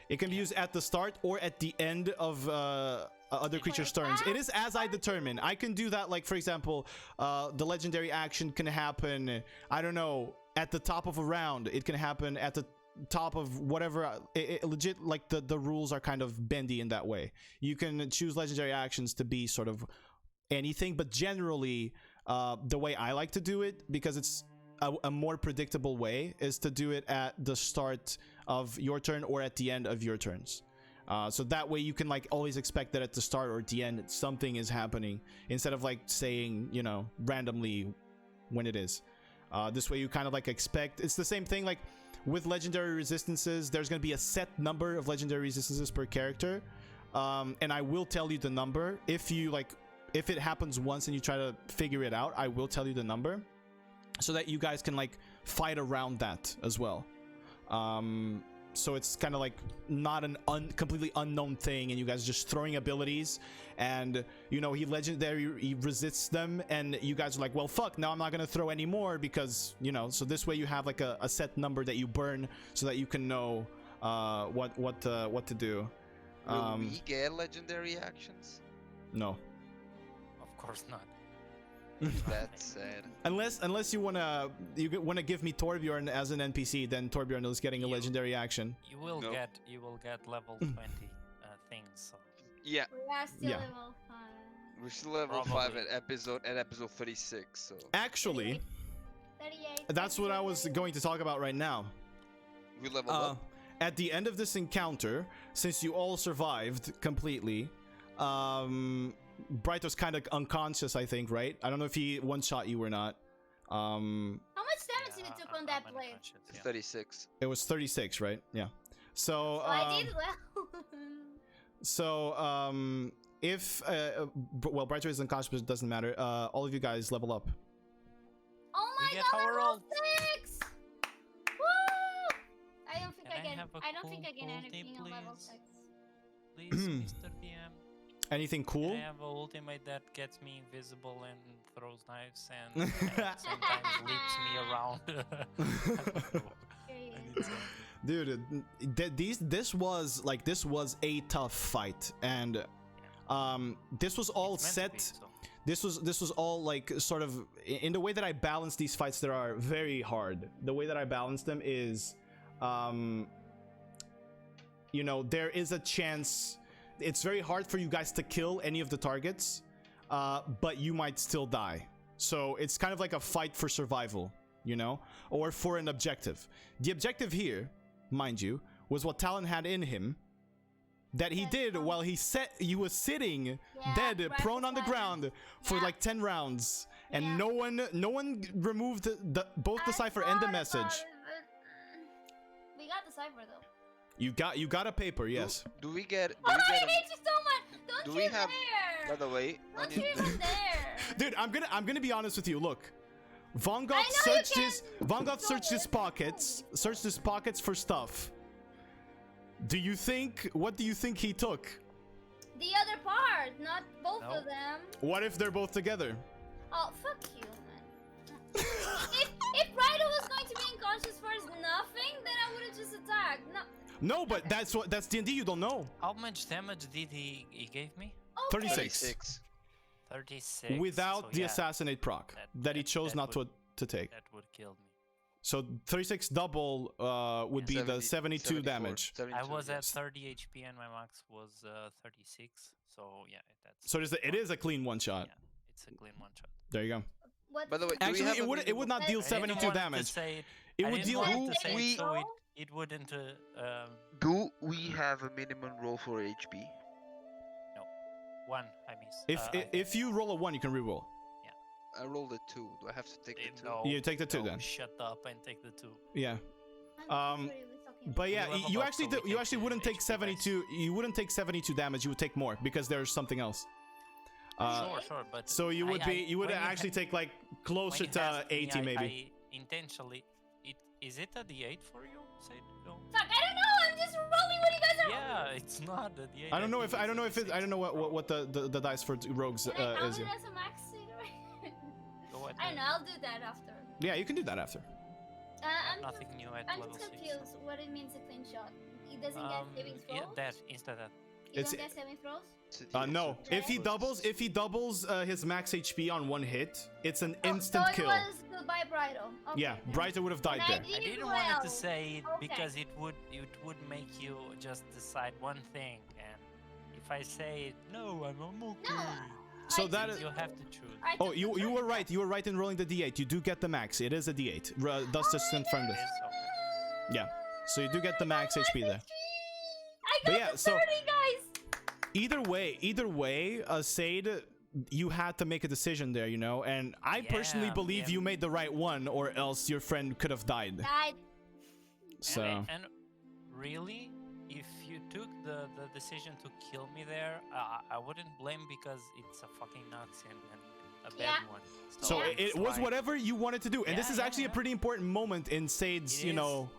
It can be used at the start or at the end of other creatures' turns. It is as I determine. I can do that, like, for example, the legendary action can happen, I don't know, at the top of a round. It can happen at the top of whatever. Legit, like, the rules are kind of bendy in that way. You can choose legendary actions to be sort of anything, but generally, the way I like to do it, because it's a more predictable way, is to do it at the start of your turn or at the end of your turns. So that way you can, like, always expect that at the start or at the end something is happening, instead of, like, saying, randomly when it is. This way you kind of, like, expect. It's the same thing, like, with legendary resistances. There's going to be a set number of legendary resistances per character, and I will tell you the number. If it happens once and you try to figure it out, I will tell you the number, so that you guys can, like, fight around that as well. So it's kind of like not an completely unknown thing, and you guys are just throwing abilities, and he resists them, and you guys are like, well, fuck, now I'm not gonna throw any more, because so this way you have, like, a set number that you burn, so that you can know what to do. Will we get legendary actions? No. Of course not. That's sad. Unless you wanna give me Torbjorn as an NPC, then Torbjorn is getting a legendary action. You will Nope. get level 20 things. So. Yeah, We are still Yeah. level 5. we're still level 5 Probably. at episode 36. So Actually, 38. that's what I was going to talk about right now. we leveled up. At the end of this encounter, since you all survived completely, Brighto's kind of unconscious, I think, right? I don't know if he one-shot you or not. How much damage did you took on that blade? It's 36. It was 36, right? Yeah. So, I did well. so if well, Brighto is unconscious, but it doesn't matter. All of you guys level up. Oh my We get god, power level roll. 6! Woo! I don't think Can I I can. have a I don't think I cool can ulti, anything on level please? 6. Please, Mr. DM. Anything Can cool? I have an ultimate that gets me invisible and throws knives and sometimes leaps me around? I need some. Dude, this was a tough fight, and this was all It's meant to set. be, so. This was all like sort of in the way that I balance these fights that are very hard. The way that I balance them is, you know, there is a chance. It's very hard for you guys to kill any of the targets, but you might still die. So it's kind of like a fight for survival, you know, or for an objective. The objective here, mind you, was what Talon had in him that he did while he was sitting dead, right prone on the beside him. ground for Yeah. like 10 rounds, and Yeah. no one removed both the cipher and the message. We got the cipher though. You got a paper, yes. Do we get? Oh, I hate you so much! Don't Do you we have? dare! By the way, Don't you even dare! Dude, I'm gonna be honest with you. Look, Von I Gogh know you searched his pockets for stuff. What do you think he took? The other part, not both No. of them. What if they're both together? Oh, fuck you, man. if Ryder was going to be unconscious for nothing, then I would have just attacked. No. No, but that's D&D. You don't know. How much damage did he gave me? Okay. 36. 36. Without so the yeah, assassinate proc that he chose not to take. That would kill me. So 36 double would be the 72 damage. 72, I was at yes. 30 HP and my max was 36. So yeah, that's. So it is a clean one shot. Yeah, it's a clean one shot. There you go. What By the way, do we Actually, have it a would minimum- not deal I didn't 72 want to damage. say It I would didn't deal. want to say we- it, so it wouldn't. Do we have a minimum roll for HP? One I miss. If you roll a 1, you can reroll. I rolled a 2. Do I have to take the 2? No, You take the 2 no, then. Shut up and take the 2. Yeah. I'm really talking But yeah, leveled you up, actually so we you take actually the wouldn't take HP 72. You wouldn't take 72 damage. You would take more because there's something else. Sure, but So you would when actually take like closer when you to asked me, 80 maybe. I intentionally. Is it a D8 for you? Say no. Fuck, I don't know. I'm just rolling what you guys are. Yeah, it's not a D8. I don't know think if I don't know if it's it I don't know what the dice for rogues Can I count is. it Yeah. as a max save? Go ahead. I don't know. I'll do that after. Yeah, you can do that after. I'm Nothing new at I'm level just 6. confused what it means a clean shot. It doesn't get saving throws? Yeah, that instead that. You It's- don't get saving throws? No. If he doubles his max HP on one hit, it's an instant so kill. it was goodbye, Brighto. Okay, Yeah, then. Brighter would have died And there. I didn't well. want to say it Okay. because it would make you just decide one thing, and if I say no, I'm okay. No, So I that took is- You the- have to choose. I Oh, took you the were choice. right. You were right in rolling the D8. You do get the max. It is a D8. Thus just confirmed this. Yes, okay. Yeah. So you do get the max HP there. I But got yeah, the so- 30, guys! Either way, Sade, you had to make a decision there, you know. And I personally Yeah, believe yeah. you made the right one, or else your friend could have died. Died. So And really, if you took the decision to kill me there, I wouldn't blame because it's a fucking noxian and a bad Yeah. one. so Yeah. it it's was like- whatever you wanted to do, and this Yeah, is yeah, actually a yeah. pretty important moment in Sade's, It you is. know,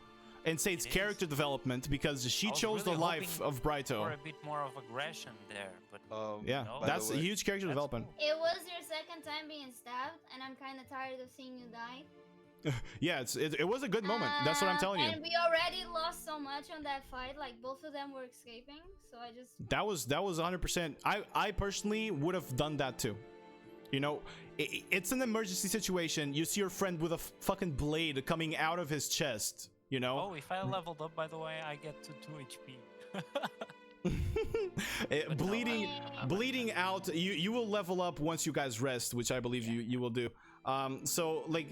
in Sade's It character is. development because she I was chose really the life hoping of Brighto. For a bit more of aggression there, but Yeah, No. that's a By the way, huge character that's development. cool. It was your second time being stabbed, and I'm kind of tired of seeing you die. Yeah, it was a good moment. That's what I'm telling you. And we already lost so much on that fight. Like, both of them were escaping, so I just... That was 100%. I personally would have done that too. You know, it's an emergency situation. You see your friend with a fucking blade coming out of his chest. You know. Oh, if I leveled up, by the way, I get to 2 HP. Bleeding out. You will level up once you guys rest, which I believe you will do. So like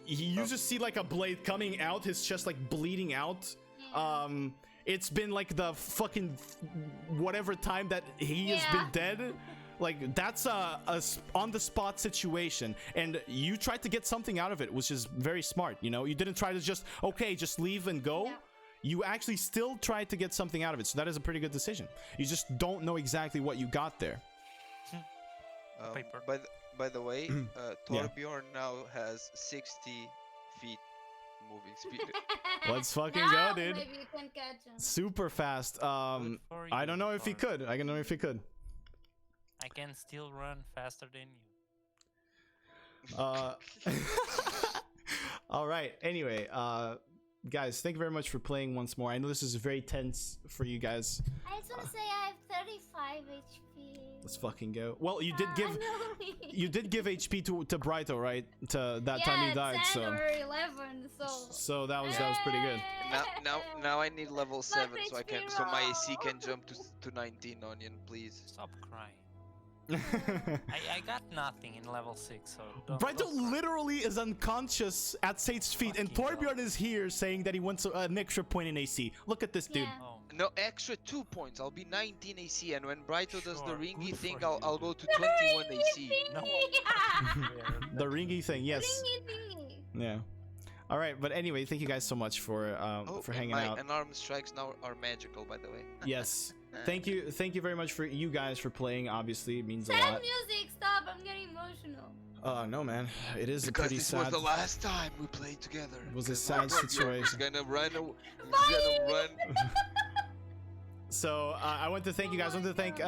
you just see like a blade coming out his chest, like bleeding out. It's been like the fucking whatever time that he has been dead. Like that's a on the spot situation, and you tried to get something out of it, which is very smart. You know, you didn't try to just leave and go. Yeah. You actually still tried to get something out of it, so that is a pretty good decision. You just don't know exactly what you got there. Paper. By the way, Yeah. Torbjorn now has 60 feet moving speed. Let's fucking Now, go, dude. maybe you can catch him. Super fast. Good for I you, don't know if he Thor. could. I don't know if he could. I can still run faster than you. All right. Anyway, guys, thank you very much for playing once more. I know this is very tense for you guys. I just want to say I have 35 HP. Let's fucking go. Well, you did give HP to Brighto, right? To that time you died, 10 so or 11, so that was pretty good. now I need level 7 so I can so my AC roll. can jump to 19. Onion, please. Stop crying. I got nothing in level 6, so don't Brighto cry. literally is unconscious at Sate's feet, and Fucking Torbjorn is here saying that he wants an extra point in AC. Look at this dude. Yeah. Oh, No, extra 2 points. I'll be 19 AC, and when Brighto does the Sure, ringy good thing, for you, I'll go dude. to 21 AC. No. The ringy thing, yes. Ringy dingy. Yeah. All right, but anyway, thank you guys so much for And hanging my out. unarmed strikes now are magical, by the way. Yes. Thank you very much for you guys for playing. Obviously, it means a Sad lot. music, stop, I'm getting emotional. No, man, it is Because a pretty this sad. was the last time we played together. It was a 'Cause sad Torbjorn situation. is gonna run. He's gonna run. So I want to thank you guys. I want to thank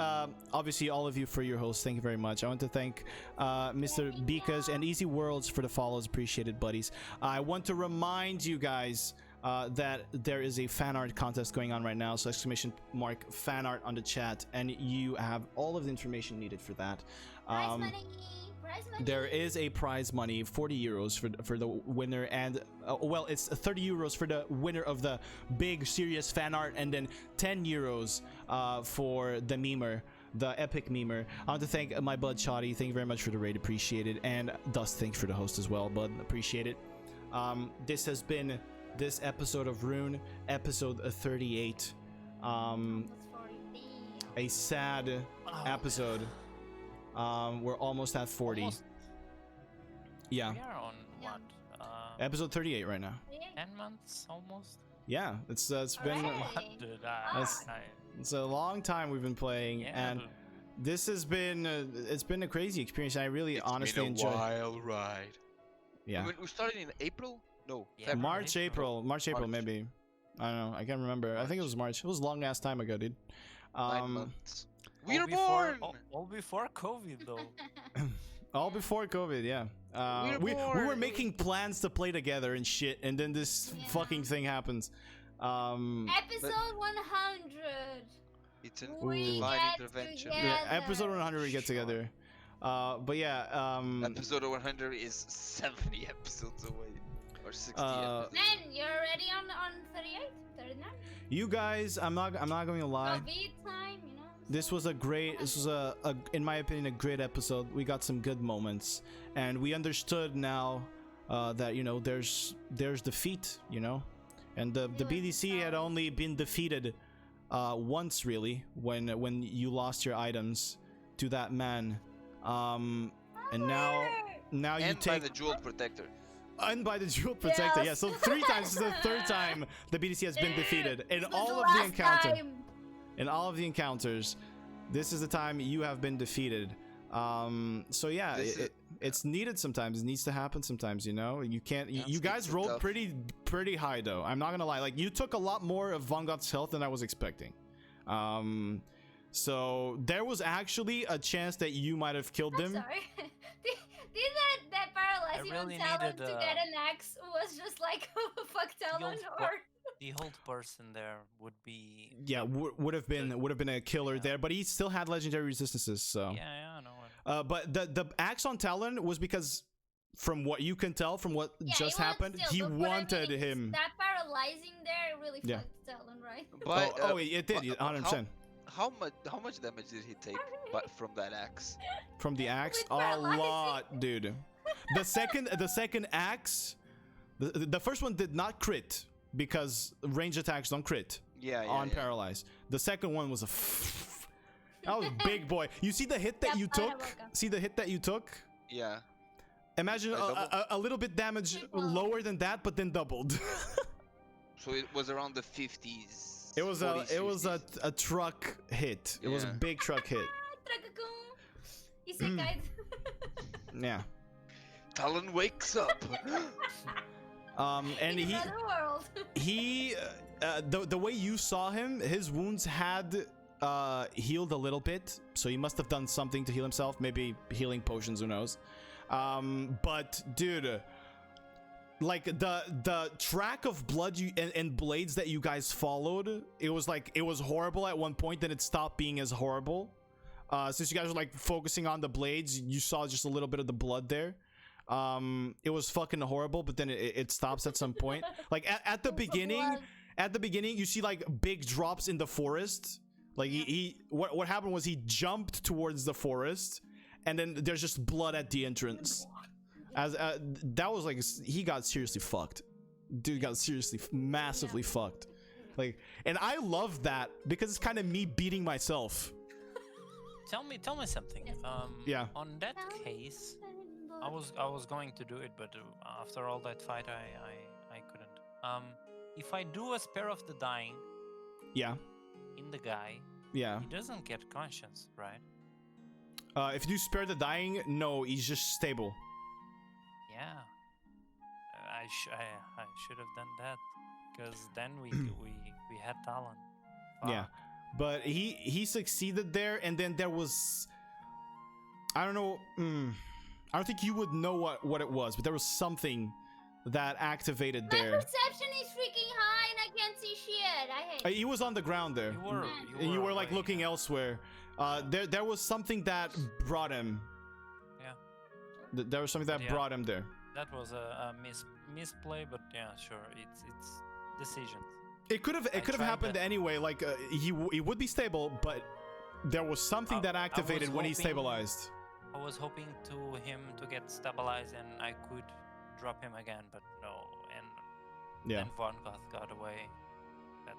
obviously all of you for your hosts. Thank you very much. I want to thank Mr. Bikas and Easy Worlds for the follows. Appreciated, buddies. I want to remind you guys that there is a fan art contest going on right now. So ! fan art on the chat, and you have all of the information needed for that. Prize money. Prize money. There is a prize money, 40 euros for the winner, and well, it's 30 euros for the winner of the big serious fan art, and then 10 euros for the memer, the epic memer. I want to thank my bud Shoddy. Thank you very much for the raid, appreciate it, and Dust, thanks for the host as well, bud, appreciate it. This has been this episode of Rune, episode 38. A sad episode. We're almost at 40. Almost. Yeah. We are on Yeah. what? Episode 38 right now. 10 months almost? Yeah, it's been Alright. Dude, That's- it's a long time we've been playing, yeah, and dude. this has been it's been a crazy experience. And I really It's honestly been a enjoy. wild ride. Yeah, We started in April? No, Yeah. February. March, April, March. maybe. I don't know. I can't remember. I think it was March. It was a long ass time ago, dude. 9 months. We All were before- born. all before COVID, though. All before COVID, yeah. We were making plans to play together and shit, and then this Yeah. fucking thing happens. Episode 100. It's an We divine get intervention. together. Yeah, episode 100 we get Sure. together. But yeah, Episode 100 is 70 episodes away. Or 60 Uh, episodes. Man, you're already on 38? 39? you guys, I'm not going to lie. COVID time, you know? This was a in my opinion, a great episode. We got some good moments, and we understood now that, you know, there's defeat, you know, and the BDC had only been defeated once, really, when you lost your items to that man, and now you And by take the jewel protector. and by the jewel protector. Yes. Yeah, so 3 times. This is the 3rd time the BDC has been defeated in This was all the of the last encounter. time. In all of the encounters, this is the time you have been defeated. So yeah, it's needed sometimes. It needs to happen sometimes, you know. You can't. You guys it's rolled tough. pretty high though. I'm not gonna lie. Like, you took a lot more of Vanguard's health than I was expecting. So there was actually a chance that you might have killed I'm him. sorry. Did that paralyzing really on Talon needed, to get an axe was just like, fuck Talon, Heal or The hold person there would be. Yeah, would have been a killer there, but he still had legendary resistances. So Yeah, I know. but the axe on Talon was because, from what you can tell from what Yeah, just he happened, still, he but what I mean wanted is him. that paralyzing there really Yeah. fucked Talon, right? But, Oh, it did, 100%. How much damage did he take from that axe? From the axe, With a paralyzing. lot, dude. The second axe, the first one did not crit because range attacks don't crit on paralyze. The second one was that was big boy. You see the hit that you took? See the hit that you took? Yeah. Imagine a little bit damage lower than that, but then doubled. So it was around the 50s. It was 40s, a truck hit. It was a Yeah. big truck hit. Isekai. Yeah. Talon wakes up. And In another world. he the way you saw him, his wounds had healed a little bit, so he must have done something to heal himself, maybe healing potions, who knows. But dude, like the track of blood and blades that you guys followed, it was horrible at one point, then it stopped being as horrible. Since you guys were like focusing on the blades, you saw just a little bit of the blood there. It was fucking horrible, but then it stops at some point. Like at the beginning, you see like big drops in the forest. Like what happened was he jumped towards the forest, and then there's just blood at the entrance. As that was like, he got seriously fucked. Dude got seriously massively fucked. Like, and I love that because it's kind of me beating myself. Tell me something. Yeah. On that case, I was going to do it, but after all that fight, I couldn't. If I do a spare of the dying, Yeah. in the guy, Yeah. he doesn't get conscience, right? If you do spare the dying, no, he's just stable. Yeah. I should have done that, because then we had Talon. Yeah. But he succeeded there, and then there was, I don't know, I don't think you would know what it was, but there was something that activated My there. perception is freaking high and I can't see shit. I hate He was on the ground there. You You were like away. looking elsewhere. There was something that brought him. Yeah. There was something that Yeah. brought him there. That was a misplay, but yeah, sure, it's decisions. It could have tried happened that. anyway. Like he would be stable, but there was something that I activated was when he hoping- stabilized. I was hoping to him to get stabilized and I could drop him again, but no, and Yeah. then Von Goth got away.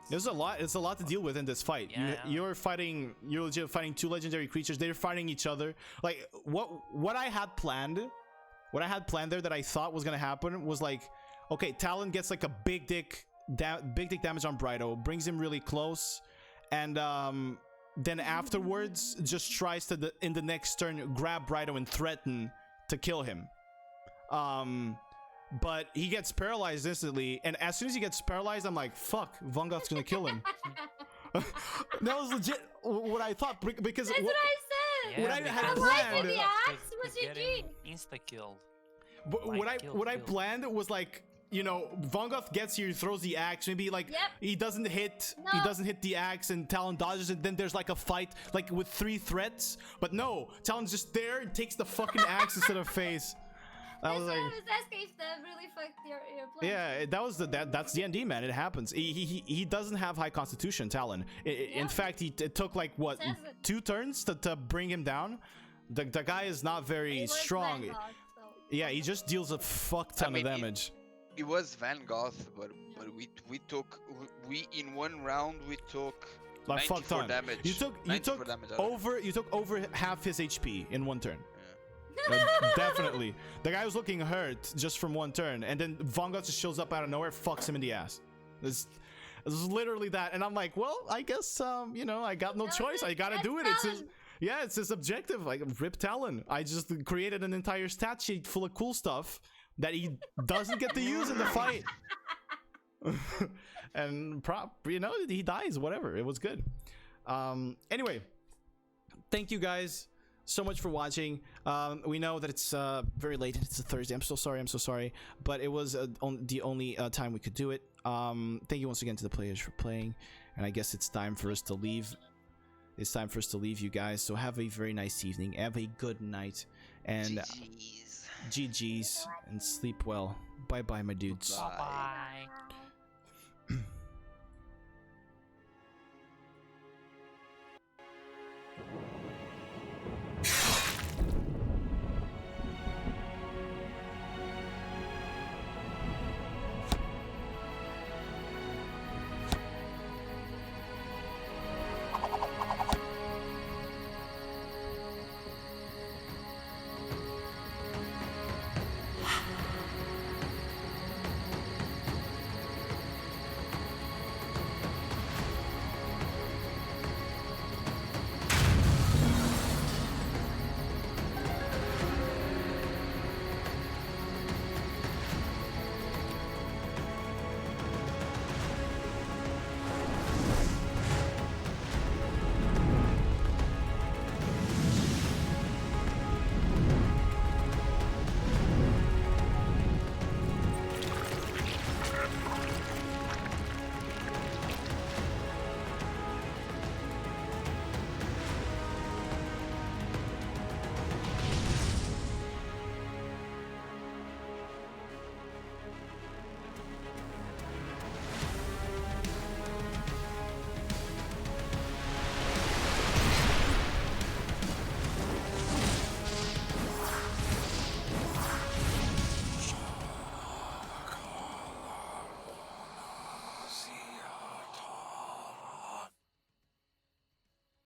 There's a lot. It's a lot to deal with in this fight. Yeah. You're legit fighting two legendary creatures. They're fighting each other. Like what I had planned there that I thought was gonna happen was like, okay, Talon gets like a big dick damage on Brido, brings him really close, and then afterwards just tries to in the next turn grab Brido and threaten to kill him. But he gets paralyzed instantly, and as soon as he gets paralyzed, I'm like, fuck, Von Goth's gonna kill him. That was legit what I thought, because That's what I said. What I had I planned- like the axe was a getting G. insta-killed. what I planned was like, you know, Von Goth gets here, throws the axe, maybe like Yep. he doesn't hit No. the axe, and Talon dodges, and then there's like a fight like with 3 threats. But no, Talon's just there and takes the fucking axe instead of face. That That's was why I like, was asking if that really fucked your plan. yeah, that was that's D&D, man. It happens. He doesn't have high constitution, Talon. In fact, it took like what, Says it. 2 turns to bring him down. The guy is not very It was strong. Vanguard, so. Yeah, he just deals a fuck ton of damage. It was Van Goth, but we in one round we took Like fuck 94 ton. damage. You took 94 damage out of him. over half his HP in one turn. Definitely. The guy was looking hurt just from one turn, and then Von Goth just shows up out of nowhere, fucks him in the ass. It's literally that, and I'm like, well, I guess you know, I got no That was choice. it. I gotta That's do it. It's his, Talon. yeah, it's his objective. Like, rip Talon. I just created an entire stat sheet full of cool stuff that he doesn't get to use in the fight. And you know, he dies, whatever. It was good. Anyway, thank you guys so much for watching. We know that it's very late. It's a Thursday. I'm so sorry. But it was the only time we could do it. Thank you once again to the players for playing, and I guess it's time for us to leave. It's time for us to leave you guys. So have a very nice evening. Have a good night, and GG's. GG's, and sleep well. Bye bye, my dudes. Bye. Bye.